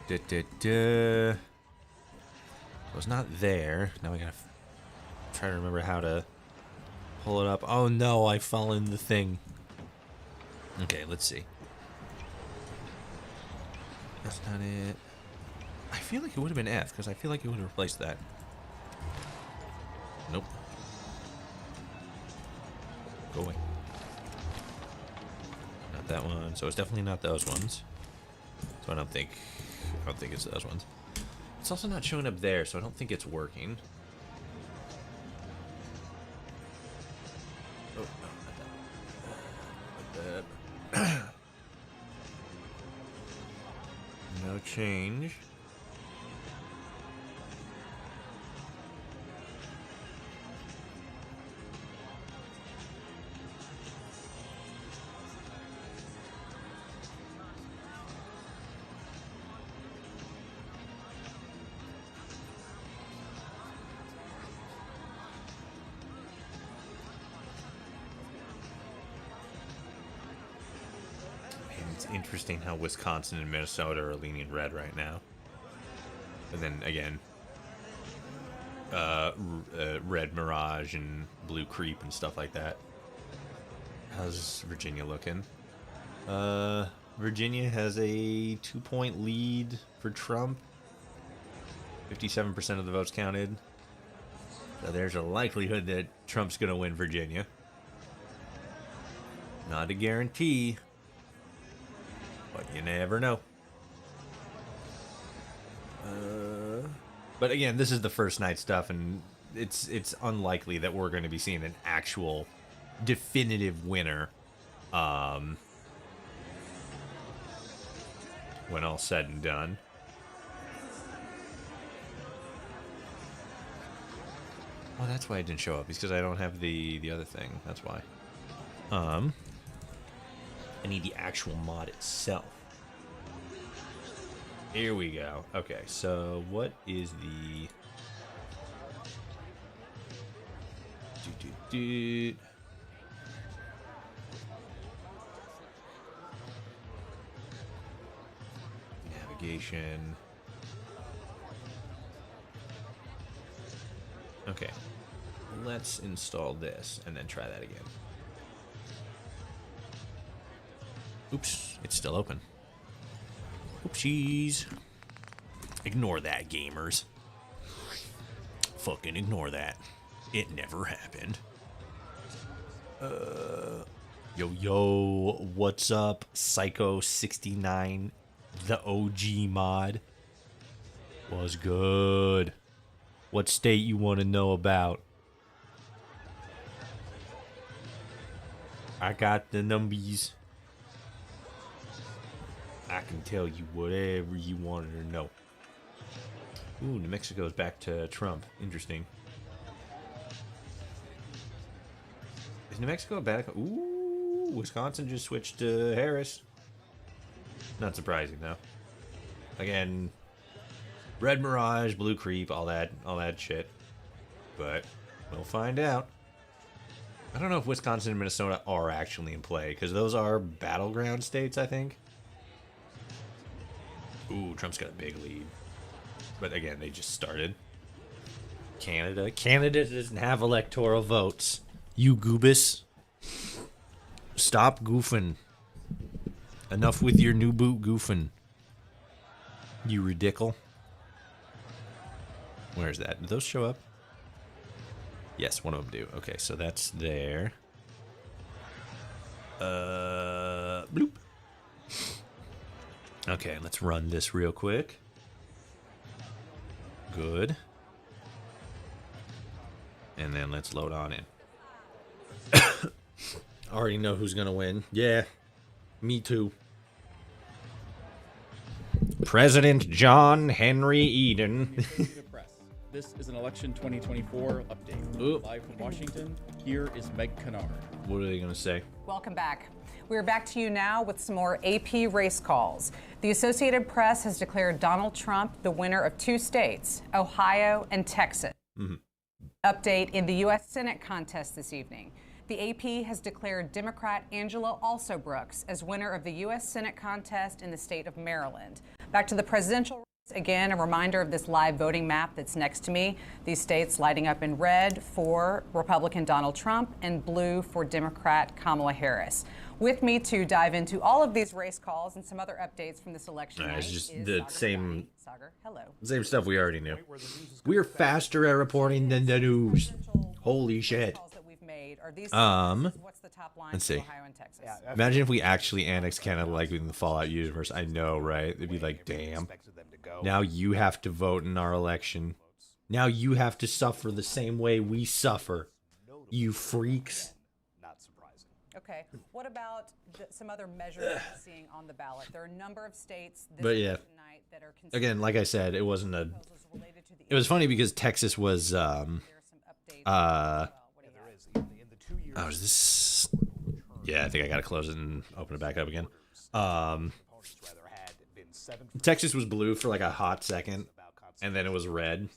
it's not there. Now we gotta try to remember how to pull it up. Oh no, I fall in the thing. Okay, let's see. That's not it. I feel like it would have been F, because I feel like it would have replaced that. Nope. Go away. Not that one. So it's definitely not those ones. So I don't think it's those ones. It's also not showing up there, so I don't think it's working. Oh, no, not that. No change. It's interesting how Wisconsin and Minnesota are leaning red right now. And then again, red Mirage and blue Creep and stuff like that. How's Virginia looking? Virginia has a 2-point lead for Trump. 57% of the votes counted. So there's a likelihood that Trump's going to win Virginia. Not a guarantee. But you never know. But again, this is the first night stuff, and it's unlikely that we're going to be seeing an actual definitive winner when all said and done. Oh, that's why it didn't show up. It's because I don't have the other thing. That's why. I need the actual mod itself. Here we go. Okay, so what is the... Navigation. Okay. Let's install this and then try that again. Oops, it's still open. Oopsies. Ignore that, gamers. Fucking ignore that. It never happened. Yo, what's up, Psycho69, the OG mod? What's good? What state you want to know about? I got the numbies. I can tell you whatever you wanted to know. Ooh, New Mexico's back to Trump. Interesting. Is New Mexico back? Ooh, Wisconsin just switched to Harris. Not surprising though. Again, Red Mirage, Blue Creep, all that shit. But we'll find out. I don't know if Wisconsin and Minnesota are actually in play, because those are battleground states, I think. Ooh, Trump's got a big lead. But again, they just started. Canada doesn't have electoral votes. You goobus. Stop goofing. Enough with your new boot goofing. You ridicle. Where's that? Did those show up? Yes, one of them do. Okay, so that's there. Bloop. Okay, let's run this real quick. Good. And then let's load on in. Already know who's gonna win. Yeah, me too. President John Henry Eden. This is an election 2024 update. Ooh. Live from Washington, here is Meg Kennard. What are they going to say? Welcome back. We're back to you now with some more AP race calls. The Associated Press has declared Donald Trump the winner of 2 states, Ohio and Texas. Update in the U.S. Senate contest this evening. The AP has declared Democrat Angela Alsobrooks as winner of the U.S. Senate contest in the state of Maryland. Back to the presidential race. Again, a reminder of this live voting map that's next to me. These states lighting up in red for Republican Donald Trump and blue for Democrat Kamala Harris. With me to dive into all of these race calls and some other updates from this election night it's just is the Sagar same, Sagar, hello. Same stuff we already knew. We're faster at reporting than the news. Holy shit. Let's see. Imagine if we actually annexed Canada like in the Fallout universe. I know, right? They'd be like, damn. Now you have to vote in our election. Now you have to suffer the same way we suffer. You freaks. Not surprising. Okay. What about some other measures we're seeing on the ballot? There are a number of states this But yeah, election night that are again, like I said, it wasn't a. It was funny because Texas was. Oh, is this? Yeah, I think I gotta close it and open it back up again. Texas was blue for like a hot second, and then it was red.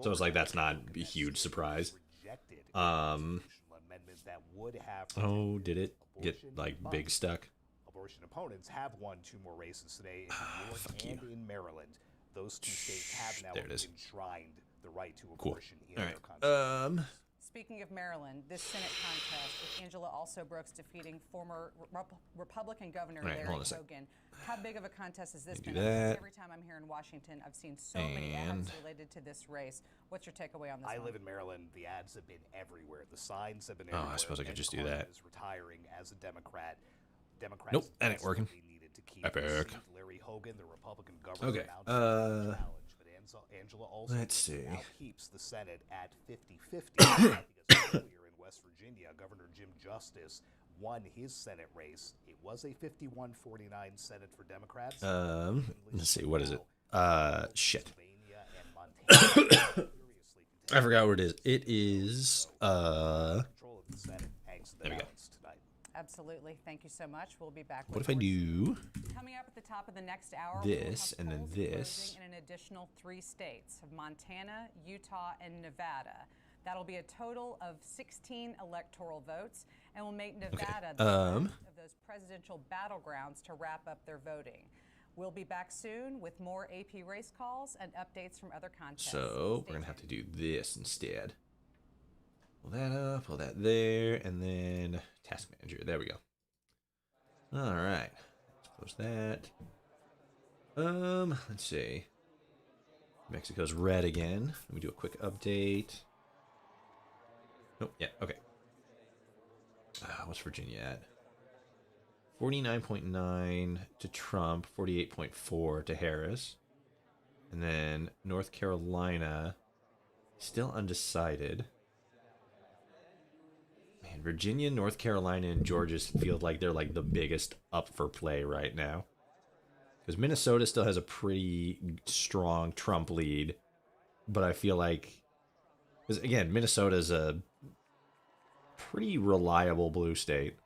So it's like that's not a huge surprise. Oh, did it get like big stuck? Abortion opponents have won 2 more races today in New York and in Maryland. Those 2 states have now enshrined the right to abortion in their constitution. Speaking of Maryland, this Senate contest with Angela Alsobrooks defeating former Republican Governor Larry Hogan. How big of a contest has this been? Every time I'm here in Washington, I've seen so many ads related to this race. What's your takeaway on this? I live in Maryland. The ads have been everywhere. The signs have been everywhere. Oh, I suppose I could just do that. Is retiring as a Democrat. Democrats nope, that ain't working. Needed to keep Epic. Larry Hogan, the Republican governor. Okay. Angela also let's see. Now keeps the Senate at 50-50 because earlier in West Virginia, Governor Jim Justice won his Senate race. It was a 51-49 Senate for Democrats. Let's see, what is it? Shit. I forgot what it is. It is there we go. Absolutely. Thank you so much. We'll be back. What if I do coming up at the top of the next hour? This and then this in an additional 3 states of Montana, Utah, and Nevada. That'll be a total of 16 electoral votes, and will make Nevada the first of those presidential battlegrounds to wrap up their voting. We'll be back soon with more AP race calls and updates from other contests. So we're gonna have to do this instead. Pull that up, pull that there, and then task manager. There we go. All right, let's close that. Let's see. Mexico's red again. Let me do a quick update. Nope. Yeah. Okay. What's Virginia at? 49.9 to Trump, 48.4 to Harris. And then North Carolina, still undecided. Man, Virginia, North Carolina, and Georgia feel like they're like the biggest up for play right now. Because Minnesota still has a pretty strong Trump lead. But I feel like, because again, Minnesota's a pretty reliable blue state.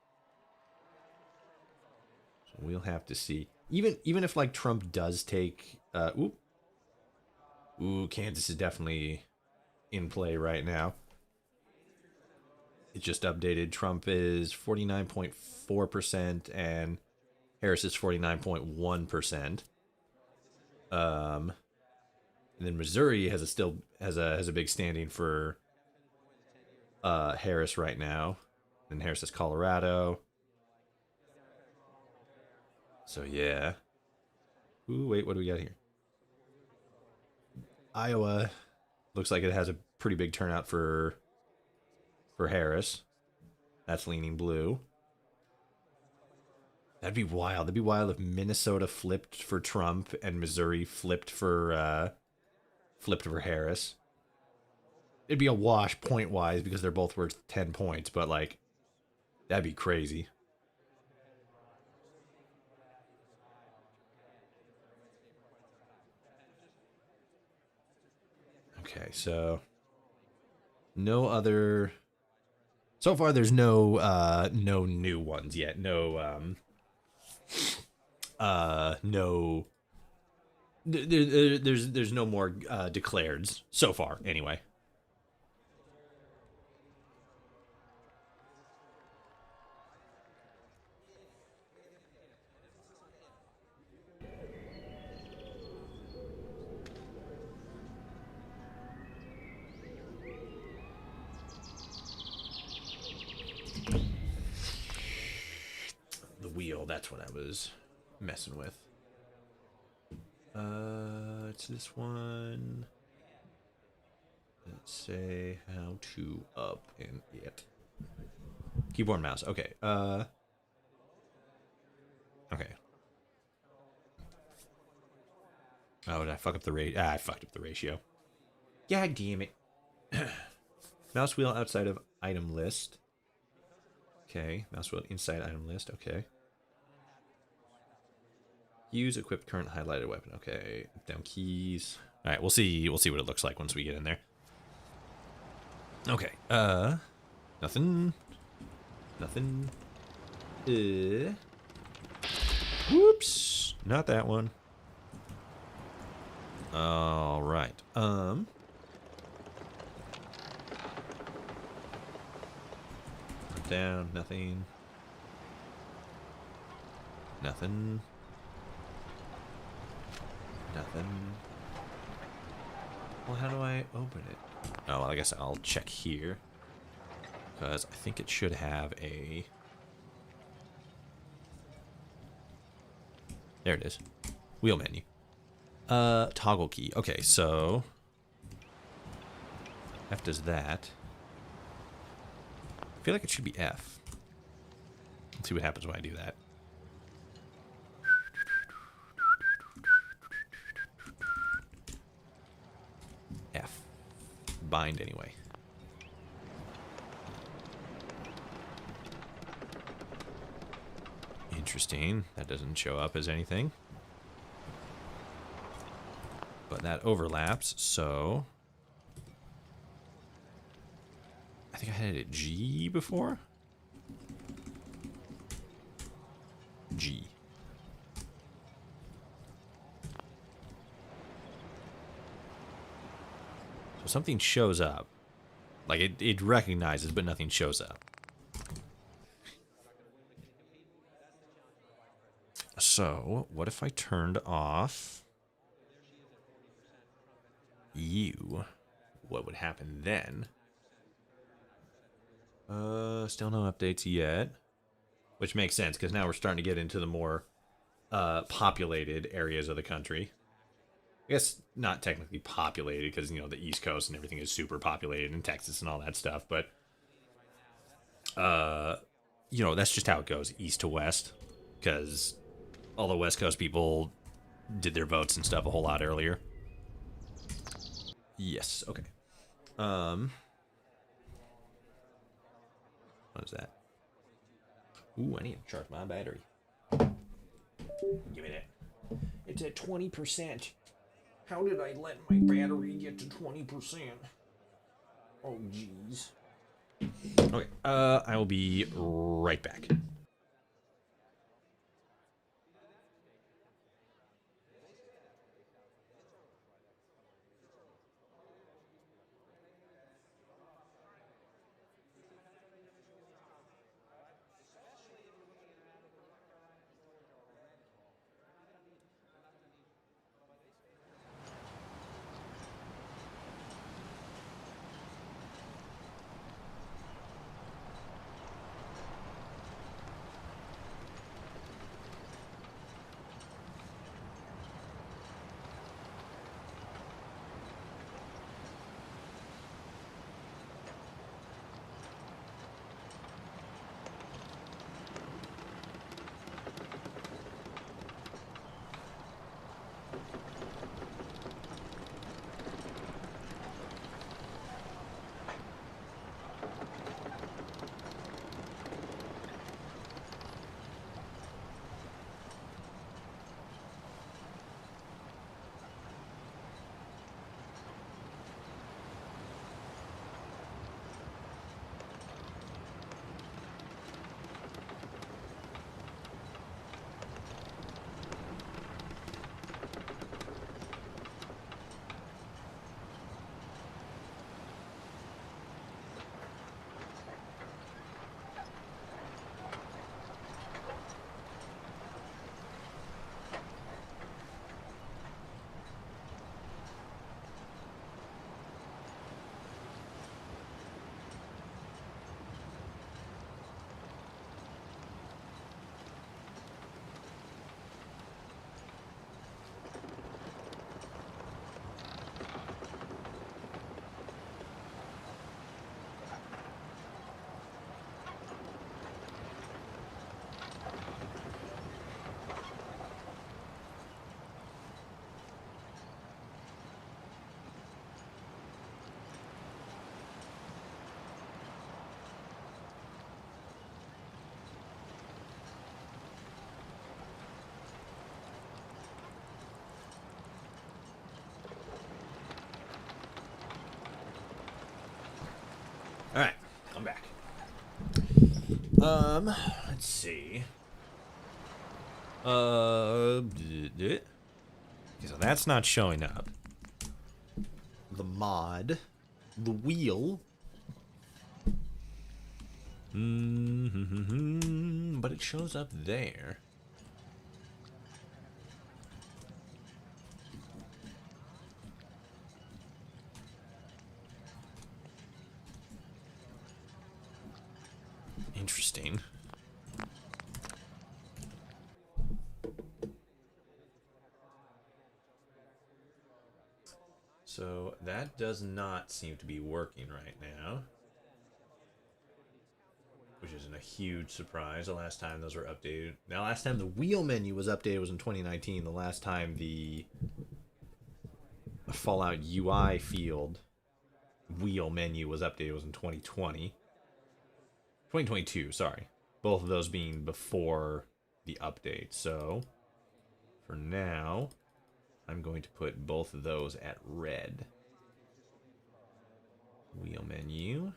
So we'll have to see. Even if like Trump does take, Kansas is definitely in play right now. It just updated. Trump is 49.4% and Harris is 49.1%. And then Missouri has a big standing for Harris right now. And Harris is Colorado. So yeah. Ooh, wait, what do we got here? Iowa looks like it has a pretty big turnout for Harris. That's leaning blue. That'd be wild. That'd be wild if Minnesota flipped for Trump and Missouri flipped for Harris. It'd be a wash point wise because they're both worth 10 points, but like that'd be crazy. Okay, so no other. So far, there's no new ones yet. No. There's no more declareds so far. Anyway. Wheel, that's what I was messing with. It's this one. Let's say how to up and it. Keyboard and mouse. Okay. Okay. Oh, did I fuck up the rate? I fucked up the ratio. God damn it. Mouse wheel outside of item list. Okay. Mouse wheel inside item list. Okay. Use equipped current highlighted weapon. Okay, down keys. All right, we'll see what it looks like once we get in there. Okay. Nothing. Whoops. Not that one. All right. Down. Nothing. Nothing. Well, how do I open it? Oh, well, I guess I'll check here. Because I think it should have a... There it is. Wheel menu. Toggle key. Okay, so... F does that. I feel like it should be F. Let's see what happens when I do that. F. Bind anyway. Interesting. That doesn't show up as anything. But that overlaps, so... I think I had it at G before? G. So something shows up. Like it recognizes, but nothing shows up. So, what if I turned off you? What would happen then? Still no updates yet. Which makes sense, because now we're starting to get into the more populated areas of the country. I guess not technically populated, because, you know, the East Coast and everything is super populated, in Texas and all that stuff, but, you know, that's just how it goes, east to west. because all the West Coast people did their votes and stuff a whole lot earlier. Yes, okay. What is that? Ooh, I need to charge my battery. Give me that. It's at 20%. How did I let my battery get to 20%? Oh, jeez. Okay, I will be right back. Alright, I'm back. Let's see. Okay, so that's not showing up. The mod. The wheel. But it shows up there. Interesting. So that does not seem to be working right now, which isn't a huge surprise. The last time those were updated. Now, last time the wheel menu was updated was in 2019. The last time the Fallout UI field wheel menu was updated was in 2020. 2022, sorry. Both of those being before the update. So, for now, I'm going to put both of those at red. Wheel menu.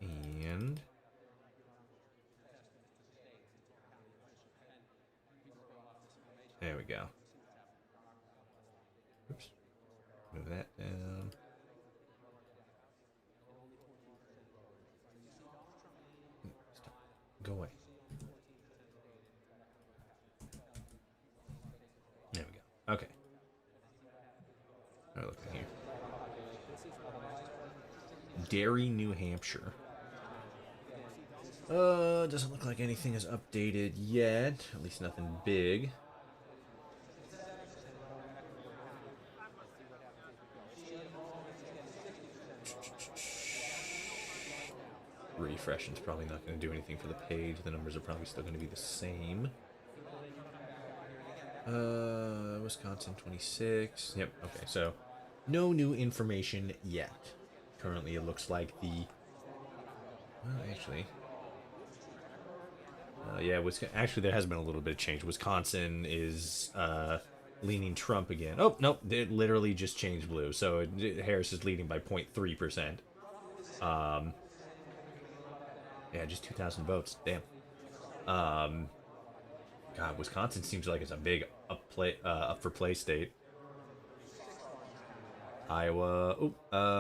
And there we go. Oops. Move that down. Stop. Go away. There we go. Okay. All right, look here. Derry, New Hampshire. Doesn't look like anything is updated yet. At least nothing big. refresh. It's probably not going to do anything for the page. The numbers are probably still going to be the same. Wisconsin 26. Yep. Okay. So no new information yet. Currently, it looks like the. Well, actually. Yeah, actually, there has been a little bit of change. Wisconsin is leaning Trump again. Oh, nope. It literally just changed blue. So Harris is leading by 0.3%. Yeah, just 2,000 votes. Damn. God, Wisconsin seems like it's a big up for play state. Iowa.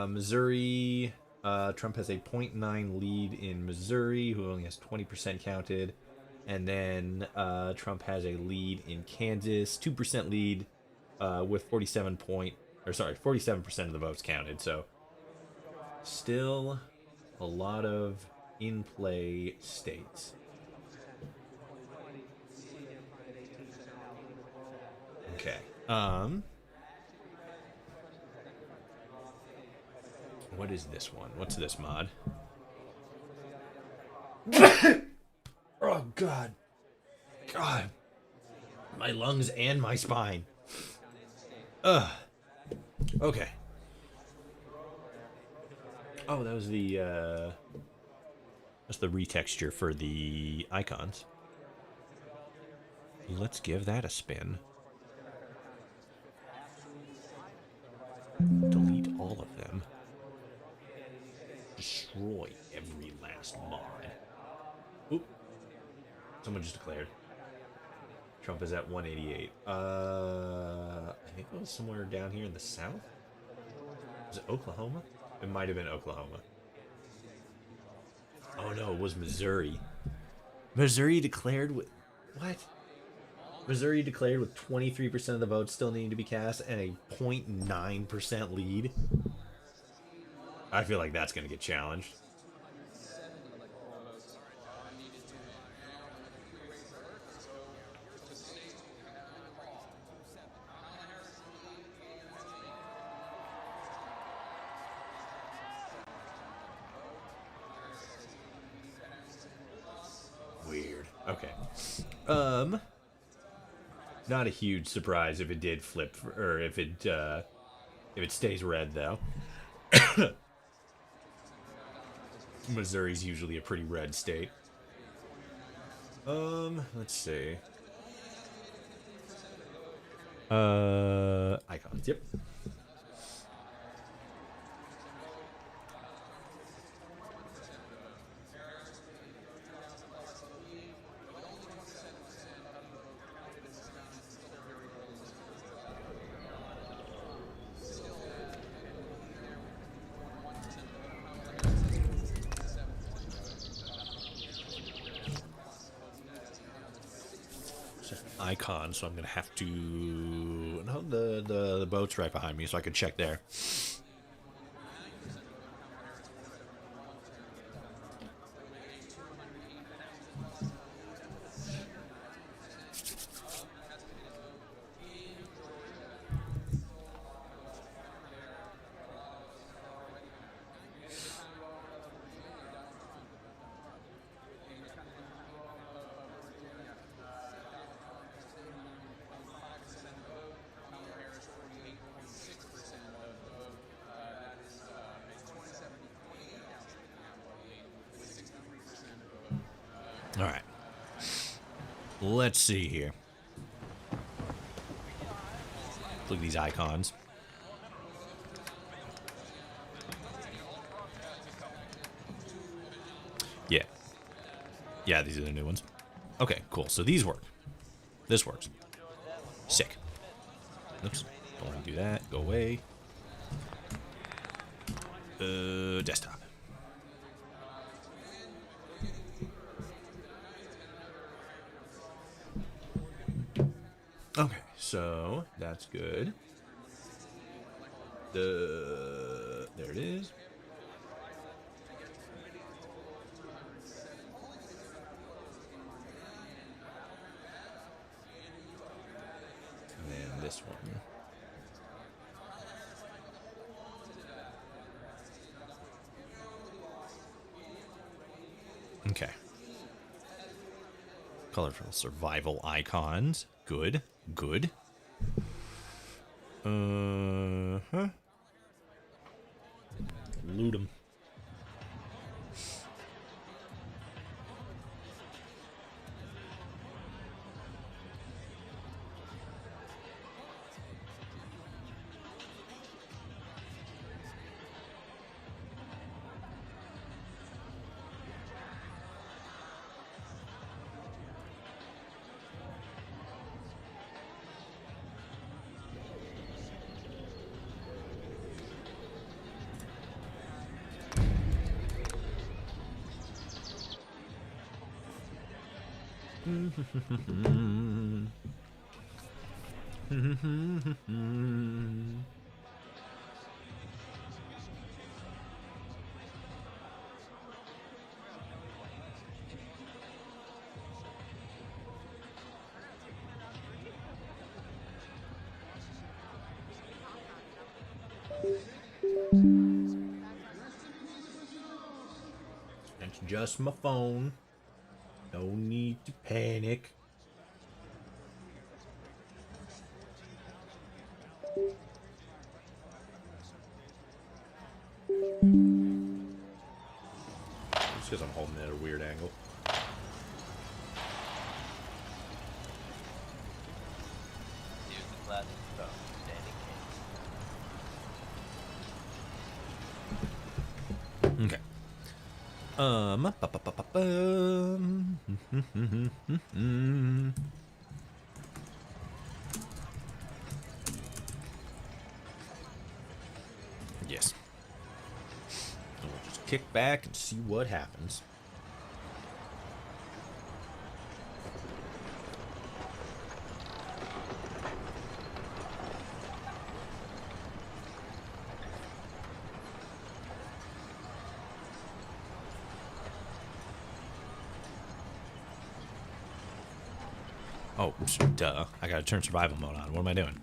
Missouri. Trump has a 0.9 lead in Missouri, who only has 20% counted. And then Trump has a lead in Kansas, 2% lead with 47% of the votes counted. So still a lot of in-play states. Okay. What is this one? What's this mod? Oh, God. God. My lungs and my spine. Ugh. Okay. Oh, that was that's the retexture for the icons. Let's give that a spin. Delete all of them. Destroy every last mod. Oop. Someone just declared. Trump is at 188. I think it was somewhere down here in the south. Was it Oklahoma? It might have been Oklahoma. Oh no, it was Missouri. Missouri declared with... What? Missouri declared with 23% of the votes still needing to be cast and a 0.9% lead. I feel like that's going to get challenged. Weird. Okay. Not a huge surprise if it did flip, or if it stays red though. Missouri's usually a pretty red state. Let's see. Icons. Yep. Icon, so I'm gonna have to. No, the boat's right behind me, so I can check there. All right. Let's see here. Look at these icons. Yeah. Yeah, these are the new ones. Okay, cool. So these work. This works. Sick. Oops. Don't want to do that. Go away. Desktop. Okay, so that's good. There it is. And then this one. Okay. Colorful survival icons. Good. Good. Huh. Loot 'em. That's just my phone. No need to panic. Just because I'm holding it at a weird angle. Here's the classic phone, standing case. Okay. Yes. And we'll just kick back and see what happens. Oh, duh. I gotta turn survival mode on. What am I doing?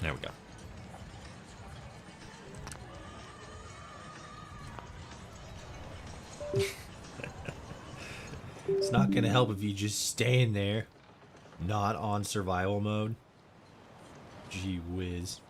There we go. It's not gonna help if you just stand there, not on survival mode. Gee whiz.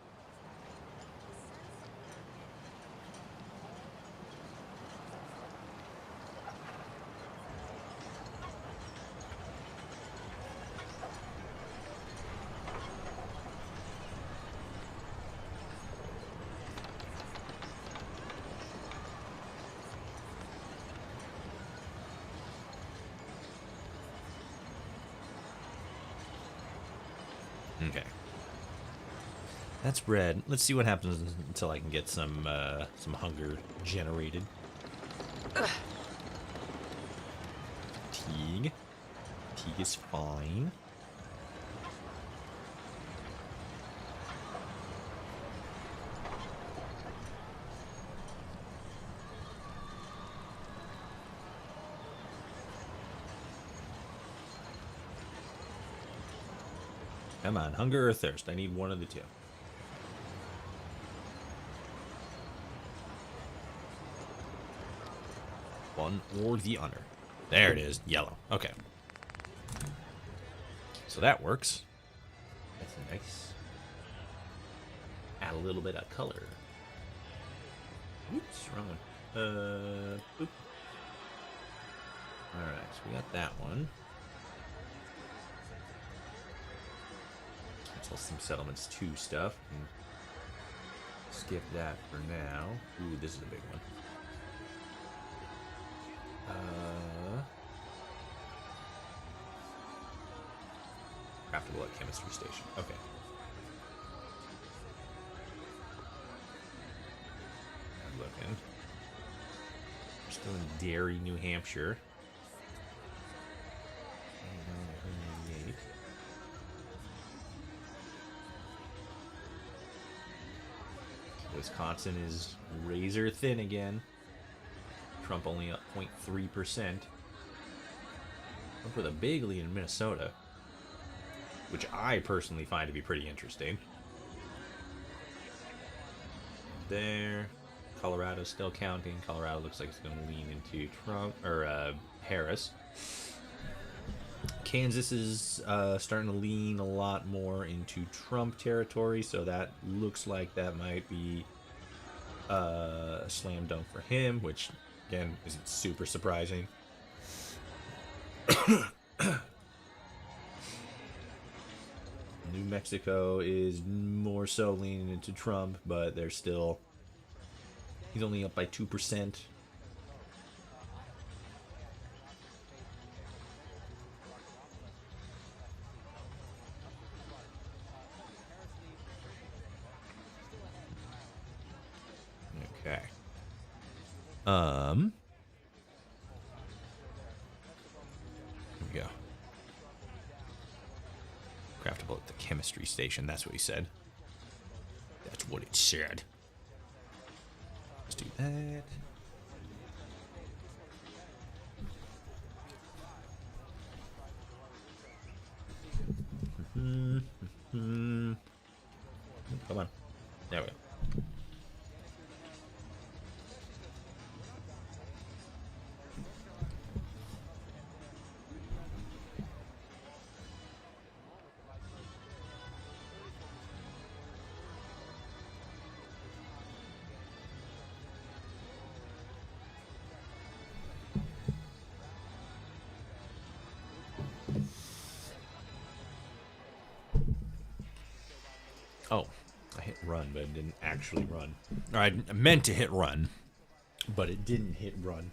Okay. That's bread. Let's see what happens until I can get some hunger generated. Fatigue. Fatigue is fine. Come on, hunger or thirst? I need one of the two. One or the other. There it is, yellow. Okay. So that works. That's nice. Add a little bit of color. Oops, wrong one. Boop. Alright, so we got that one. Some Settlements 2 stuff. Skip that for now. Ooh, this is a big one. Craftable at Chemistry Station. Okay. I'm looking. We're still in Derry, New Hampshire. Wisconsin is razor thin again. Trump only up 0.3%. Trump with a big lead in Minnesota, which I personally find to be pretty interesting. There. Colorado's still counting. Colorado looks like it's going to lean into Trump or Harris. Kansas is starting to lean a lot more into Trump territory, so that looks like that might be a slam dunk for him, which again isn't super surprising. New Mexico is more so leaning into Trump, but they're still, he's only up by 2%. Okay. Here we go. Craftable at the chemistry station. That's what he said. That's what it said. Let's do that. Come on. There we go. Oh, I hit run, but it didn't actually run. Or I meant to hit run, but it didn't hit run.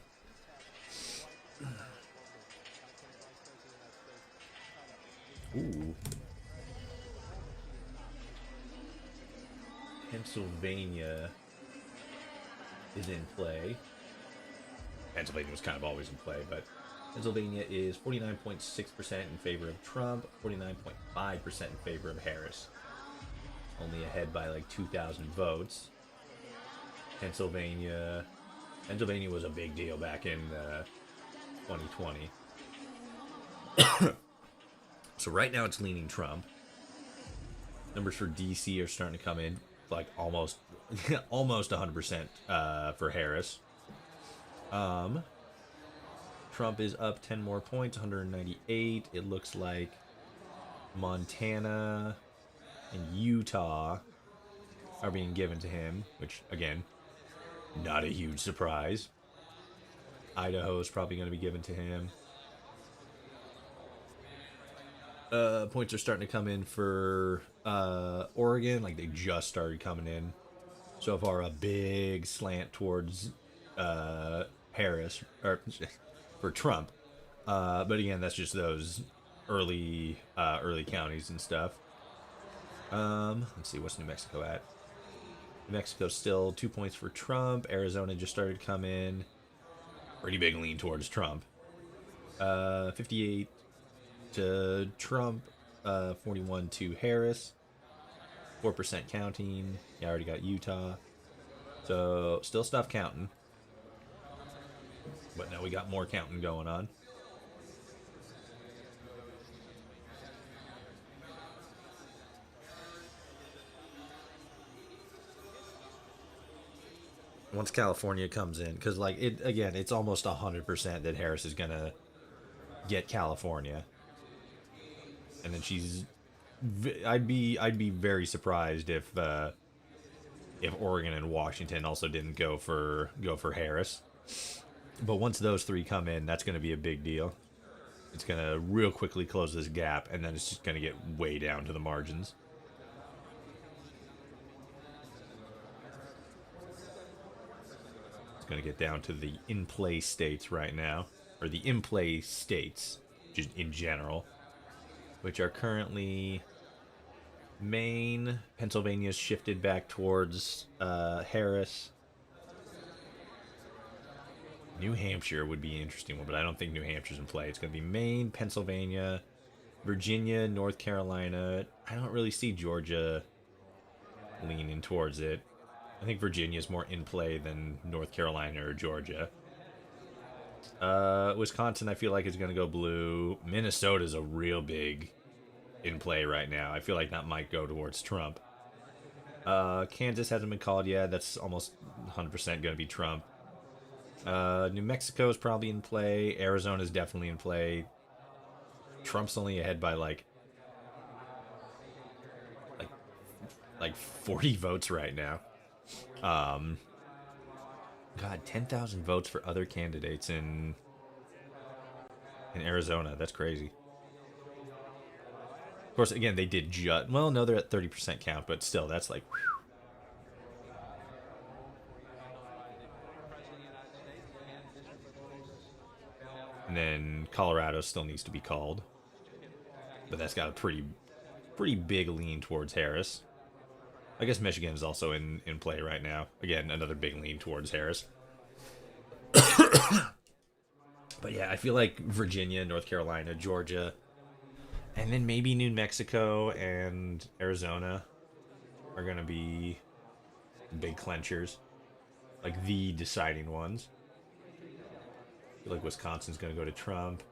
Ooh. Pennsylvania is in play. Pennsylvania was kind of always in play, but Pennsylvania is 49.6% in favor of Trump, 49.5% in favor of Harris. Only ahead by like 2,000 votes. Pennsylvania was a big deal back in 2020. So right now it's leaning Trump. Numbers for DC are starting to come in, like almost 100% for Harris. Trump is up 10 more points, 198. It looks like Montana and Utah are being given to him, which, again, not a huge surprise. Idaho is probably going to be given to him. Points are starting to come in for Oregon, like they just started coming in. So far, a big slant towards Harris, or for Trump. But again, that's just those early counties and stuff. Let's see, what's New Mexico at? New Mexico's still 2 points for Trump. Arizona just started to come in. Pretty big lean towards Trump. 58 to Trump, 41 to Harris. 4% counting. Yeah, I already got Utah. So, still stuff counting. But now we got more counting going on. Once California comes in, because like it again, it's almost 100% that Harris is gonna get California, and then I'd be very surprised if Oregon and Washington also didn't go for Harris. But once those three come in, that's gonna be a big deal. It's gonna real quickly close this gap, and then it's just gonna get way down to the margins. Going to get down to the in-play states right now, or the in-play states just in general, which are currently Maine. Pennsylvania's shifted back towards Harris. New Hampshire would be an interesting one, but I don't think New Hampshire's in play. It's going to be Maine, Pennsylvania, Virginia, North Carolina. I don't really see Georgia leaning towards it. I think Virginia is more in play than North Carolina or Georgia. Wisconsin, I feel like, is going to go blue. Minnesota's a real big in play right now. I feel like that might go towards Trump. Kansas hasn't been called yet. That's almost 100% going to be Trump. New Mexico is probably in play. Arizona is definitely in play. Trump's only ahead by like 40 votes right now. God, 10,000 votes for other candidates in Arizona. That's crazy. Of course, again, they did just... Well, no, they're at 30% count, but still, that's like... Whew. And then Colorado still needs to be called. But that's got a pretty big lean towards Harris. I guess Michigan is also in play right now. Again, another big lean towards Harris. But yeah, I feel like Virginia, North Carolina, Georgia, and then maybe New Mexico and Arizona are going to be big clenchers. Like the deciding ones. I feel like Wisconsin's going to go to Trump.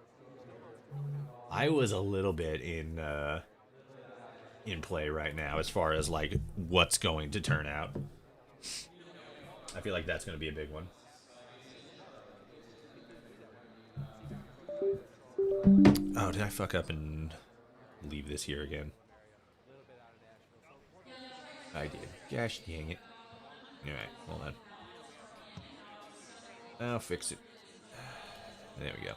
Iowa's a little bit in play right now as far as like what's going to turn out. I feel like that's going to be a big one. Oh, did I fuck up and leave this here again? I did. Gosh dang it. Alright, hold on. I'll fix it. There we go.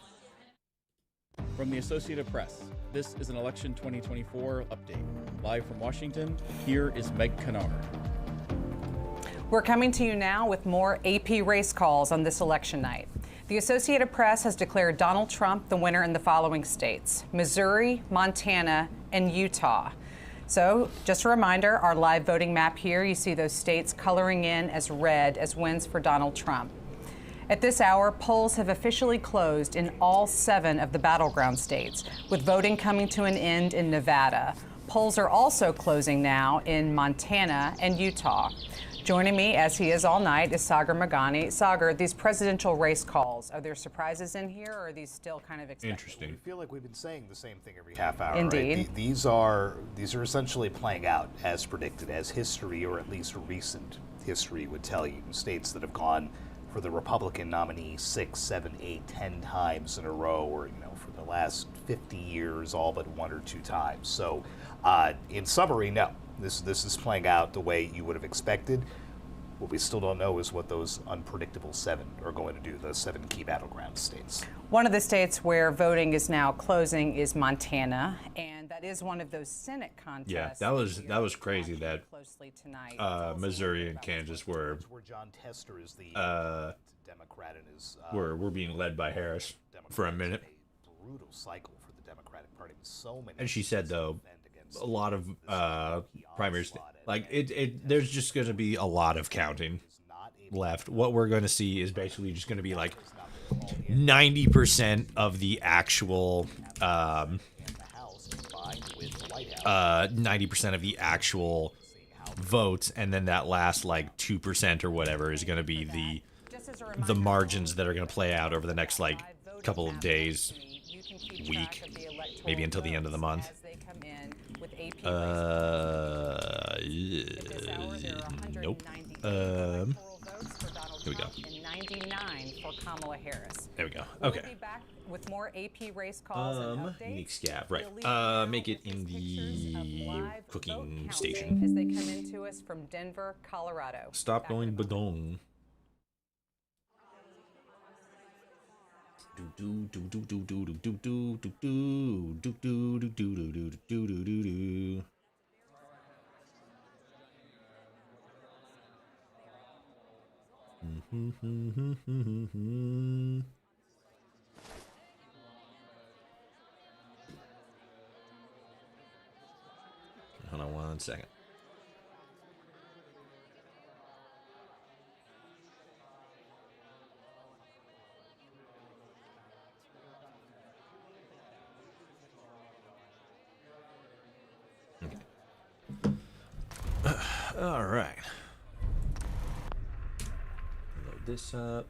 From the Associated Press, this is an Election 2024 update. Live from Washington, here is Meg Kennard. We're coming to you now with more AP race calls on this election night. The Associated Press has declared Donald Trump the winner in the following states: Missouri, Montana, and Utah. So, just a reminder, our live voting map here, you see those states coloring in as red as wins for Donald Trump. At this hour, polls have officially closed in all 7 of the battleground states, with voting coming to an end in Nevada. Polls are also closing now in Montana and Utah. Joining me, as he is all night, is Sagar Magani. Sagar, these presidential race calls, are there surprises in here, or are these still kind of expected? Interesting. We feel like we've been saying the same thing every half hour. Indeed. Right? These are essentially playing out as predicted, as history, or at least recent history, would tell you. States that have gone for the Republican nominee 6, 7, 8, 10 times in a row, or for the last 50 years, all but 1 or 2 times. So, in summary, no, this is playing out the way you would have expected. What we still don't know is what those unpredictable 7 are going to do, those 7 key battleground states. One of the states where voting is now closing is Montana, and that is one of those Senate contests. Yeah, that was crazy that Missouri and Kansas were John Tester is the Democrat and is were being led by Harris for a minute. Brutal cycle for the Democratic Party. So many. And she said though, a lot of primaries, like there's just going to be a lot of counting left. What we're going to see is basically just going to be like 90% of the actual 90% of the actual votes, and then that last like 2% or whatever is going to be the margins that are going to play out over the next like couple of days, week, maybe until the end of the month. Nope. Here we go. 99 for Kamala Harris. There we go. Okay. We'll be back with more AP race calls and updates. Unique scav, right. Make it in the cooking station. As they come into us from Denver, Colorado. Stop going badong. Hold on 1 second. All right. Load this up.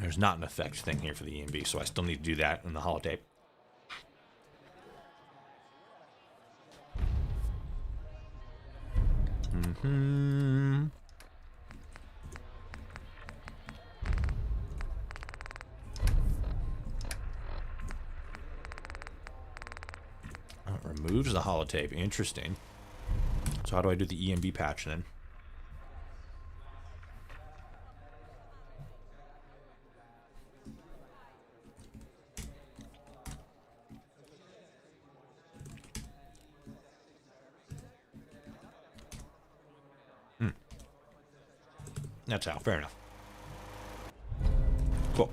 There's not an effect thing here for the EMB, so I still need to do that in the holotape. Oh, it removes the holotape. Interesting. So how do I do the EMB patch then? That's how. Fair enough. Cool.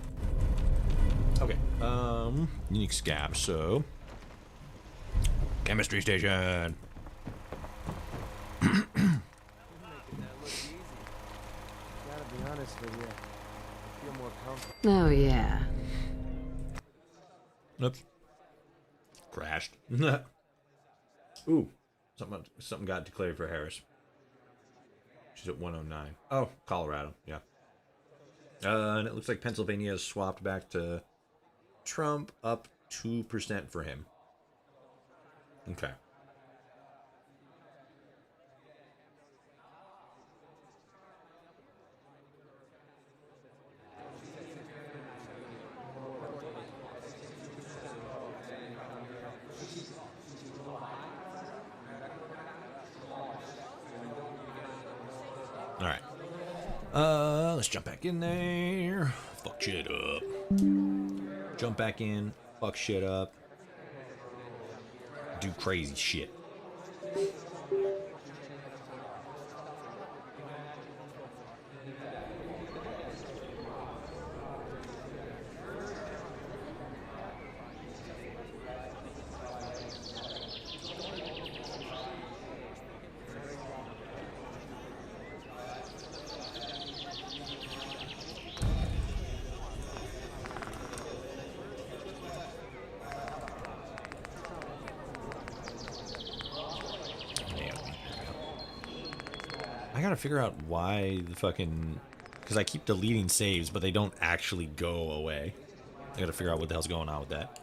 Okay. Unique scab. So, chemistry station. Gotta be honest with you. I feel more comfortable. Oh, yeah. Oops. Crashed. Ooh. Something got declared for Harris. She's at 109. Oh, Colorado. Yeah. And it looks like Pennsylvania has swapped back to Trump, up 2% for him. Okay. Alright. Let's jump back in there. Fuck shit up. Jump back in. Fuck shit up. Do crazy shit. I gotta figure out why the fucking... Because I keep deleting saves, but they don't actually go away. I gotta figure out what the hell's going on with that.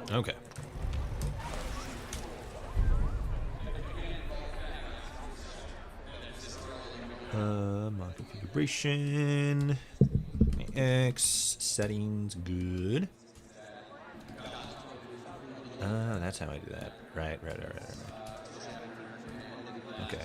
Okay. My configuration. X settings good. That's how I do that. Right. Okay.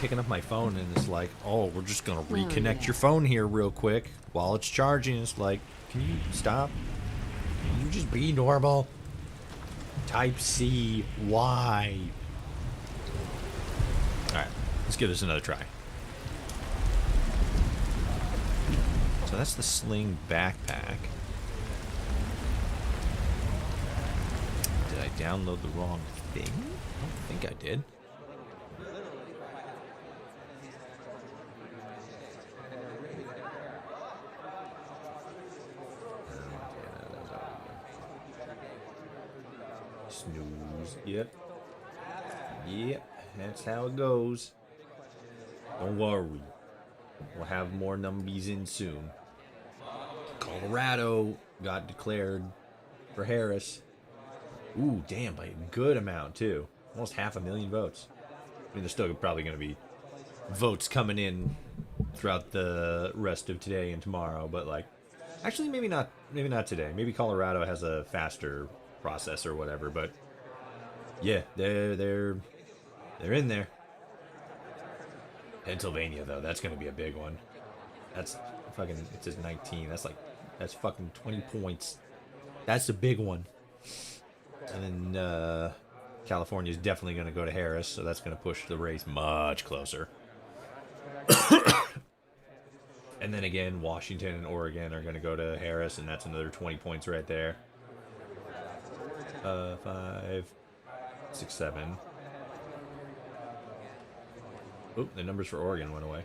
Picking up my phone and it's like, oh, we're just gonna reconnect your phone here real quick while it's charging. It's like, can you stop? Can you just be normal? Type C, why? Alright, let's give this another try. So that's the sling backpack. Did I download the wrong thing? I don't think I did. Snooze. Yep, that's how it goes. Don't worry. We'll have more numbies in soon. Colorado got declared for Harris. Ooh, damn, by a good amount, too. Almost 500,000 votes. I mean, there's still probably going to be votes coming in throughout the rest of today and tomorrow, but, like, actually, maybe not today. Maybe Colorado has a faster process or whatever, but Yeah, they're in there. Pennsylvania though, that's gonna be a big one. That's fucking. It says 19. That's fucking 20 points. That's the big one. And then California is definitely gonna go to Harris, so that's gonna push the race much closer. And then again, Washington and Oregon are gonna go to Harris, and that's another 20 points right there. 5, 6, 7. Oop, the numbers for Oregon went away.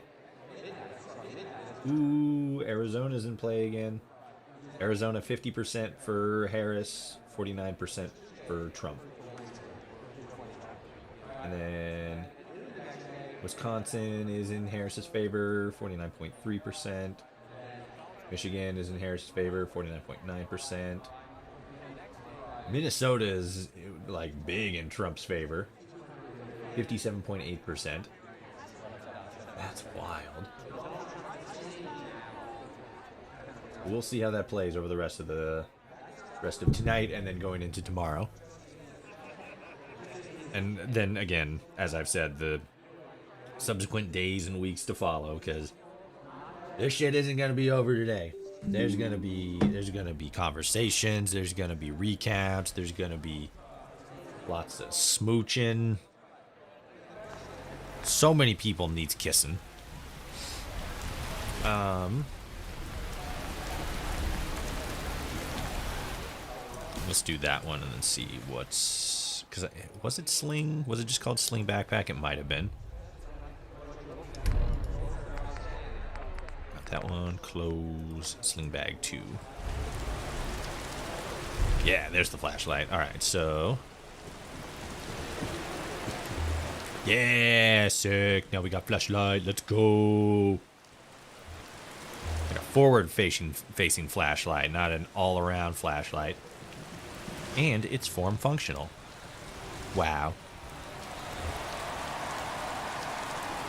Ooh, Arizona's in play again. Arizona 50% for Harris, 49% for Trump. And then Wisconsin is in Harris's favor, 49.3%. Michigan is in Harris's favor, 49.9%. Minnesota is like big in Trump's favor, 57.8%. That's wild. We'll see how that plays over the rest of tonight and then going into tomorrow. And then again, as I've said, the subsequent days and weeks to follow, because this shit isn't gonna be over today. There's gonna be conversations, there's gonna be recaps, there's gonna be lots of smooching. So many people needs kissing. Let's do that one and then see what's... Because was it Sling? Was it just called Sling Backpack? It might have been. Got that one. Close. Sling Bag 2. Yeah, there's the flashlight. Alright, so... Yeah, sick. Now we got flashlight. Let's go. Got a forward-facing flashlight, not an all-around flashlight. And it's form functional. Wow.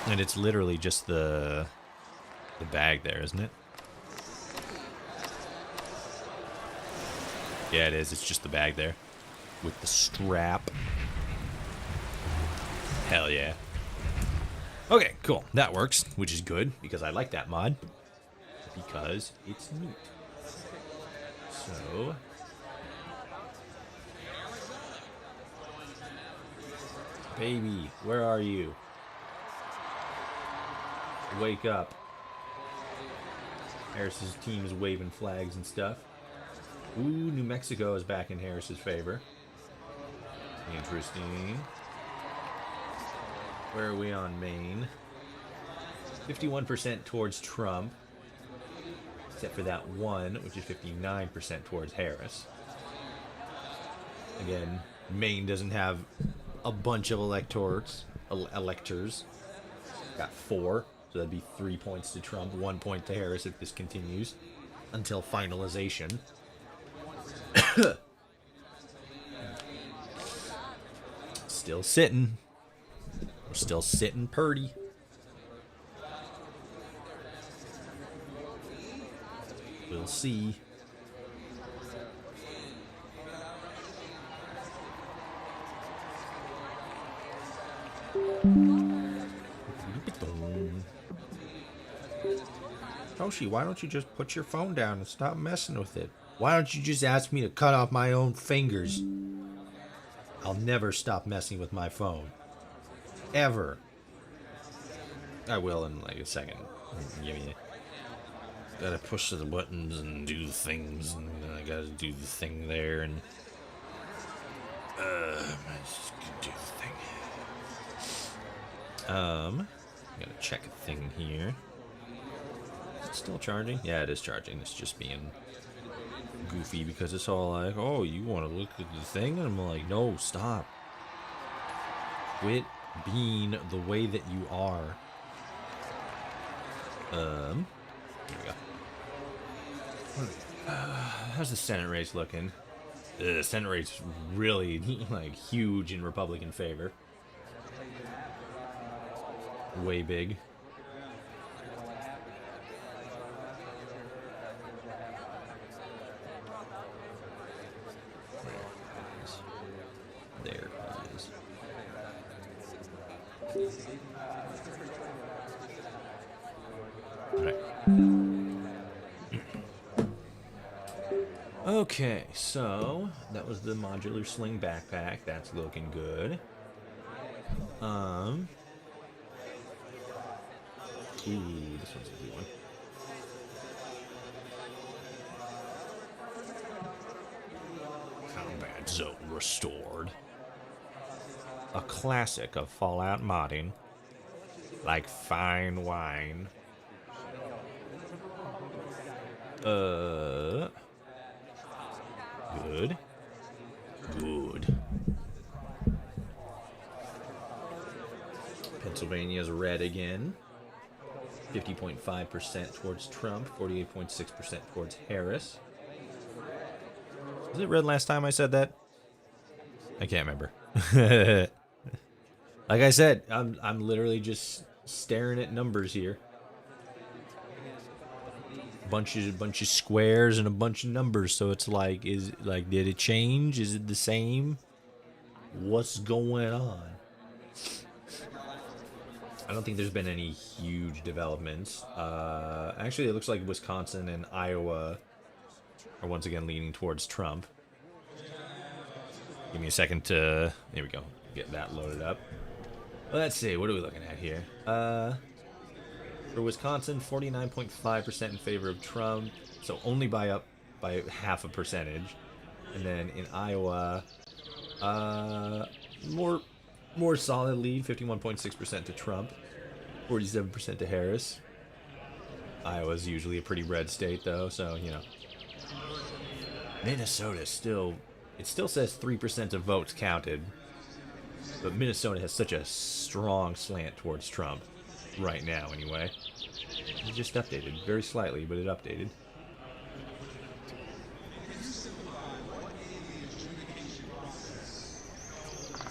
And it's literally just the bag there, isn't it? Yeah, it is. It's just the bag there with the strap. Hell yeah. Okay, cool. That works, which is good because I like that mod because it's neat. So... Baby, where are you? Wake up. Harris's team is waving flags and stuff. Ooh, New Mexico is back in Harris's favor. Interesting. Where are we on Maine? 51% towards Trump. Except for that one, which is 59% towards Harris. Again, Maine doesn't have a bunch of electors. Got 4, so that'd be 3 points to Trump, 1 point to Harris if this continues until finalization. Still sitting. We're still sitting purdy. We'll see. Toshi, why don't you just put your phone down and stop messing with it? Why don't you just ask me to cut off my own fingers? I'll never stop messing with my phone. Ever. I will in like a second. Gotta push the buttons and do the things, and I gotta do the thing there, and I just gonna do the thing. Gotta check a thing here. Is it still charging? Yeah, it is charging. It's just being goofy because it's all like, oh, you want to look at the thing? And I'm like, no, stop. Quit being the way that you are. Here we go. How's the Senate race looking? The Senate race is really like huge in Republican favor. Way big. There he is. Okay, so that was the modular sling backpack. That's looking good. Ooh, this one's a good one. Combat zone restored. A classic of Fallout modding. Like fine wine. Good. Good. Pennsylvania's red again. 50.5% towards Trump, 48.6% towards Harris. Was it red last time I said that? I can't remember. Like I said, I'm literally just staring at numbers here. Bunch of squares and a bunch of numbers, so it's like, did it change? Is it the same? What's going on? I don't think there's been any huge developments. Actually, it looks like Wisconsin and Iowa are once again leaning towards Trump. Give me a second to, there we go, get that loaded up. Let's see, what are we looking at here? For Wisconsin, 49.5% in favor of Trump, so only by half a percentage. And then in Iowa, more solid lead, 51.6% to Trump, 47% to Harris. Iowa's usually a pretty red state, though, so, you know. Minnesota still says 3% of votes counted, but Minnesota has such a strong slant towards Trump right now, anyway. It just updated, very slightly, but it updated.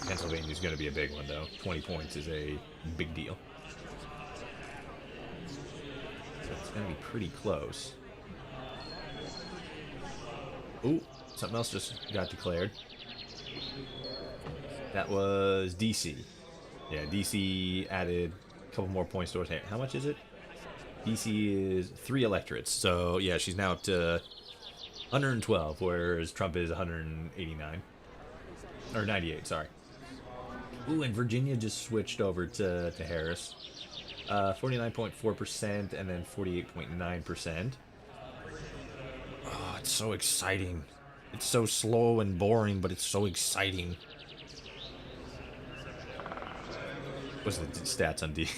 Pennsylvania's going to be a big one, though. 20 points is a big deal. So it's going to be pretty close. Ooh, something else just got declared. That was DC. Yeah, DC added a couple more points towards how much is it? DC is 3 electorates. So, yeah, she's now up to 112, whereas Trump is 189. Or 98, sorry. Ooh, and Virginia just switched over to Harris. 49.4% and then 48.9%. Oh, it's so exciting. It's so slow and boring, but it's so exciting. What's the stats on D?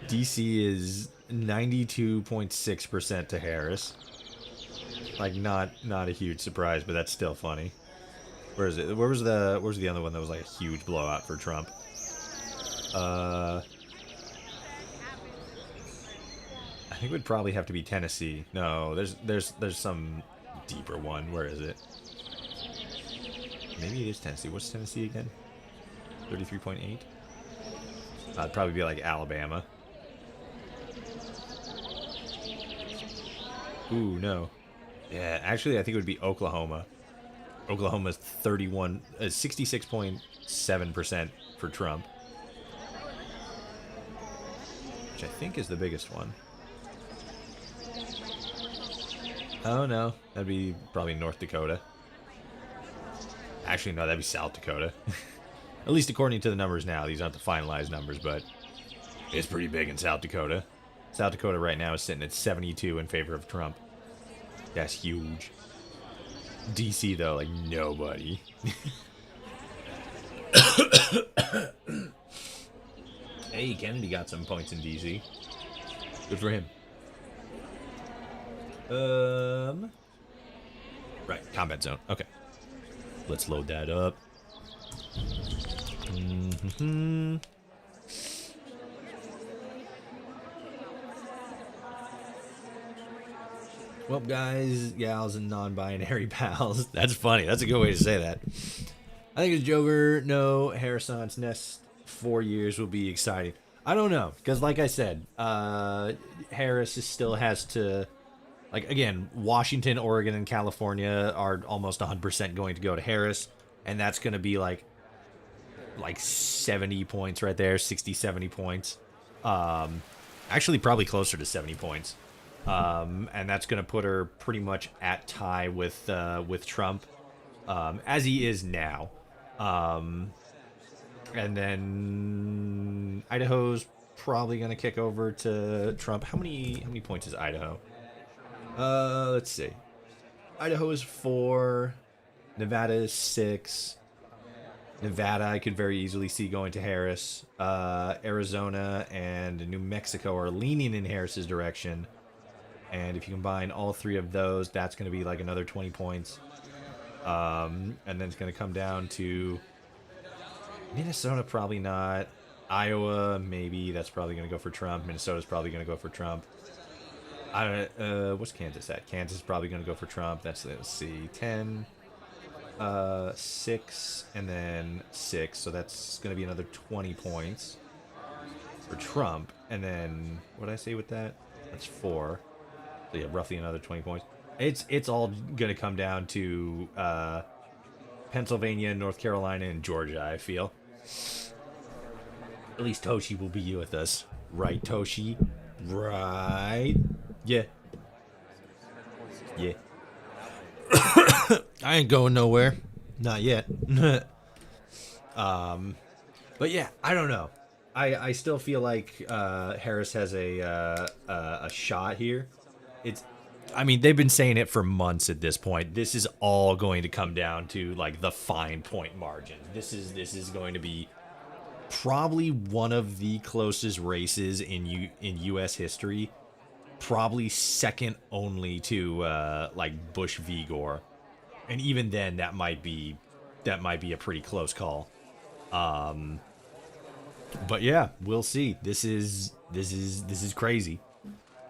DC is 92.6% to Harris. Like, not a huge surprise, but that's still funny. Where is it? Where's the other one that was like a huge blowout for Trump? I think it would probably have to be Tennessee. No, there's some deeper one. Where is it? Maybe it is Tennessee. What's Tennessee again? 33.8? It'd probably be like Alabama. Ooh, no. Yeah, actually, I think it would be Oklahoma. Oklahoma's 66.7% for Trump, which I think is the biggest one. Oh no, that'd be probably North Dakota. Actually, no, that'd be South Dakota. At least according to the numbers now. These aren't the finalized numbers, but it's pretty big in South Dakota. South Dakota right now is sitting at 72 in favor of Trump. That's huge. DC, though, like nobody. Hey, Kennedy got some points in DC. Good for him. Right, combat zone. Okay. Let's load that up. Well, guys, gals, and non-binary pals. That's funny. That's a good way to say that. I think it's Joker. No, Harrison's next 4 years will be exciting. I don't know, because like I said, Harris still has to, like, again, Washington, Oregon, and California are almost 100% going to go to Harris, and that's going to be like 70 points right there, 60, 70 points. Actually, probably closer to 70 points. and that's going to put her pretty much at tie with Trump, as he is now. And then Idaho's probably going to kick over to Trump. How many points is Idaho? Let's see. Idaho is 4. Nevada is 6. Nevada, I could very easily see going to Harris. Arizona and New Mexico are leaning in Harris's direction. And if you combine all 3 of those, that's going to be like another 20 points. And then it's going to come down to Minnesota, probably not. Iowa, maybe. That's probably going to go for Trump. Minnesota's probably going to go for Trump. What's Kansas at? Kansas is probably going to go for Trump. Let's see, 10... 6 and then 6, so that's going to be another 20 points for Trump. And then what did I say with that? That's 4. So yeah, roughly another 20 points. It's all going to come down to Pennsylvania, North Carolina, and Georgia, I feel. At least Toshi will be with us, right, Toshi? Right? Yeah. Yeah. I ain't going nowhere. Not yet. But yeah, I don't know. I still feel like Harris has a shot here. I mean, they've been saying it for months at this point. This is all going to come down to like the fine point margin. This is going to be probably one of the closest races in U.S. history. Probably second only to like Bush v. Gore, and even then that might be a pretty close call. But yeah, we'll see. This is crazy.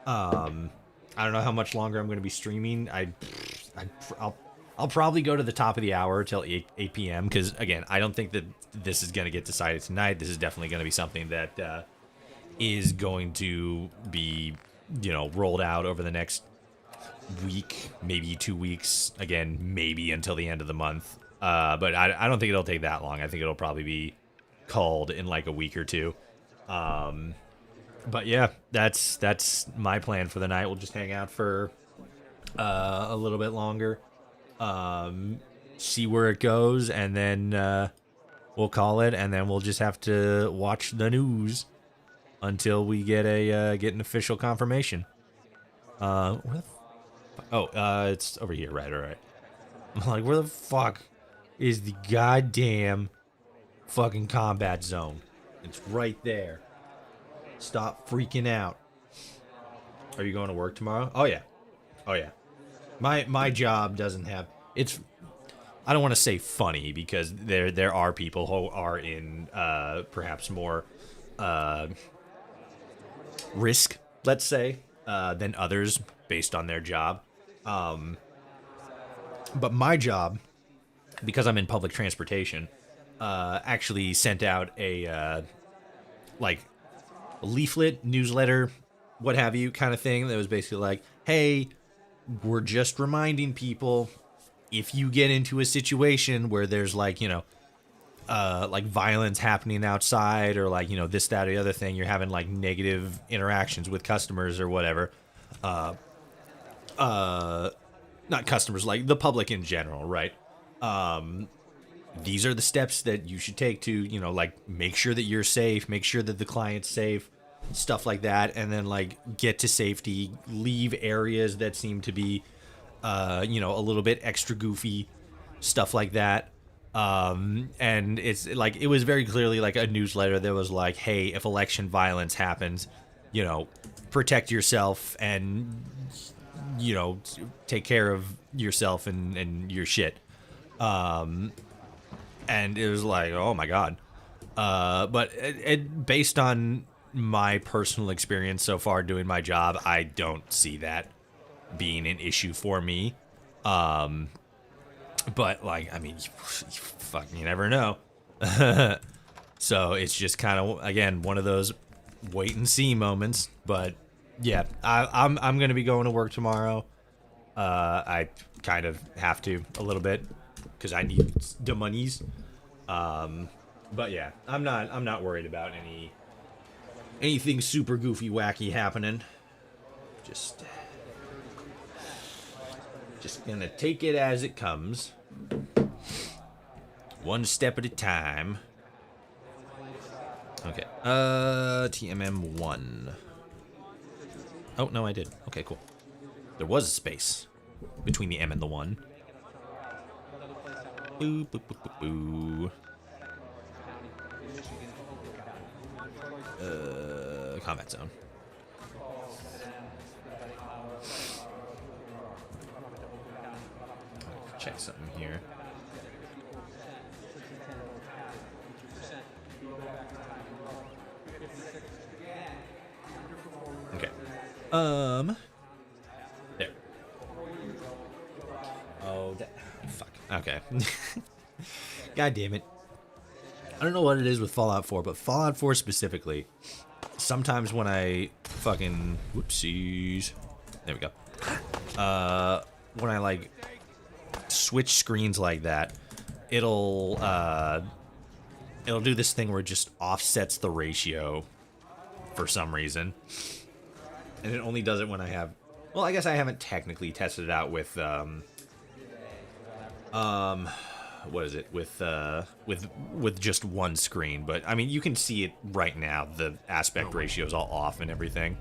I don't know how much longer I'm going to be streaming. I'll probably go to the top of the hour till 8 p.m. because again, I don't think that this is going to get decided tonight. This is definitely going to be something that is going to be, rolled out over the next week, maybe 2 weeks. Again, maybe until the end of the month. But I don't think it'll take that long. I think it'll probably be called in like a week or two. But yeah, that's my plan for the night. We'll just hang out for a little bit longer, see where it goes, and then we'll call it. And then we'll just have to watch the news until we get an official confirmation. It's over here, right? All right. I'm like, where the fuck is the goddamn fucking combat zone? It's right there. Stop freaking out. Are you going to work tomorrow? Oh yeah. My job doesn't have it's. I don't want to say funny because there are people who are in perhaps more risk, let's say, than others based on their job. But my job, because I'm in public transportation, actually sent out a leaflet, newsletter, what have you, kind of thing that was basically like, hey, we're just reminding people, if you get into a situation where there's like violence happening outside or like, this, that, or the other thing, you're having like negative interactions with customers or whatever, not customers, like the public in general, right? These are the steps that you should take to, make sure that you're safe, make sure that the client's safe, stuff like that. And then get to safety, leave areas that seem to be, a little bit extra goofy, stuff like that. And it's it was very clearly a newsletter that was like, hey, if election violence happens, protect yourself and, take care of yourself and your shit. And it was like, oh my God. But based on my personal experience so far doing my job, I don't see that being an issue for me. But you never know. So it's just kind of, again, one of those wait and see moments. But yeah, I'm going to be going to work tomorrow. I kind of have to a little bit because I need the monies. But yeah, I'm not worried about anything super goofy wacky happening. Just gonna take it as it comes. One step at a time. Okay. TMM1. Oh, no, I did. Okay, cool. There was a space between the M and the 1. Boo, boo, boo, boo, boo. Combat zone. Check something here. Okay. There. Oh, fuck. Okay. God damn it. I don't know what it is with Fallout 4, but Fallout 4 specifically, sometimes when I fucking... Whoopsies. There we go. When I, like, switch screens like that, it'll do this thing where it just offsets the ratio for some reason. And it only does it when I have... Well, I guess I haven't technically tested it out with, what is it? With just one screen. But, I mean, you can see it right now. The aspect ratio is all off and everything.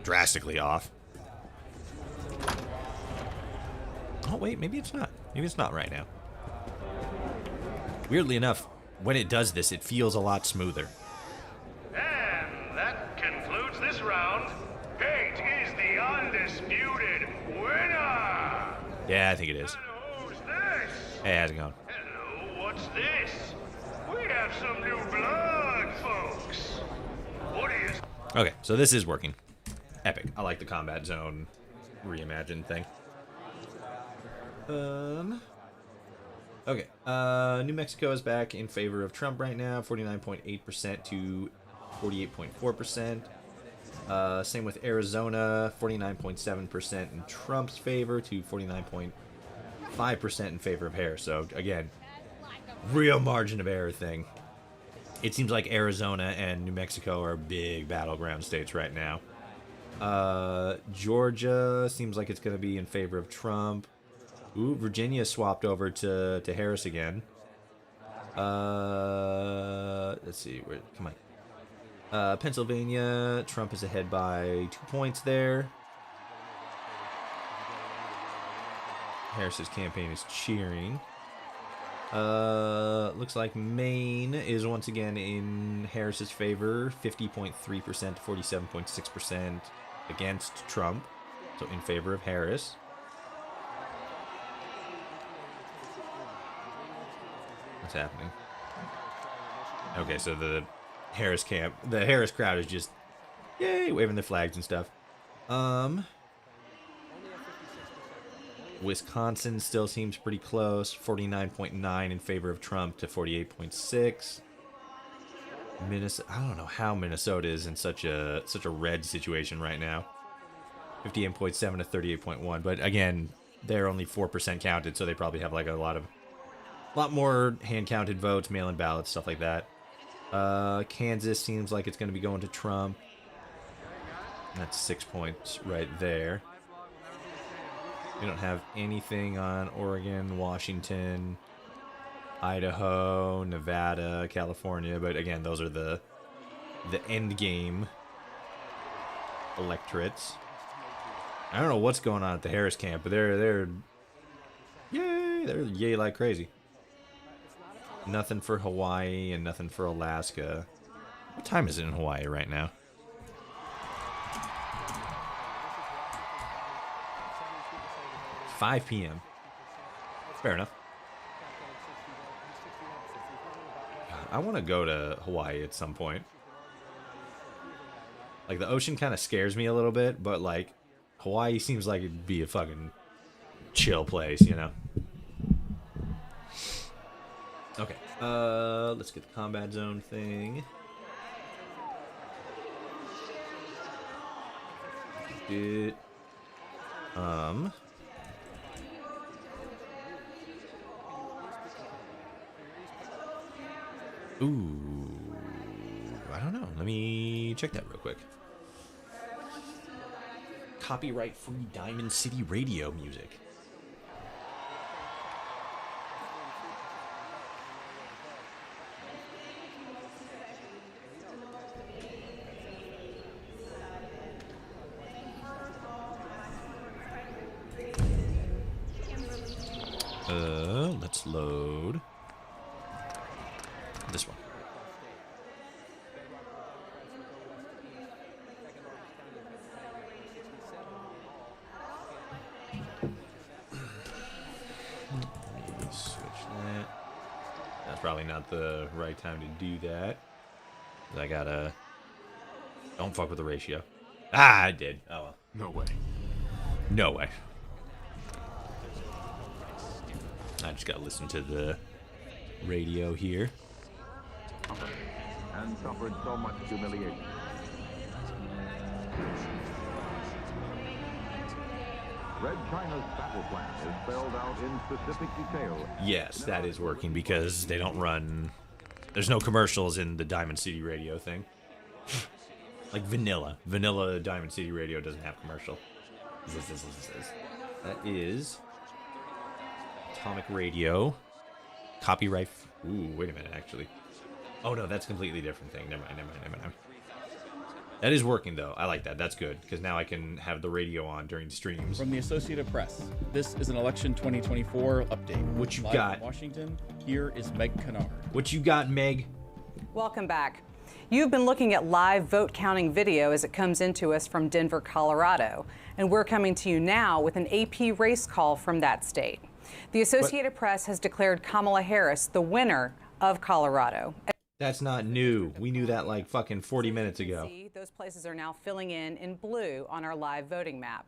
Drastically off. Oh, wait, maybe it's not. Maybe it's not right now. Weirdly enough, when it does this, it feels a lot smoother. And that concludes this round. Kate is the undisputed winner! Yeah, I think it is. And who's this? Hey, how's it going? Hello, what's this? We have some new blood, folks. What is... Okay, so this is working. Epic. I like the combat zone reimagined thing. Okay. New Mexico is back in favor of Trump right now, 49.8% to 48.4%. Same with Arizona, 49.7% in Trump's favor to 49.5% in favor of Harris. So, again, real margin of error thing. It seems like Arizona and New Mexico are big battleground states right now. Georgia seems like it's going to be in favor of Trump. Ooh, Virginia swapped over to Harris again. Let's see. Come on. Pennsylvania, Trump is ahead by 2 points there. Harris's campaign is cheering. Looks like Maine is once again in Harris's favor, 50.3% to 47.6% against Trump. So in favor of Harris. What's happening? Okay, so the Harris crowd is just, yay, waving their flags and stuff. Wisconsin still seems pretty close, 49.9 in favor of Trump to 48.6. Minnesota, I don't know how Minnesota is in such a red situation right now. 58.7 to 38.1, but again, they're only 4% counted, so they probably have like a lot more hand-counted votes, mail-in ballots, stuff like that. Kansas seems like it's going to be going to Trump. That's 6 points right there. We don't have anything on Oregon, Washington, Idaho, Nevada, California, but again, those are the end game electorates. I don't know what's going on at the Harris camp, but they're yay like crazy. Nothing for Hawaii and nothing for Alaska. What time is it in Hawaii right now? It's 5 p.m. Fair enough. I want to go to Hawaii at some point. Like, the ocean kind of scares me a little bit, but, like, Hawaii seems like it'd be a fucking chill place, you know? Okay, let's get the combat zone thing. Good. Ooh, I don't know. Let me check that real quick. copyright-free Diamond City Radio music. Let's load this one. Switch that. That's probably not the right time to do that. I gotta... Don't fuck with the ratio. Ah, I did. Oh well. No way. No way. I just gotta listen to the radio here. And suffered so much humiliation. Red China's battle plan is spelled out in specific detail. Yes, that is working because they don't run... There's no commercials in the Diamond City Radio thing. Like vanilla. Vanilla Diamond City Radio doesn't have commercial. That is... Atomic Radio. Copyright... Ooh, wait a minute, actually. Oh, no, that's a completely different thing. Never mind. That is working, though. I like that. That's good, because now I can have the radio on during streams. From the Associated Press, this is an election 2024 update. What you Live got? From Washington, here is Meg Kennard. What you got, Meg? Welcome back. You've been looking at live vote counting video as it comes into us from Denver, Colorado. And we're coming to you now with an AP race call from that state. The Associated Press has declared Kamala Harris the winner of Colorado. That's not new. We knew that like fucking 40 minutes ago. Those places are now filling in blue on our live voting map.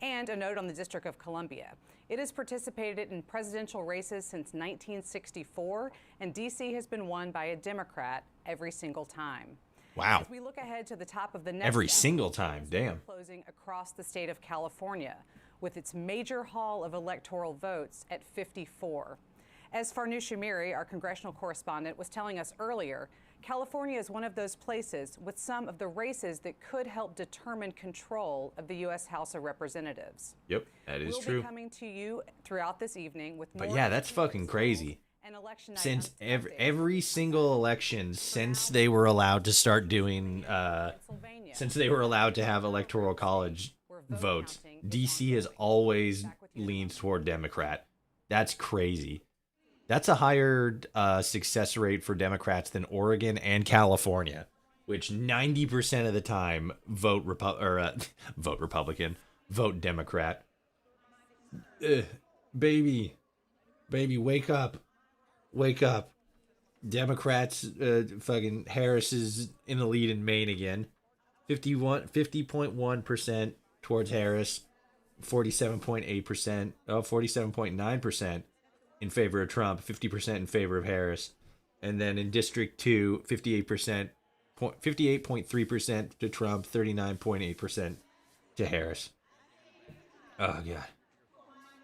And a note on the District of Columbia. It has participated in presidential races since 1964, and D.C. has been won by a Democrat every single time. Wow. As we look ahead to the top of the next Every single time, damn. Closing across the state of California, with its major haul of electoral votes at 54. As Farnoosh Amiri, our congressional correspondent, was telling us earlier, California is one of those places with some of the races that could help determine control of the U.S. House of Representatives. Yep, that is we'll true. Be coming to you throughout this evening with more. But yeah, that's fucking crazy. Since every single election, since they were allowed to start doing, since they were allowed to have electoral college votes, D.C. has always leaned toward Democrat. That's crazy. That's a higher success rate for Democrats than Oregon and California, which 90% of the time vote Republican, vote Democrat. Baby, wake up. Wake up. Democrats, fucking Harris is in the lead in Maine again. 50.1% towards Harris, 47.8%, 47.9% in favor of Trump, 50% in favor of Harris. And then in District 2, 58.3% to Trump, 39.8% to Harris. Oh, God.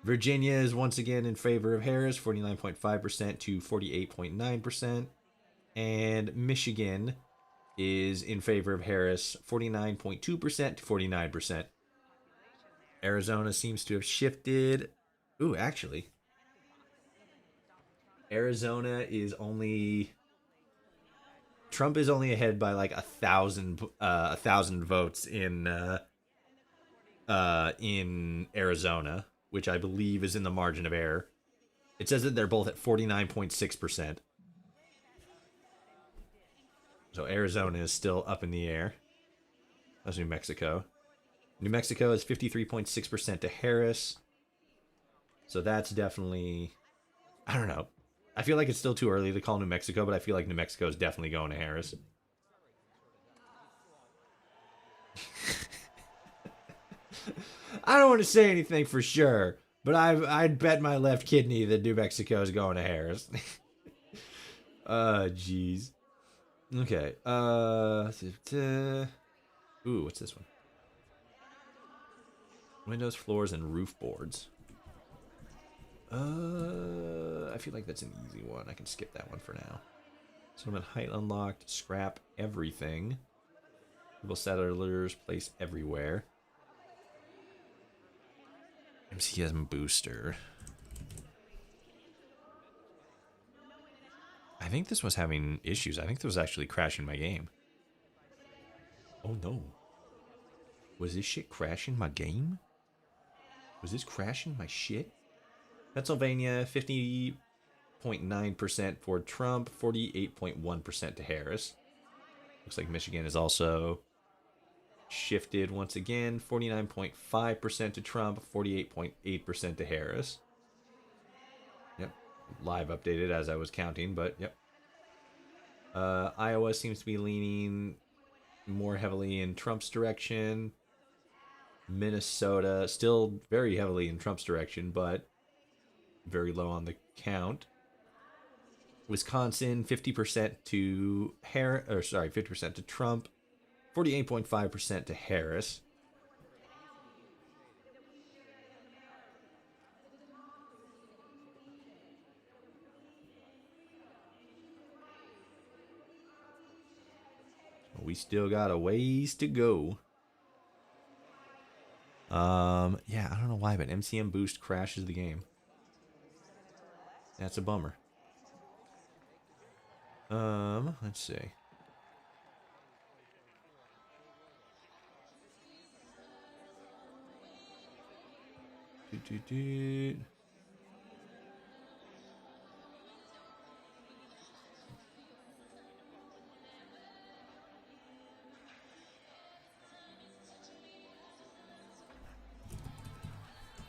Virginia is once again in favor of Harris, 49.5% to 48.9%. And Michigan is in favor of Harris, 49.2% to 49%. Arizona seems to have shifted. Ooh, actually, Arizona is only... Trump is only ahead by like 1,000 votes in Arizona, which I believe is in the margin of error. It says that they're both at 49.6%. So Arizona is still up in the air. That's New Mexico. New Mexico is 53.6% to Harris. So that's definitely... I don't know. I feel like it's still too early to call New Mexico, but I feel like New Mexico is definitely going to Harris. I don't want to say anything for sure, but I'd bet my left kidney that New Mexico is going to Harris. Jeez. Okay. Ooh, what's this one? Windows, floors, and roof boards. I feel like that's an easy one. I can skip that one for now. Settlement height unlocked. Scrap everything. People settlers place everywhere. MCM booster. I think this was having issues. I think this was actually crashing my game. Oh no. Was this shit crashing my game? Was this crashing my shit? Pennsylvania, 50.9% for Trump, 48.1% to Harris. Looks like Michigan is also shifted once again, 49.5% to Trump, 48.8% to Harris. Yep, live updated as I was counting, but yep. Iowa seems to be leaning more heavily in Trump's direction. Minnesota still very heavily in Trump's direction, but very low on the count. Wisconsin, 50% to 50% to Trump, 48.5% to Harris. We still got a ways to go. Yeah, I don't know why, but MCM boost crashes the game. That's a bummer. Let's see.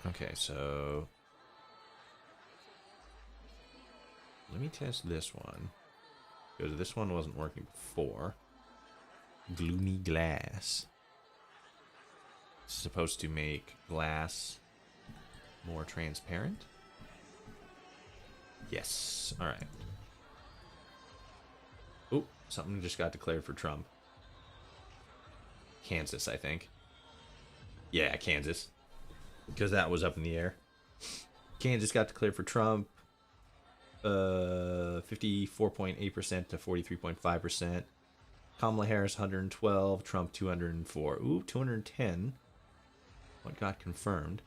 Okay, so let me test this one, because this one wasn't working before. Gloomy glass. It's supposed to make glass more transparent. Yes. All right. Oh, something just got declared for Trump. Kansas, I think. Yeah, Kansas. Because that was up in the air. Kansas got declared for Trump. 54.8% to 43.5%. Kamala Harris 112, Trump 204. Ooh, 210. What got confirmed?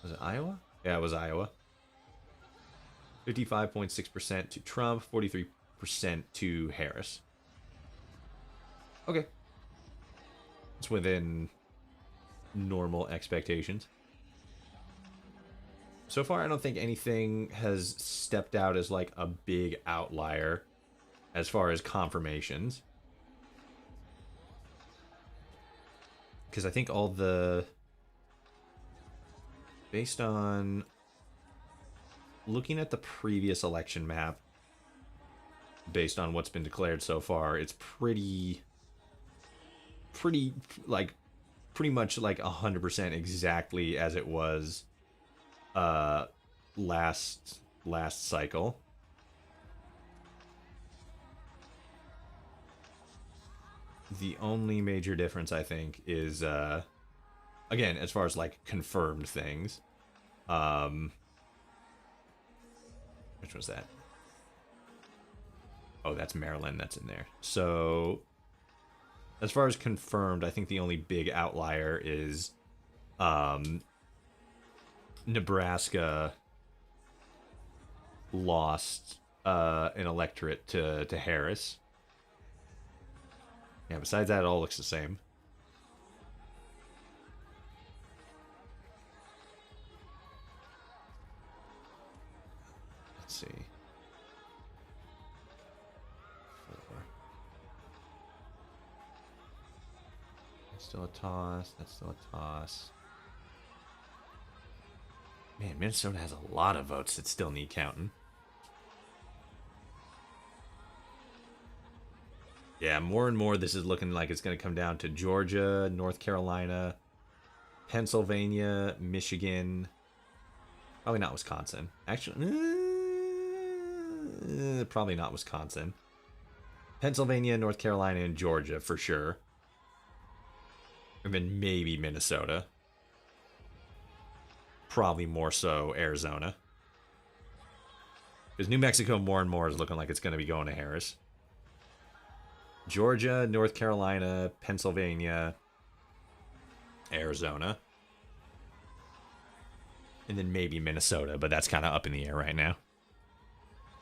Was it Iowa? Yeah, it was Iowa. 55.6% to Trump, 43% to Harris. Okay. It's within normal expectations. So far, I don't think anything has stepped out as like a big outlier as far as confirmations. Because I think all the... Based on looking at the previous election map, based on what's been declared so far, it's pretty much like 100% exactly as it was last cycle. The only major difference, I think, is again, as far as like confirmed things. Which was that? Oh, that's Maryland that's in there. So as far as confirmed, I think the only big outlier is Nebraska lost an electorate to Harris. Yeah, besides that, it all looks the same. Let's see. 4. That's still a toss. That's still a toss. Man, Minnesota has a lot of votes that still need counting. Yeah, more and more this is looking like it's going to come down to Georgia, North Carolina, Pennsylvania, Michigan. Probably not Wisconsin. Actually, probably not Wisconsin. Pennsylvania, North Carolina, and Georgia for sure. And then maybe Minnesota. Probably more so Arizona. Because New Mexico more and more is looking like it's going to be going to Harris. Georgia, North Carolina, Pennsylvania, Arizona. And then maybe Minnesota, but that's kind of up in the air right now,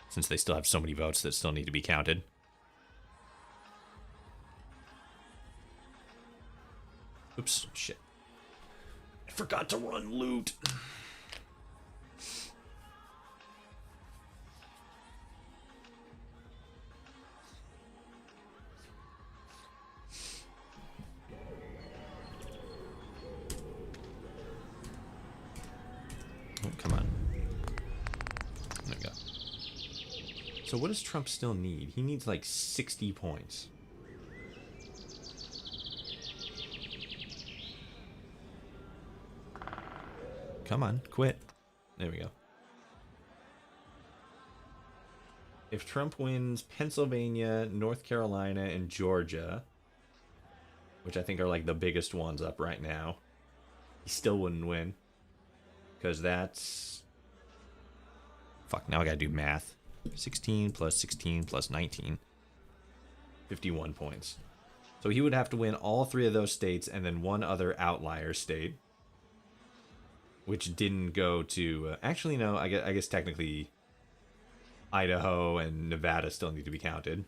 since they still have so many votes that still need to be counted. Oops, shit. I forgot to run loot. Oh, come on. There we go. So what does Trump still need? He needs like 60 points. Come on, quit. There we go. If Trump wins Pennsylvania, North Carolina, and Georgia, which I think are like the biggest ones up right now, he still wouldn't win. Because that's... Fuck, now I gotta do math. 16 plus 16 plus 19. 51 points. So he would have to win all three of those states and then one other outlier state, which didn't go to... actually, no, I guess technically Idaho and Nevada still need to be counted.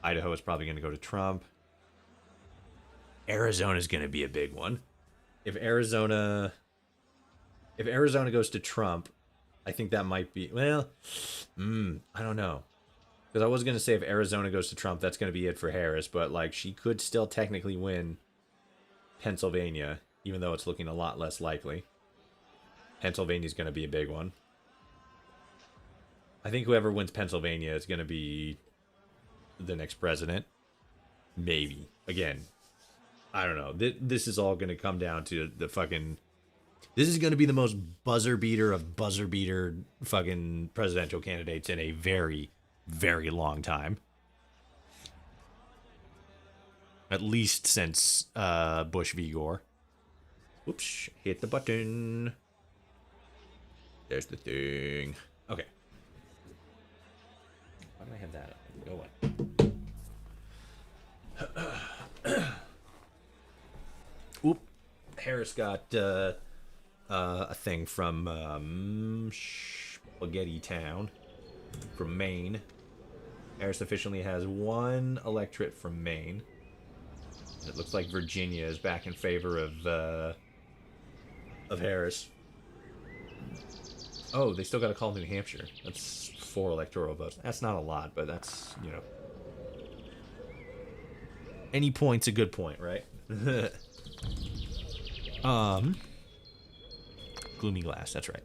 Idaho is probably going to go to Trump. Arizona's going to be a big one. If Arizona goes to Trump, I think that might be... Well, I don't know. Because I was going to say if Arizona goes to Trump, that's going to be it for Harris. But, like, she could still technically win Pennsylvania, even though it's looking a lot less likely. Pennsylvania's going to be a big one. I think whoever wins Pennsylvania is going to be the next president. Maybe. Again, I don't know. This is all going to come down to the fucking... This is going to be the most buzzer beater of buzzer beater fucking presidential candidates in a very, very long time. At least since Bush v. Gore. Whoops, hit the button. There's the thing. Okay. Why do I have that up? Go away. Oop. Harris got a thing from Spaghetti Town from Maine. Harris officially has one electorate from Maine. It looks like Virginia is back in favor of Harris. Oh, they still got to call New Hampshire. That's 4 electoral votes. That's not a lot, but that's, you know. Any point's a good point, right? Gloomy Glass, that's right.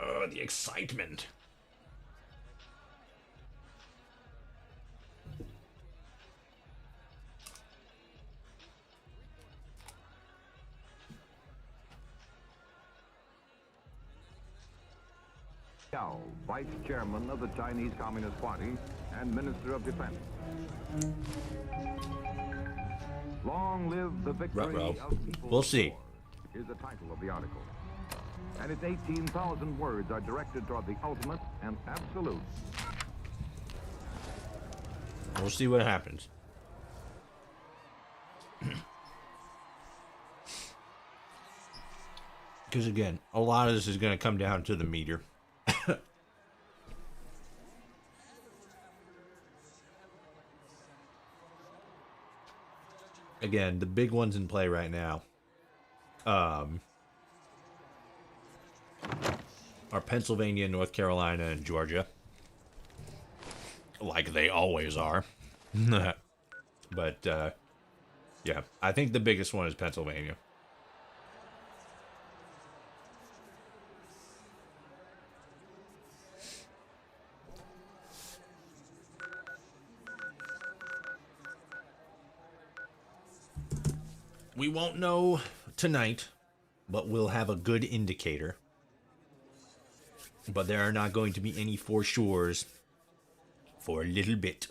Oh, the excitement. Yao, Vice Chairman of the Chinese Communist Party and Minister of Defense. Long live the victory Ruh-roh. of people's We'll see. War is the title of the article. And its 18,000 words are directed toward the ultimate and absolute. We'll see what happens. Because again, a lot of this is going to come down to the meter. Again, the big ones in play right now are Pennsylvania, North Carolina, and Georgia. Like they always are. But, yeah, I think the biggest one is Pennsylvania. We won't know tonight, but we'll have a good indicator. But there are not going to be any for sures for a little bit.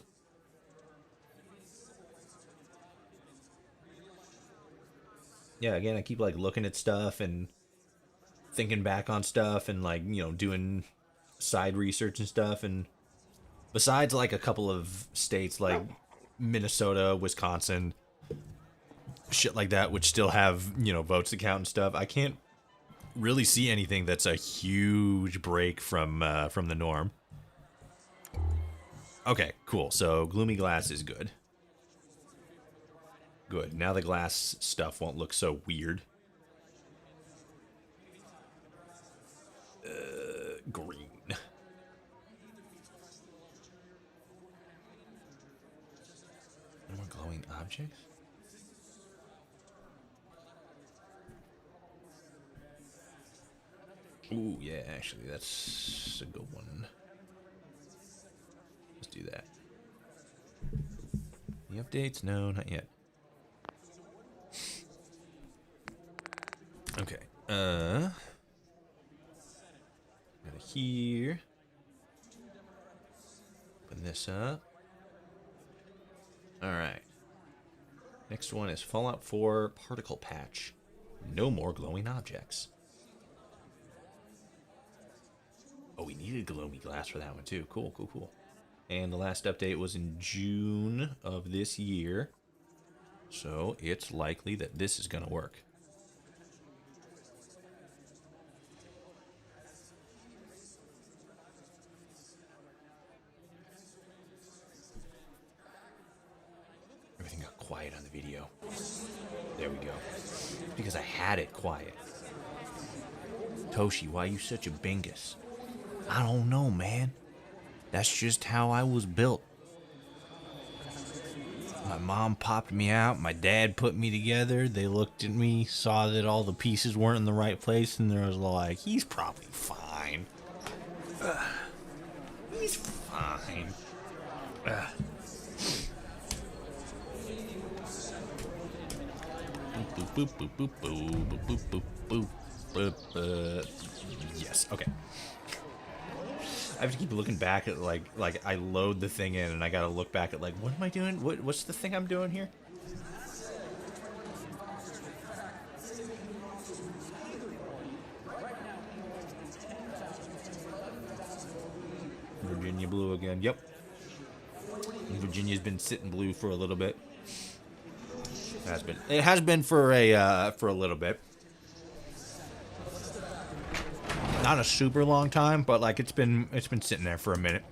Yeah, again, I keep like looking at stuff and thinking back on stuff and like, you know, doing side research and stuff, and besides like a couple of states like Minnesota, Wisconsin, shit like that, which still have, you know, votes to count and stuff, I can't really see anything that's a huge break from the norm. Okay, cool. So gloomy glass is good. Good. Now the glass stuff won't look so weird. Green. No more glowing objects? Ooh, yeah, actually, that's a good one. Let's do that. Any updates? No, not yet. Okay. Got it here. Open this up. Alright. Next one is Fallout 4 Particle Patch. No more glowing objects. Oh, we needed gloomy glass for that one too. Cool, cool, cool. And the last update was in June of this year. So it's likely that this is going to work. Everything got quiet on the video. There we go. Because I had it quiet. Toshi, why you such a bingus? I don't know, man. That's just how I was built. My mom popped me out, my dad put me together, they looked at me, saw that all the pieces weren't in the right place, and they was like, he's probably fine. He's fine. Boop, boop, boop, boop, boop, boop, boop, boop, boop, boop. Yes, okay. I have to keep looking back at like I load the thing in and I gotta look back at like, what am I doing? What's the thing I'm doing here? Virginia blue again. Yep. Virginia's been sitting blue for a little bit. It has been for a little bit. Not a super long time, but like it's been sitting there for a minute.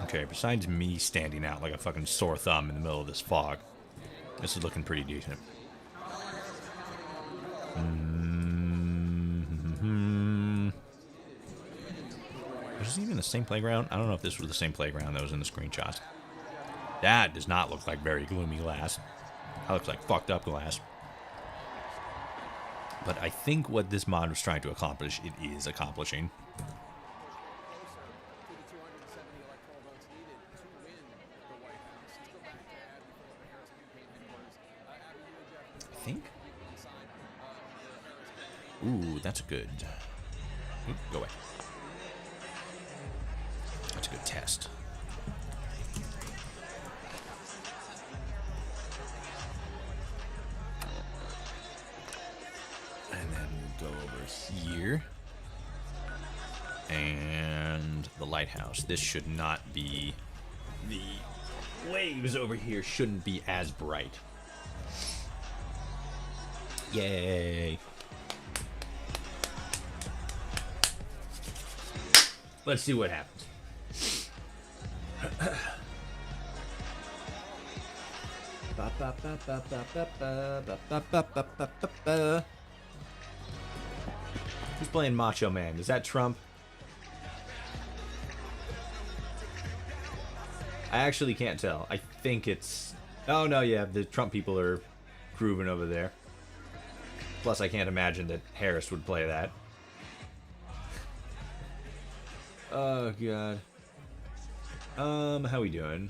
Okay, besides me standing out like a fucking sore thumb in the middle of this fog, this is looking pretty decent. Is this even the same playground? I don't know if this was the same playground that was in the screenshots. That does not look like very gloomy glass. That looks like fucked up glass. But I think what this mod was trying to accomplish, it is accomplishing. I think. Ooh, that's good. Ooh, go away. That's a good test. And then we'll go over here. And the lighthouse. This should not be... The waves over here shouldn't be as bright. Yay. Let's see what happens. Who's playing Macho Man? Is that Trump? I actually can't tell. I think it's... Oh, no, yeah. The Trump people are grooving over there. Plus, I can't imagine that Harris would play that. Oh, God. How we doing?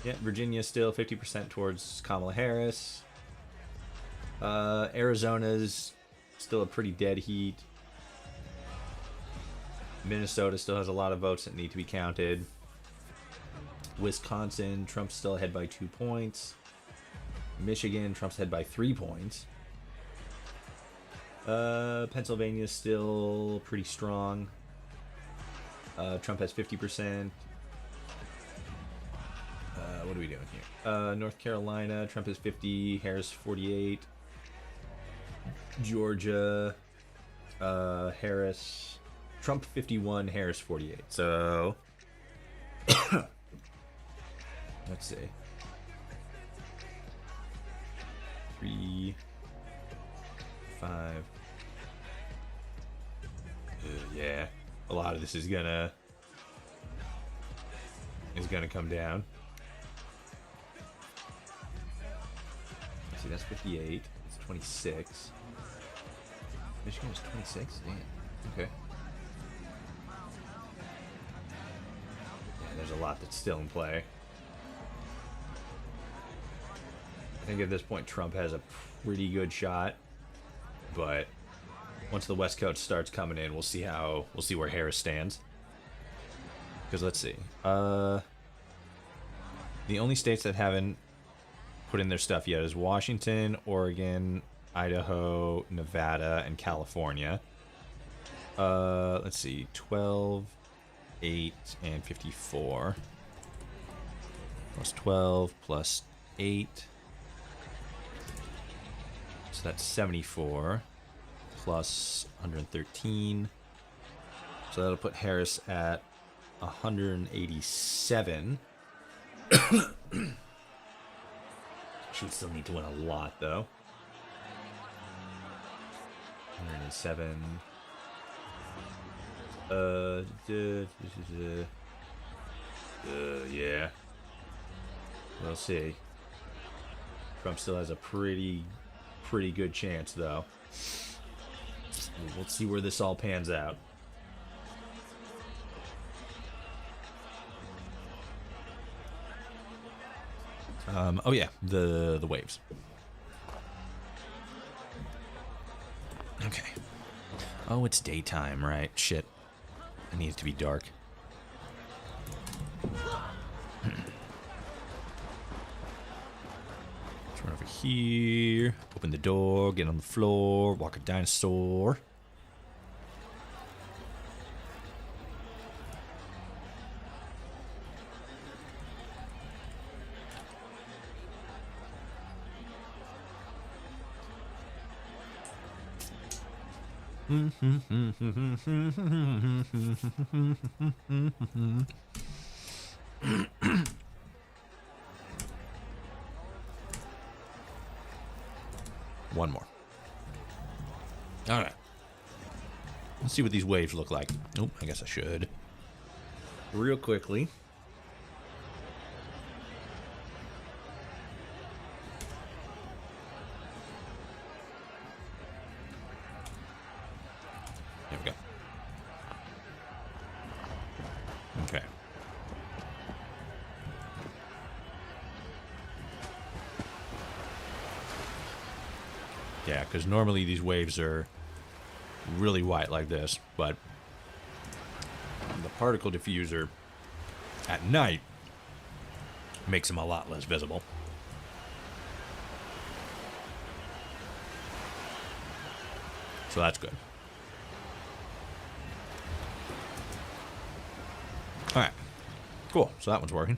Yeah, Virginia still 50% towards Kamala Harris. Arizona's still a pretty dead heat. Minnesota still has a lot of votes that need to be counted. Wisconsin, Trump's still ahead by 2 points. Michigan, Trump's ahead by 3 points. Pennsylvania's still pretty strong. Trump has 50%. What are we doing here? North Carolina, Trump is 50, Harris 48. Georgia, Harris, Trump 51, Harris 48. So, let's see. 3, 5. Yeah, a lot of this is gonna come down. See, that's 58. It's 26. Michigan is 26? Damn. Okay. Yeah, there's a lot that's still in play. I think at this point Trump has a pretty good shot, but once the West Coast starts coming in, we'll see where Harris stands. Because let's see. The only states that haven't put in their stuff yet is Washington, Oregon, Idaho, Nevada, and California. Let's see. 12, 8, and 54. Plus 12, plus 8. So that's 74. Plus 113. So that'll put Harris at 187. She would still need to win a lot, though. 107. Yeah. We'll see. Trump still has a pretty good chance, though. We'll see where this all pans out. Oh yeah, the waves. Okay. Oh, it's daytime, right? Shit. I need it to be dark. Let's run over here. Open the door. Get on the floor. Walk a dinosaur. One more. All right. Let's see what these waves look like. Oh, I guess I should. Real quickly. There we go. Okay. Yeah, because normally these waves are really white like this, but the particle diffuser at night makes them a lot less visible. So that's good. All right, cool. So that one's working.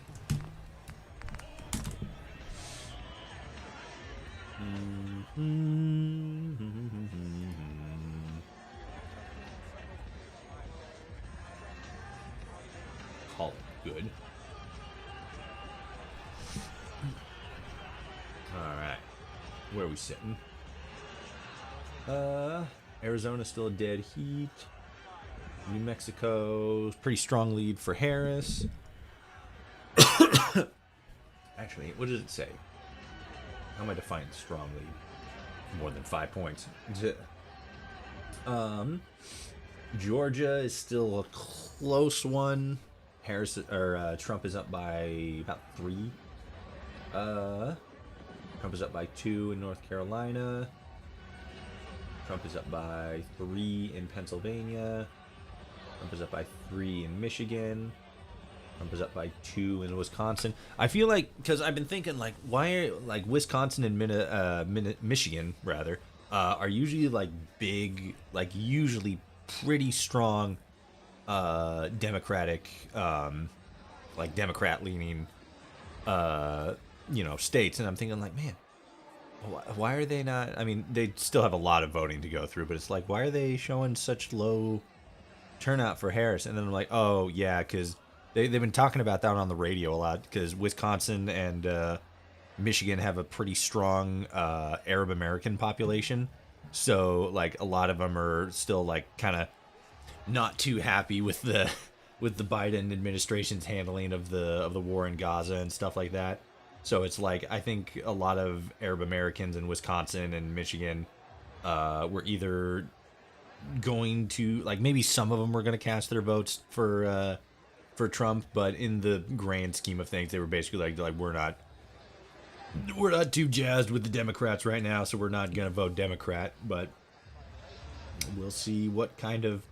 Call it good. All right, where are we sitting? Arizona's still a dead heat. New Mexico's pretty strong lead for Harris. Actually, what does it say? How am I defining strong lead? More than 5 points. Georgia is still a close one. Harris or Trump is up by about 3. Trump is up by 2 in North Carolina. Trump is up by 3 in Pennsylvania. Trump is up by 3 in Michigan. Trump is up by 2 in Wisconsin. I feel like, because I've been thinking, like, why are, like, Wisconsin and Michigan, rather, are usually, like, big, like, usually pretty strong Democratic, like, Democrat-leaning, states. And I'm thinking, like, man, why are they not, I mean, they still have a lot of voting to go through, but it's like, why are they showing such low turnout for Harris? And then I'm like, oh, yeah, because they've been talking about that on the radio a lot, because Wisconsin and Michigan have a pretty strong Arab American population. So, like, a lot of them are still, like, kind of not too happy with the Biden administration's handling of the war in Gaza and stuff like that. So it's like, I think a lot of Arab Americans in Wisconsin and Michigan were either going to, like, maybe some of them were going to cast their votes for Trump, but in the grand scheme of things, they were basically like we're not too jazzed with the Democrats right now, so we're not going to vote Democrat. But we'll see what kind of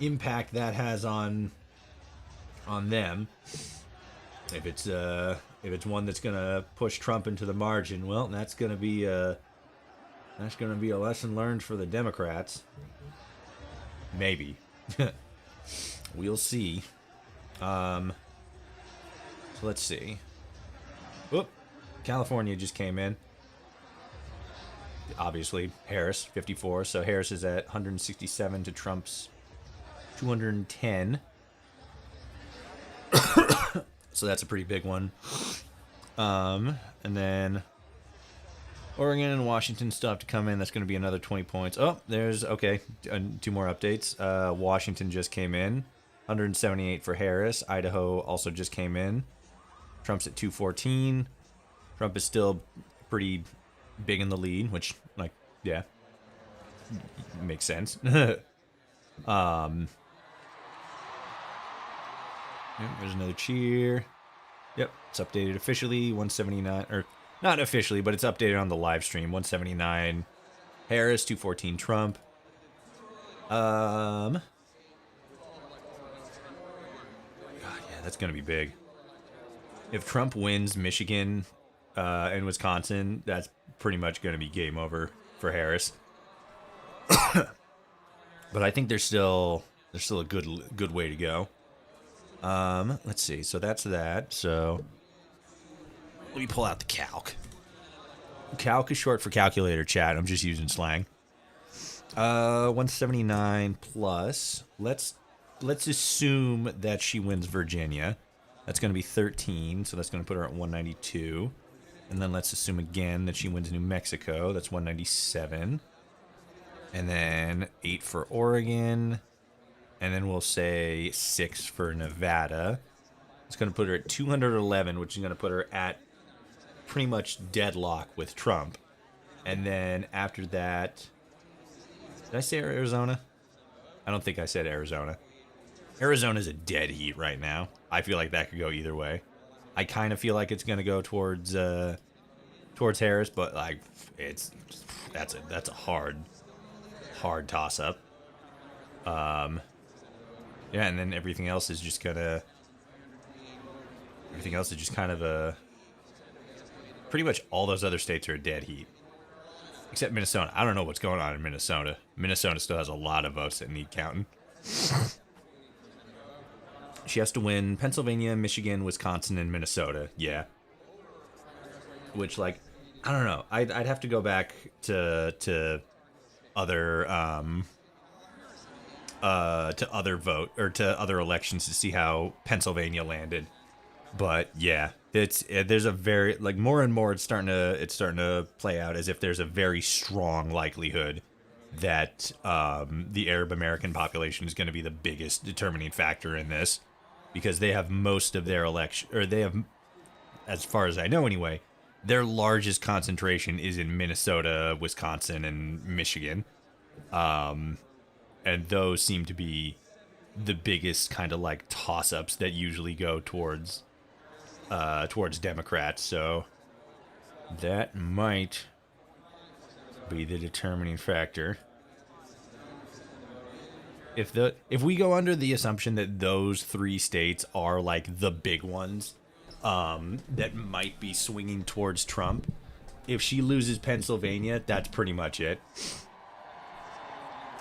impact that has on them. If it's one that's going to push Trump into the margin, well, that's going to be a lesson learned for the Democrats. Maybe. We'll see. So let's see. Whoop. California just came in. Obviously, Harris, 54. So Harris is at 167 to Trump's 210. So that's a pretty big one. And then Oregon and Washington still have to come in. That's going to be another 20 points. Oh, there's, okay, 2 more updates. Washington just came in. 178 for Harris. Idaho also just came in. Trump's at 214. Trump is still pretty big in the lead, which, like, yeah, makes sense. Yep, there's another cheer. Yep, it's updated officially. 179, or not officially, but it's updated on the live stream. 179 Harris, 214 Trump. God, yeah, that's gonna be big. If Trump wins Michigan and Wisconsin, that's pretty much gonna be game over for Harris. But I think there's still a good way to go. Let's see. So that's that. So let me pull out the calc. Calc is short for calculator, chat. I'm just using slang. 179 plus. Let's assume that she wins Virginia. That's going to be 13, so that's going to put her at 192. And then let's assume again that she wins New Mexico. That's 197. And then 8 for Oregon. And then we'll say 6 for Nevada. It's going to put her at 211, which is going to put her at pretty much deadlock with Trump. And then after that... Did I say Arizona? I don't think I said Arizona. Arizona's a dead heat right now. I feel like that could go either way. I kind of feel like it's going to go towards Harris, but like that's a hard toss-up. Yeah, and then everything else is just kind of a... Pretty much all those other states are a dead heat. Except Minnesota. I don't know what's going on in Minnesota. Minnesota still has a lot of votes that need counting. She has to win Pennsylvania, Michigan, Wisconsin, and Minnesota. Yeah. Which, like, I don't know. I'd have to go back to other other elections to see how Pennsylvania landed. But yeah, there's a very, like, more and more it's starting to play out as if there's a very strong likelihood that the Arab American population is going to be the biggest determining factor in this, because they have most of their election, or they have, as far as I know anyway, their largest concentration is in Minnesota, Wisconsin, and Michigan. And those seem to be the biggest kind of like toss-ups that usually go towards Democrats. So That might be the determining factor. If we go under the assumption that those 3 states are like the big ones that might be swinging towards Trump, if she loses Pennsylvania, that's pretty much it.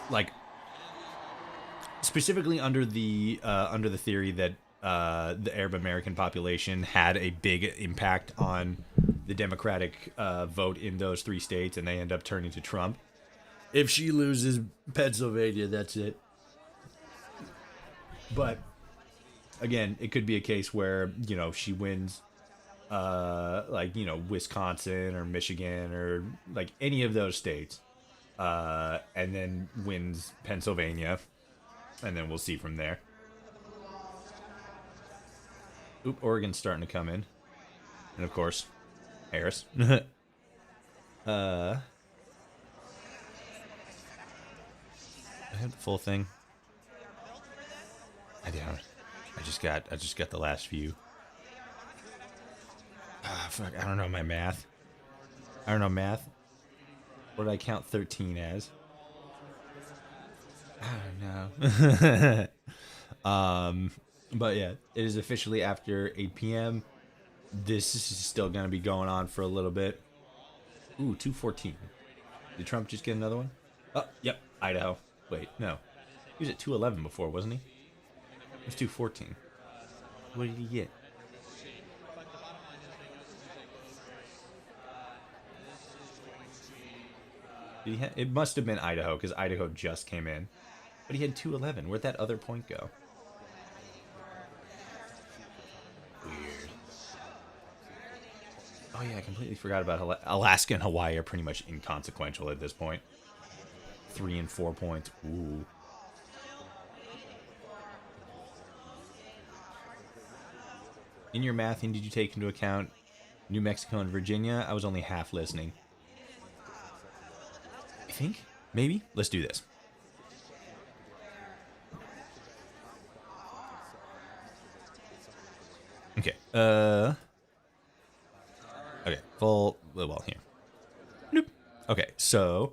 Like, specifically under the theory that the Arab American population had a big impact on the Democratic vote in those 3 states, and they end up turning to Trump. If she loses Pennsylvania, that's it. But again, it could be a case where, you know, she wins like, you know, Wisconsin or Michigan or like any of those states, and then wins Pennsylvania, and then we'll see from there. Oop, Oregon's starting to come in. And of course, Harris. I have the full thing. I don't. I just got the last few. Fuck, I don't know my math. I don't know math. What did I count 13 as? I don't know. But yeah, it is officially after 8 p.m. This is still going to be going on for a little bit. Ooh, 214. Did Trump just get another one? Oh, yep, Idaho. Wait, no. He was at 211 before, wasn't he? It was 214. What did he get? It must have been Idaho, because Idaho just came in. But he had 211. Where'd that other point go? Weird. Oh yeah, I completely forgot about Alaska and Hawaii are pretty much inconsequential at this point. 3 and 4 points. Ooh. In your mathing, did you take into account New Mexico and Virginia? I was only half listening. I think? Maybe? Let's do this. Okay. Okay. Full. Well, here. Nope. Okay. So.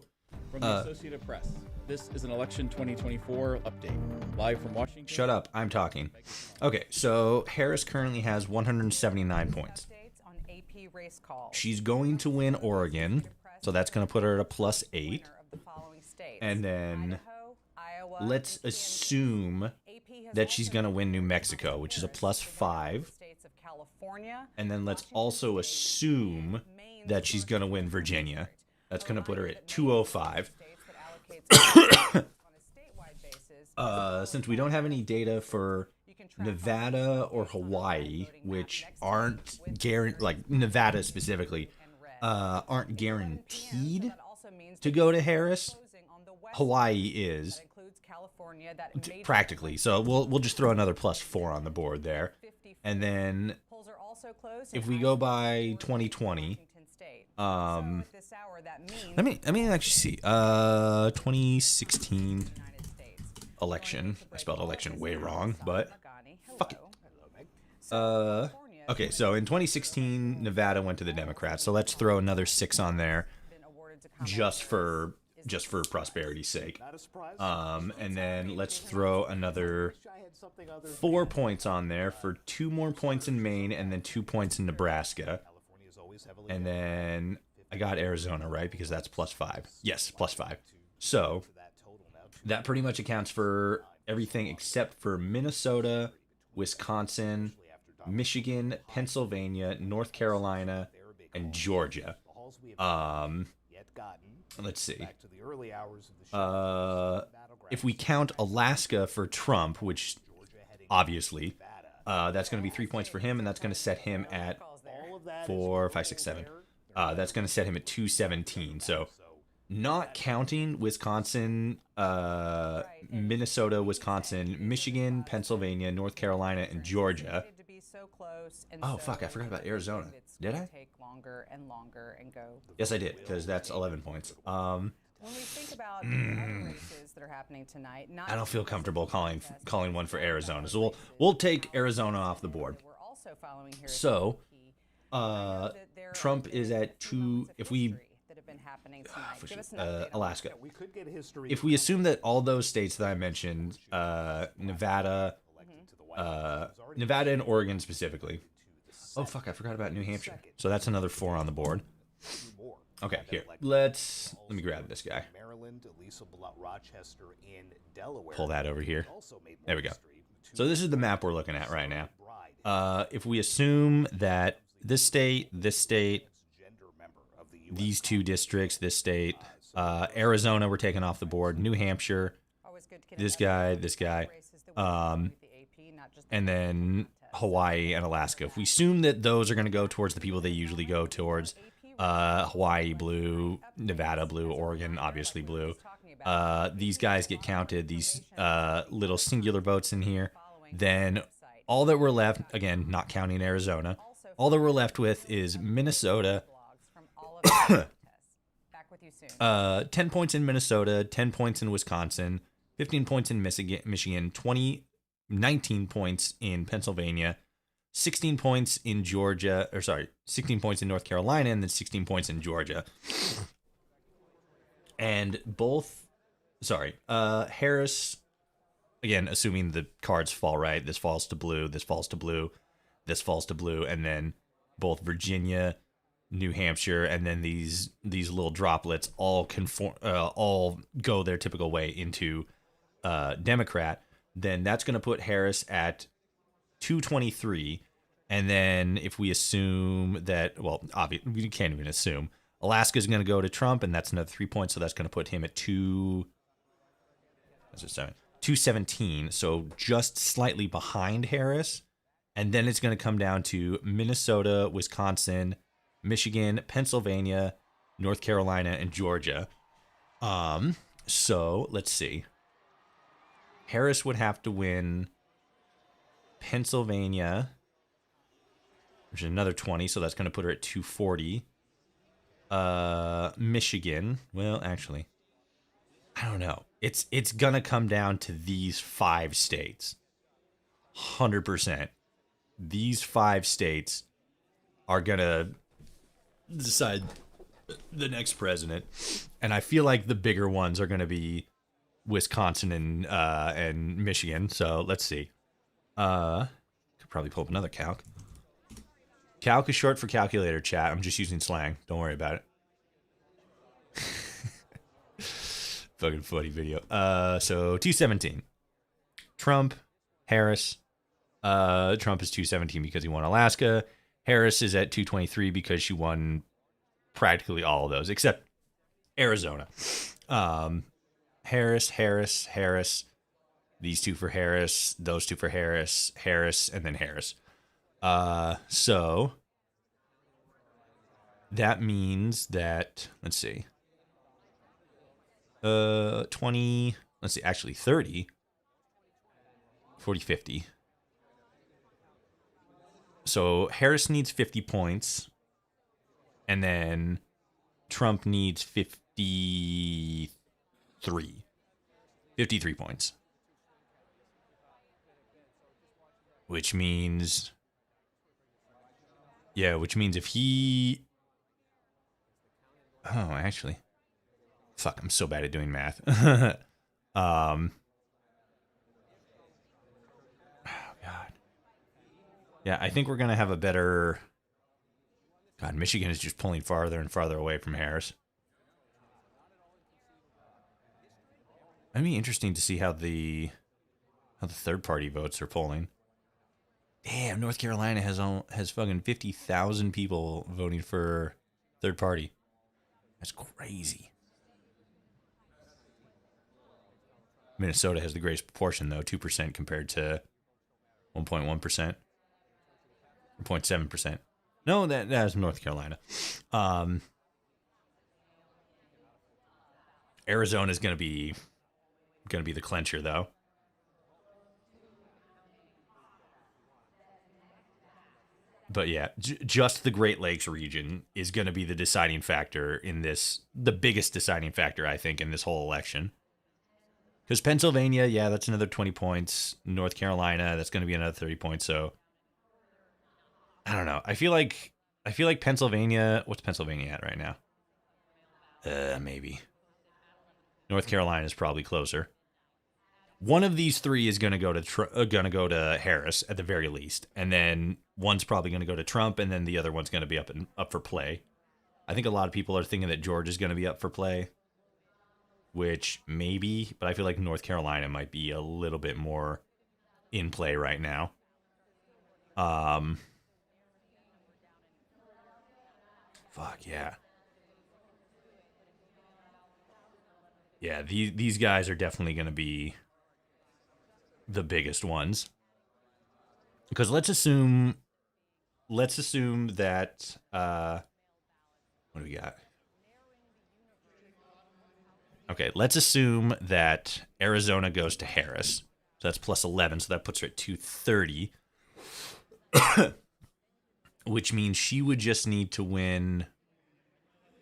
From the Associated Press, this is an election 2024 update. Live from Washington. Shut up. I'm talking. Okay. So Harris currently has 179 points. She's going to win Oregon. So that's going to put her at a +8. And then let's assume that she's going to win New Mexico, which is a +5. And then let's also assume that she's going to win Virginia. That's going to put her at 205. Since we don't have any data for Nevada or Hawaii, which aren't guaranteed, like Nevada specifically, aren't guaranteed to go to Harris. Hawaii is practically, so we'll just throw another +4 on the board there, and then if we go by 2020, let me actually see 2016 election. I spelled election way wrong, but fuck it. Okay, so in 2016, Nevada went to the Democrats, so let's throw another 6 on there, just for prosperity's sake. And then let's throw another 4 points on there for 2 more points in Maine and then 2 points in Nebraska. And then I got Arizona, right? Because that's +5. Yes, +5. So that pretty much accounts for everything except for Minnesota, Wisconsin, Michigan, Pennsylvania, North Carolina, and Georgia. Let's see. If we count Alaska for Trump, which obviously that's going to be 3 points for him, and that's going to set him at 4, 5, 6, 7. That's going to set him at 217. So not counting Wisconsin, Minnesota, Wisconsin, Michigan, Pennsylvania, North Carolina, and Georgia. Oh, fuck, I forgot about Arizona. Did I? Yes, I did, because that's 11 points. When we think about races that are happening tonight, I don't feel comfortable calling one for Arizona, so we'll take Arizona off the board. So Trump is at 2. If we that have been happening tonight. Give us an update on Alaska. We could get history. If we assume that all those states that I mentioned, Nevada, Nevada and Oregon specifically. Oh fuck, I forgot about New Hampshire. So that's another 4 on the board. Okay, here. Let me grab this guy. Maryland, Elisa Rochester in Delaware. Pull that over here. There we go. So this is the map we're looking at right now. If we assume that this state, these 2 districts, this state, Arizona, we're taking off the board, New Hampshire, this guy, and then Hawaii and Alaska. If we assume that those are going to go towards the people they usually go towards, Hawaii blue, Nevada blue, Oregon obviously blue, these guys get counted, these little singular votes in here, then all that we're left, again, not counting Arizona, all that we're left with is Minnesota. 10 points in Minnesota, 10 points in Wisconsin, 15 points in Michigan, 19 points in Pennsylvania, 16 points in Georgia, 16 points in North Carolina, and then 16 points in Georgia. And Harris, again, assuming the cards fall right, this falls to blue, this falls to blue, this falls to blue, and then both Virginia, New Hampshire, and then these little droplets all go their typical way into Democrat. Then that's going to put Harris at 223. And then if we assume that, well, obviously we can't even assume, Alaska's going to go to Trump, and that's another 3 points, so that's going to put him at 217. So just slightly behind Harris. And then it's going to come down to Minnesota, Wisconsin, Michigan, Pennsylvania, North Carolina, and Georgia. So let's see. Harris would have to win Pennsylvania, which is another 20, so that's going to put her at 240. Michigan, well, actually, I don't know. It's going to come down to these 5 states. 100%. These 5 states are going to decide the next president. And I feel like the bigger ones are going to be Wisconsin and Michigan. So let's see. Could probably pull up another calc. Calc is short for calculator, chat. I'm just using slang. Don't worry about it. Fucking funny video. So 217. Trump, Harris. Trump is 217 because he won Alaska. Harris is at 223 because she won practically all of those, except Arizona. Harris. These 2 for Harris. Those 2 for Harris. And then Harris. So that means that, let's see. 20, let's see, actually 30, 40, 50. So Harris needs 50 points, and then Trump needs 53 points. Which means if he... Oh, actually. Fuck, I'm so bad at doing math. Oh, God. Yeah, I think we're going to have a better... God, Michigan is just pulling farther and farther away from Harris. It'd be interesting to see how the third-party votes are polling. Damn, North Carolina has fucking 50,000 people voting for third party. That's crazy. Minnesota has the greatest proportion, though, 2% compared to 1.1%. 0.7%. No, that is North Carolina. Arizona is going to be the clincher, though. But yeah, just the Great Lakes region is going to be the deciding factor in this, the biggest deciding factor, I think, in this whole election. Because Pennsylvania, yeah, that's another 20 points. North Carolina, that's going to be another 30 points. So, I don't know. I feel like I feel like Pennsylvania. What's Pennsylvania at right now? Maybe. North Carolina is probably closer. One of these three is going to go to Harris at the very least, and then one's probably going to go to Trump, and then the other one's going to be up for play. I think a lot of people are thinking that Georgia's going to be up for play, which maybe, but I feel like North Carolina might be a little bit more in play right now. Fuck yeah. Yeah, these guys are definitely going to be the biggest ones. Because let's assume that what do we got? Okay, let's assume that Arizona goes to Harris. So that's plus 11, so that puts her at 230. Which means she would just need to win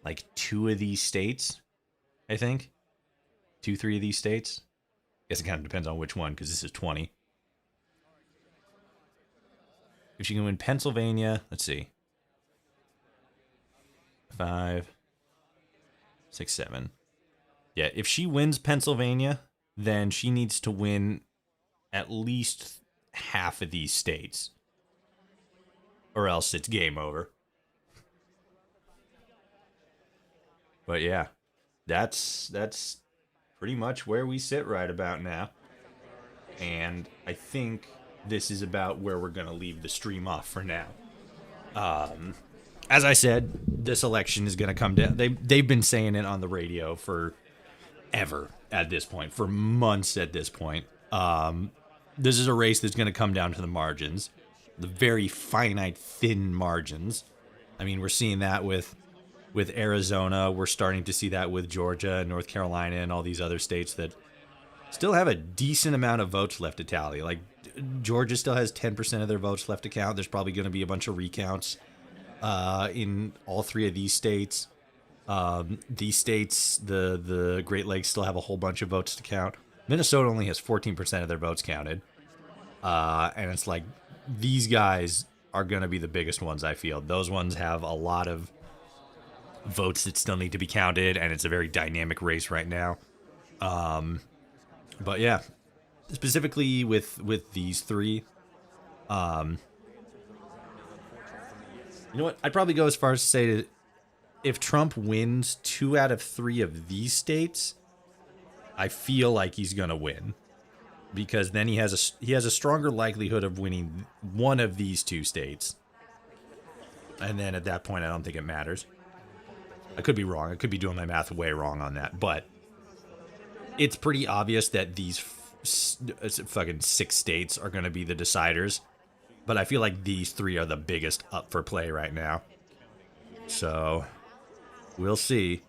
like 2 of these states, I think. 2, 3 of these states. I guess it kind of depends on which one, because this is 20. If she can win Pennsylvania, let's see. 5, 6, 7. Yeah, if she wins Pennsylvania, then she needs to win at least half of these states. Or else it's game over. But yeah, that's pretty much where we sit right about now. And I think this is about where we're going to leave the stream off for now. As I said, this election is going to come down. They've been saying it on the radio for ever at this point, for months at this point. This is a race that's going to come down to the margins, the very finite, thin margins. I mean, we're seeing that with Arizona. We're starting to see that with Georgia and North Carolina and all these other states that still have a decent amount of votes left to tally. Like, Georgia still has 10% of their votes left to count. There's probably going to be a bunch of recounts in all 3 of these states. These states, the Great Lakes, still have a whole bunch of votes to count. Minnesota only has 14% of their votes counted. And it's like, these guys are going to be the biggest ones, I feel. Those ones have a lot of votes that still need to be counted, and it's a very dynamic race right now. But yeah, specifically with these 3, you know what? I'd probably go as far as to say that if Trump wins 2 out of 3 of these states, I feel like he's gonna win, because then he has a stronger likelihood of winning one of these 2 states, and then at that point, I don't think it matters. I could be wrong. I could be doing my math way wrong on that, but it's pretty obvious that these fucking 6 states are going to be the deciders. But I feel like these 3 are the biggest up for play right now. So, we'll see.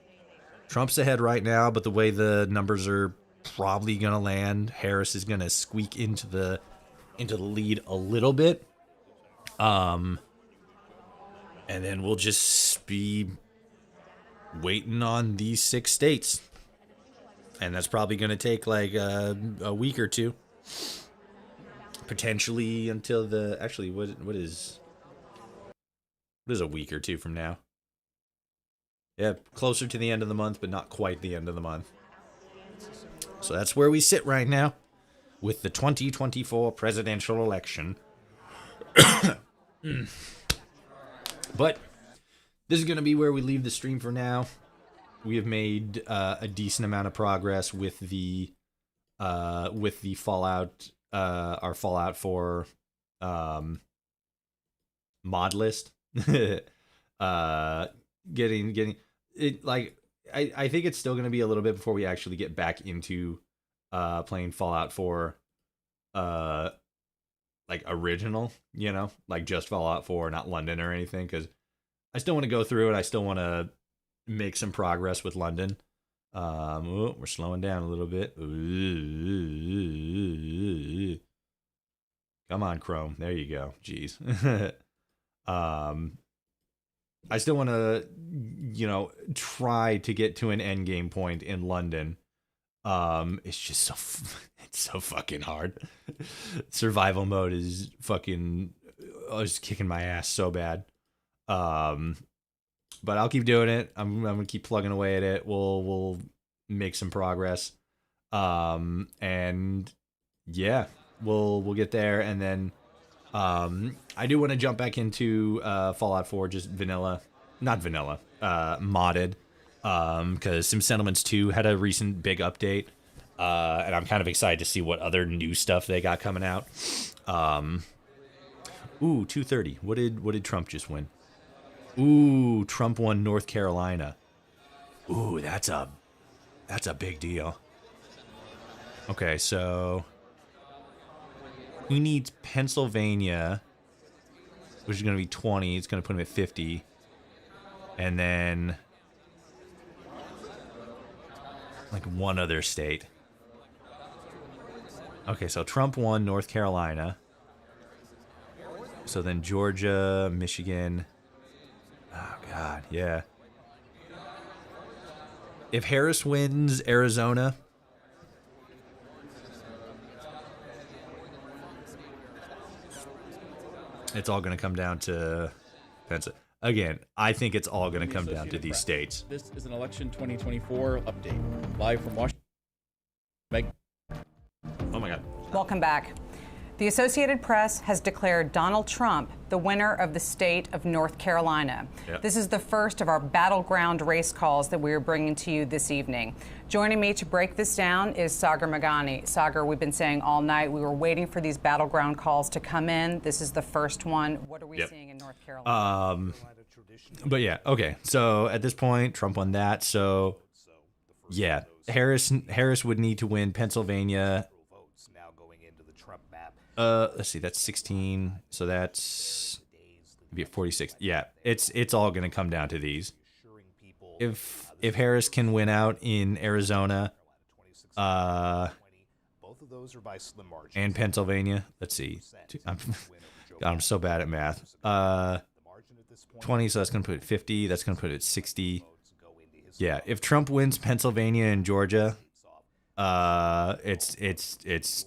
Trump's ahead right now, but the way the numbers are probably going to land, Harris is going to squeak into the lead a little bit. And then we'll just be waiting on these 6 states. And that's probably going to take like a week or 2. Potentially until the... Actually, what is a week or 2 from now? Yeah, closer to the end of the month, but not quite the end of the month. So that's where we sit right now with the 2024 presidential election. But this is going to be where we leave the stream for now. We have made a decent amount of progress with the Fallout, our Fallout 4 mod list. Getting it, like, I think it's still going to be a little bit before we actually get back into playing Fallout 4 like original, you know, like just Fallout 4, not London or anything, because I still want to go through it. I still want to make some progress with London. We're slowing down a little bit. Come on, Chrome. There you go. Jeez. I still want to, you know, try to get to an end game point in London. It's just it's so fucking hard. Survival mode is fucking, it's kicking my ass so bad. But I'll keep doing it. I'm gonna keep plugging away at it. We'll make some progress. And yeah, we'll get there. And then I do want to jump back into Fallout 4, just vanilla, not vanilla, modded. Because Sim Settlements 2 had a recent big update. And I'm kind of excited to see what other new stuff they got coming out. Ooh, 230. What did Trump just win? Ooh, Trump won North Carolina. Ooh, that's a big deal. Okay, so he needs Pennsylvania, which is going to be 20. It's going to put him at 50. And then like one other state. Okay, so Trump won North Carolina. So then Georgia, Michigan. Oh, God, yeah. If Harris wins Arizona, it's all going to come down to Pennsylvania. Again, I think it's all going to come down to these states. This is an election 2024 update. Live from Washington. Oh, my God. Welcome back. The Associated Press has declared Donald Trump the winner of the state of North Carolina. Yep. This is the first of our battleground race calls that we are bringing to you this evening. Joining me to break this down is Sagar Magani. Sagar, we've been saying all night we were waiting for these battleground calls to come in. This is the first one. What are we seeing in North Carolina? But yeah, okay. So at this point, Trump won that. So yeah, Harris would need to win Pennsylvania. Let's see, that's 16. So that's be at 46. Yeah, it's all going to come down to these. If Harris can win out in Arizona, both of those are by slim margins. And Pennsylvania, let's see. I'm so bad at math. 20, so that's going to put it at 50. That's going to put it at 60. Yeah, if Trump wins Pennsylvania and Georgia, it's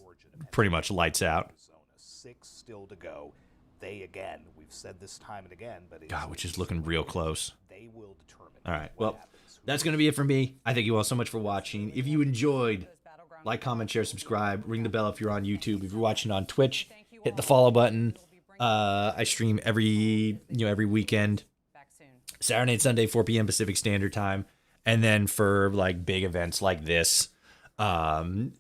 pretty much lights out. 6 still to go. They again, we've said this time and again, but God, which is looking real close. They will determine. All right, well, that's going to be it for me. I thank you all so much for watching. If you enjoyed, like, comment, share, subscribe, ring the bell if you're on YouTube. If you're watching on Twitch, hit the follow button. I stream every weekend, Saturday and Sunday, 4 p.m. Pacific Standard Time, and then for like big events like this, Xbox,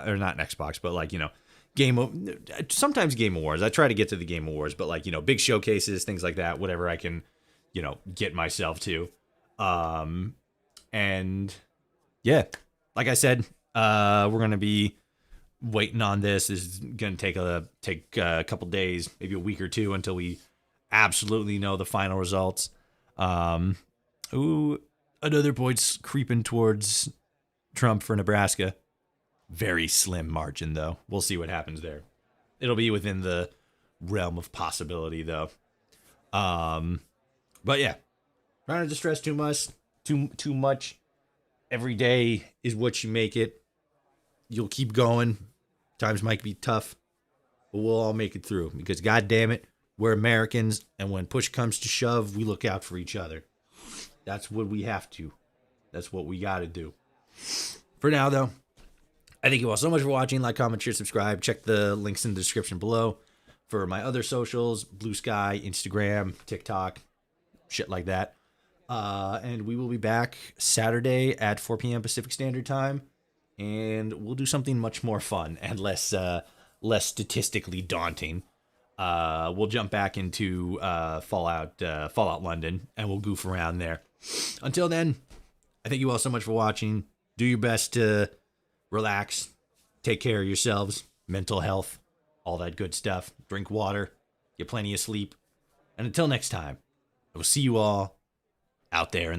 or not Xbox, but like, sometimes Game Awards. I try to get to the Game Awards, but like, big showcases, things like that, whatever I can, get myself to. And yeah, like I said, we're going to be waiting on this. This is going to take a couple days, maybe a week or two until we absolutely know the final results. Ooh, another point's creeping towards Trump for Nebraska. Very slim margin, though. We'll see what happens there. It'll be within the realm of possibility, though. But yeah, trying not to stress too much. Every day is what you make it. You'll keep going. Times might be tough, but we'll all make it through because, God damn it, we're Americans, and when push comes to shove, we look out for each other. That's what we have to. That's what we got to do. For now, though, I thank you all so much for watching. Like, comment, share, subscribe. Check the links in the description below for my other socials, Bluesky, Instagram, TikTok, shit like that. And we will be back Saturday at 4 p.m. Pacific Standard Time, and we'll do something much more fun and less statistically daunting. We'll jump back into Fallout London, and we'll goof around there. Until then, I thank you all so much for watching. Do your best to relax, take care of yourselves, mental health, all that good stuff. Drink water, get plenty of sleep. And until next time, I will see you all out there in the